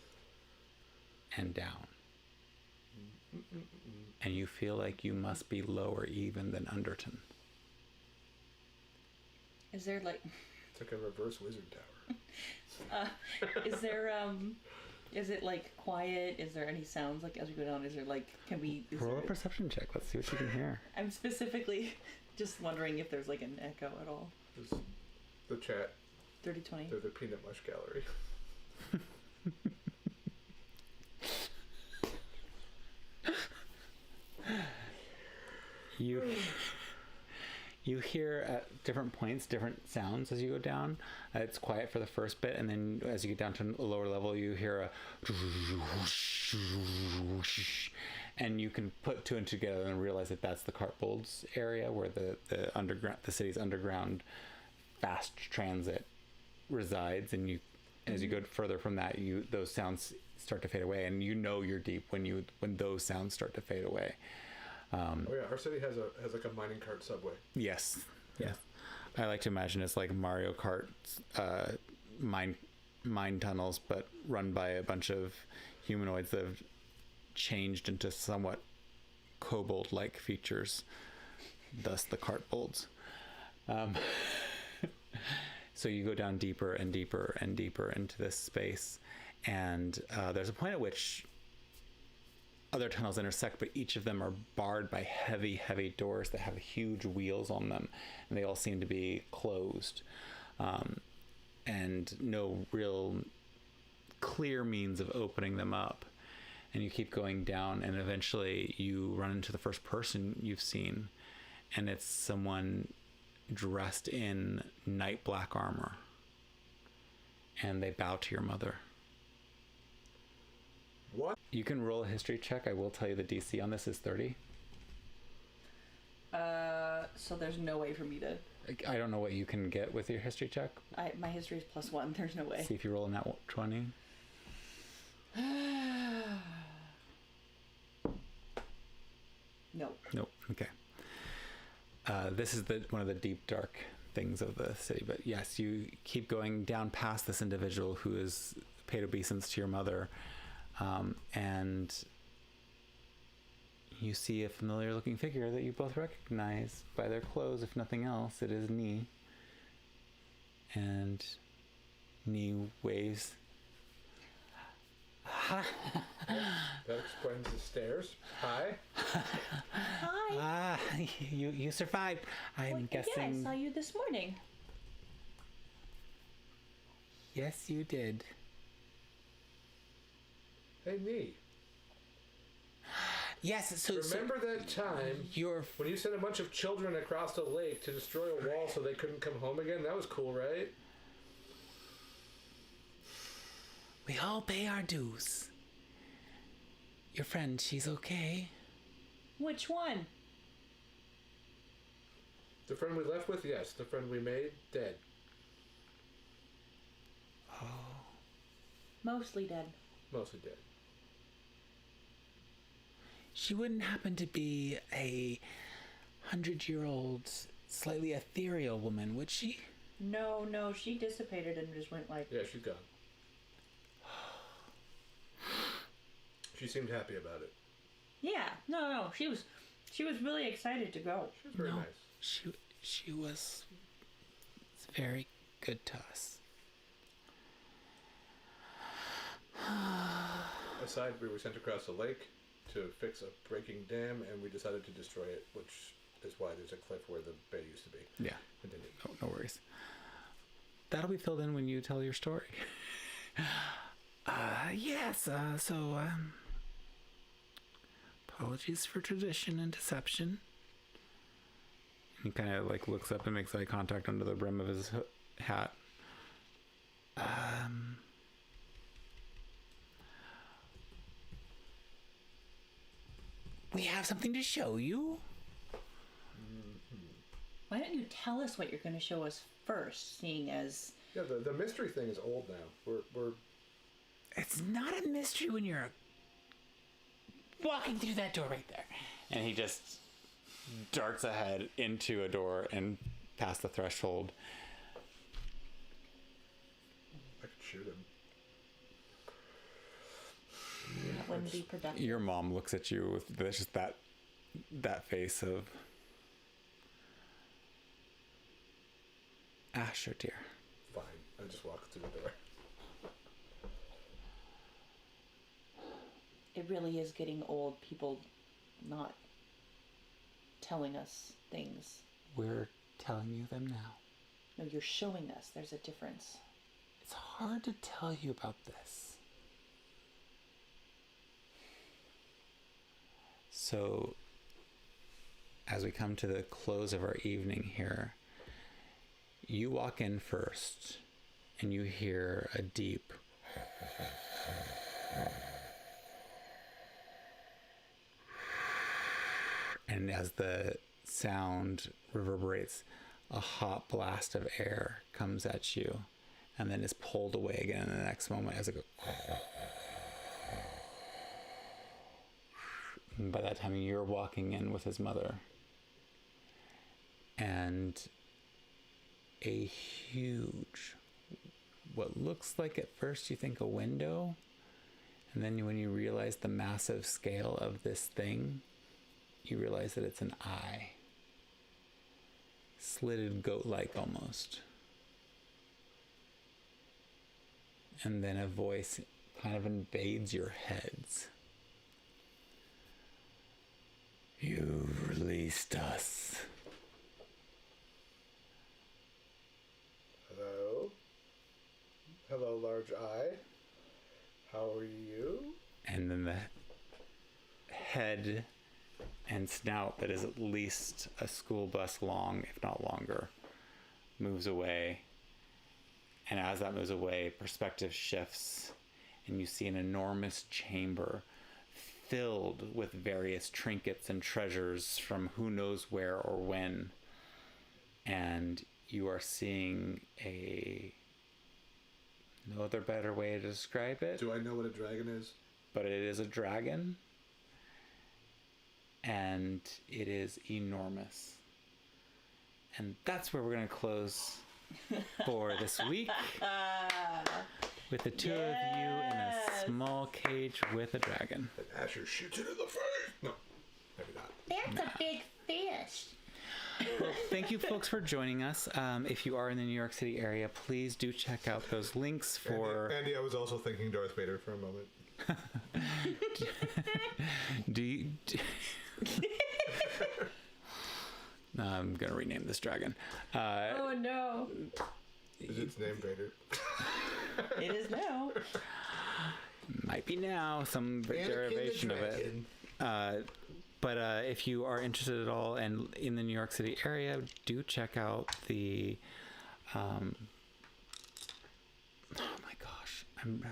S4: and down. And you feel like you must be lower even than Underton.
S2: Is there like...
S1: It's like a reverse wizard tower.
S2: is there, is it like quiet? Is there any sounds like as we go down? Is there like, can we...
S4: Roll a perception check. Let's see what you can hear.
S2: I'm specifically just wondering if there's like an echo at all.
S1: Just the chat.
S2: 30-20.
S1: They're the peanut mush gallery.
S4: You hear at different points different sounds as you go down. It's quiet for the first bit, and then as you get down to a lower level, you hear a and you can put two and two together and realize that that's the Cartbolds area where the city's underground fast transit resides. And you, as you go further from that, those sounds start to fade away, and you know you're deep when those sounds start to fade away.
S1: Oh yeah, our city has like a mining cart subway.
S4: Yes. I like to imagine it's like Mario Kart mine tunnels, but run by a bunch of humanoids that have changed into somewhat kobold-like features, thus the Cartbolds. So you go down deeper and deeper and deeper into this space, and there's a point at which other tunnels intersect, but each of them are barred by heavy, heavy doors that have huge wheels on them, and they all seem to be closed, and no real clear means of opening them up. And you keep going down, and eventually you run into the first person you've seen, and it's someone dressed in night black armor, and they bow to your mother.
S1: What?
S4: You can roll a history check. I will tell you the DC on this is 30.
S2: So there's no way for me to...
S4: I don't know what you can get with your history check.
S2: My history is +1. There's no way.
S4: See if you roll in that 20.
S2: No.
S4: Nope. Okay. This is one of the deep, dark things of the city. But yes, you keep going down past this individual who has paid obeisance to your mother, and you see a familiar-looking figure that you both recognize by their clothes. If nothing else, it is Nee. And Nee waves.
S1: That explains the stairs. Hi.
S2: Hi.
S4: You survived. I'm guessing.
S2: Yeah, I saw you this morning.
S4: Yes, you did.
S1: Hey, me.
S4: Yes. So
S1: remember that time when you sent a bunch of children across the lake to destroy a wall so they couldn't come home again? That was cool, right?
S4: We all pay our dues. Your friend, she's okay.
S2: Which one?
S1: The friend we left with, yes. The friend we made, dead.
S4: Oh.
S2: Mostly dead.
S1: Mostly dead.
S4: She wouldn't happen to be a 100-year-old, slightly ethereal woman, would she?
S2: No, she dissipated and just went like...
S1: Yeah, she's gone. She seemed happy about it.
S2: Yeah, no, she was really excited to go.
S1: She was very nice.
S4: She was very good to us.
S1: Aside, we were sent across the lake to fix a breaking dam, and we decided to destroy it, which is why there's a cliff where the bay used to be.
S4: Yeah. No worries. That'll be filled in when you tell your story. Yes, apologies for tradition and deception. He kind of like looks up and makes eye contact under the brim of his hat. We have something to show you.
S2: Why don't you tell us what you're going to show us first, seeing as...
S1: Yeah, the mystery thing is old now. We're...
S4: It's not a mystery when you're walking through that door right there. And he just darts ahead into a door and past the threshold.
S1: I could shoot him.
S2: That wouldn't be productive.
S4: Your mom looks at you with just that face of... Asher, dear.
S1: Fine. I just walk through the door.
S2: It really is getting old, people not telling us things.
S4: We're telling you them now.
S2: No, you're showing us. There's a difference.
S4: It's hard to tell you about this. So, as we come to the close of our evening here, you walk in first, and you hear a deep... And as the sound reverberates, a hot blast of air comes at you, and then is pulled away again in the next moment as it goes... And by that time, you're walking in with his mother. And a huge, what looks like at first you think a window, and then when you realize the massive scale of this thing, you realize that it's an eye. Slitted goat-like almost. And then a voice kind of invades your heads. You've released us.
S1: Hello? Hello, large eye. How are you?
S4: And then the head and snout that is at least a school bus long, if not longer, moves away. And as that moves away, perspective shifts, and you see an enormous chamber filled with various trinkets and treasures from who knows where or when. And you are seeing no other better way to describe it.
S1: Do I know what a dragon is?
S4: But it is a dragon. And it is enormous. And that's where we're going to close for this week. With the two of you in a small cage with a dragon.
S1: And Asher shoots it in the face! No, maybe not.
S2: That's a big fish.
S4: Well, thank you folks for joining us. If you are in the New York City area, please do check out those links for...
S1: Andy, I was also thinking Darth Vader for a moment.
S4: I'm going to rename this dragon.
S2: Oh no.
S1: Is its name Vader?
S2: It is now.
S4: Might be now, some derivation of it. But if you are interested at all and in the New York City area, do check out the... oh my gosh, I'm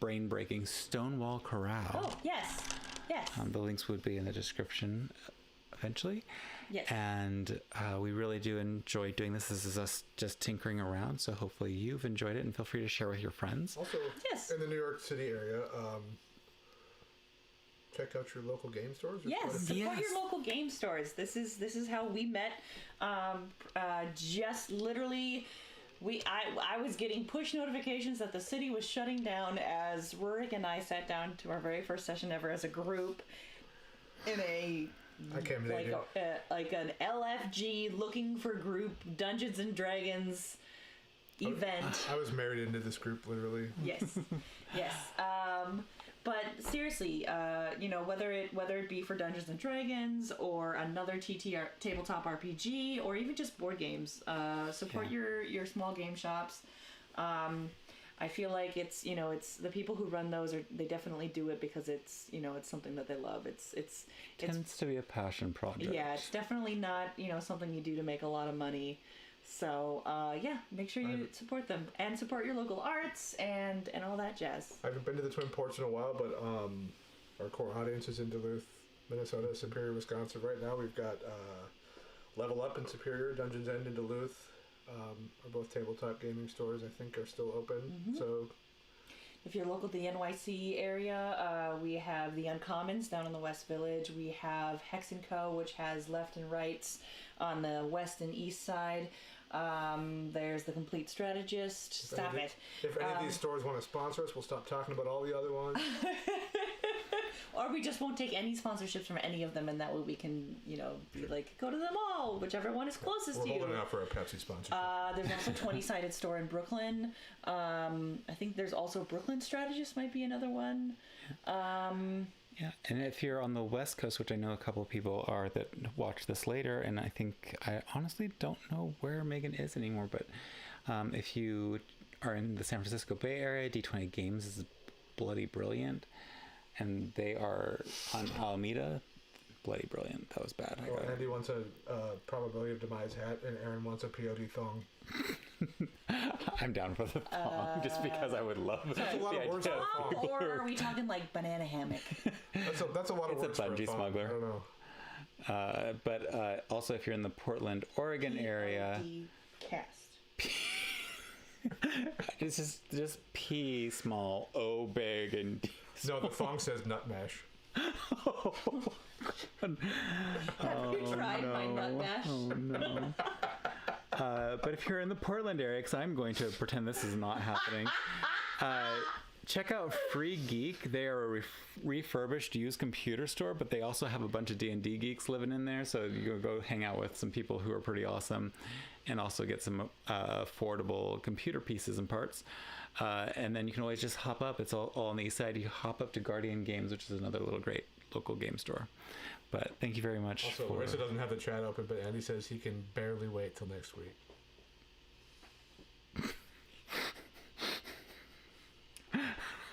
S4: brain-breaking Stonewall Corral.
S2: Oh, yes. Yes.
S4: The links would be in the description eventually.
S2: Yes.
S4: And we really do enjoy doing this. This is us just tinkering around, so hopefully you've enjoyed it, and feel free to share with your friends.
S1: Also,
S2: yes.
S1: In the New York City area, check out your local game stores.
S2: Yes, support your local game stores. This is how we met. Just literally, I was getting push notifications that the city was shutting down as Rurik and I sat down to our very first session ever as a group in a like an LFG looking for group Dungeons and Dragons event.
S1: I was married into this group, literally.
S2: Yes, yes. But seriously, whether it be for Dungeons and Dragons or another tabletop RPG or even just board games, support your small game shops. I feel like it's it's the people who run those they definitely do it because it's it's something that they love. It's
S4: Tends to be a passion project.
S2: yeah, it's definitely not something you do to make a lot of money. So yeah, make sure you support them and support your local arts and all that jazz.
S1: I haven't been to the Twin Ports in a while, but our core audience is in Duluth, Minnesota, Superior, Wisconsin. Right now we've got Level Up in Superior, Dungeons End in Duluth. Are both tabletop gaming stores, I think, are still open.
S2: Mm-hmm.
S1: So
S2: if you're local to the NYC area, we have the Uncommons down in the West Village. We have Hex & Co., which has left and rights on the west and east side. There's the Complete Strategist. Stop it.
S1: If any of these stores want to sponsor us, we'll stop talking about all the other ones.
S2: Or we just won't take any sponsorships from any of them, and that way we can, be like, go to them all, whichever one is closest to you.
S1: We're holding out for a Pepsi sponsorship.
S2: There's also 20-sided store in Brooklyn. I think there's also Brooklyn Strategist might be another one.
S4: Yeah, and if you're on the West Coast, which I know a couple of people are that watch this later, and I honestly don't know where Megan is anymore, but if you are in the San Francisco Bay Area, D20 Games is bloody brilliant, and they are on Alameda. Bloody brilliant. That was bad.
S1: Andy wants a probability of demise hat, and Aaron wants a POD thong.
S4: I'm down for the thong, just because I would love it.
S1: That's a lot of words for a thong.
S2: Or are we talking like banana hammock?
S1: That's a lot of words
S4: It's a bungee
S1: for a thong.
S4: smuggler.
S1: I don't know.
S4: But also, if you're in the Portland, Oregon area,
S2: Cast.
S4: it's just P small, O big, and D.
S1: No, the thong says nut mash.
S2: Have you tried my nut mash?
S4: Oh no. But if you're in the Portland area, because I'm going to pretend this is not happening, check out Free Geek. They are a refurbished used computer store, but they also have a bunch of D&D geeks living in there, so you can go hang out with some people who are pretty awesome and also get some affordable computer pieces and parts. And then you can always just hop up. It's all on the east side. You hop up to Guardian Games, which is another little great local game store. But thank you very much.
S1: Also, Larissa doesn't have the chat open, but Andy says he can barely wait till next week.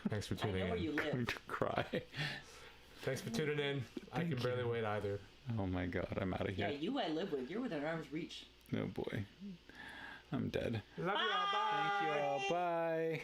S1: Thanks for tuning
S2: I know where you
S1: in.
S2: live.
S4: I'm going to cry.
S1: Thanks for tuning in. I can barely wait either.
S4: Oh my god, I'm out of here.
S2: Yeah, you I live with. You're within arm's reach.
S4: Oh boy. I'm dead.
S1: Love you all. Bye.
S4: Thank you all. Bye.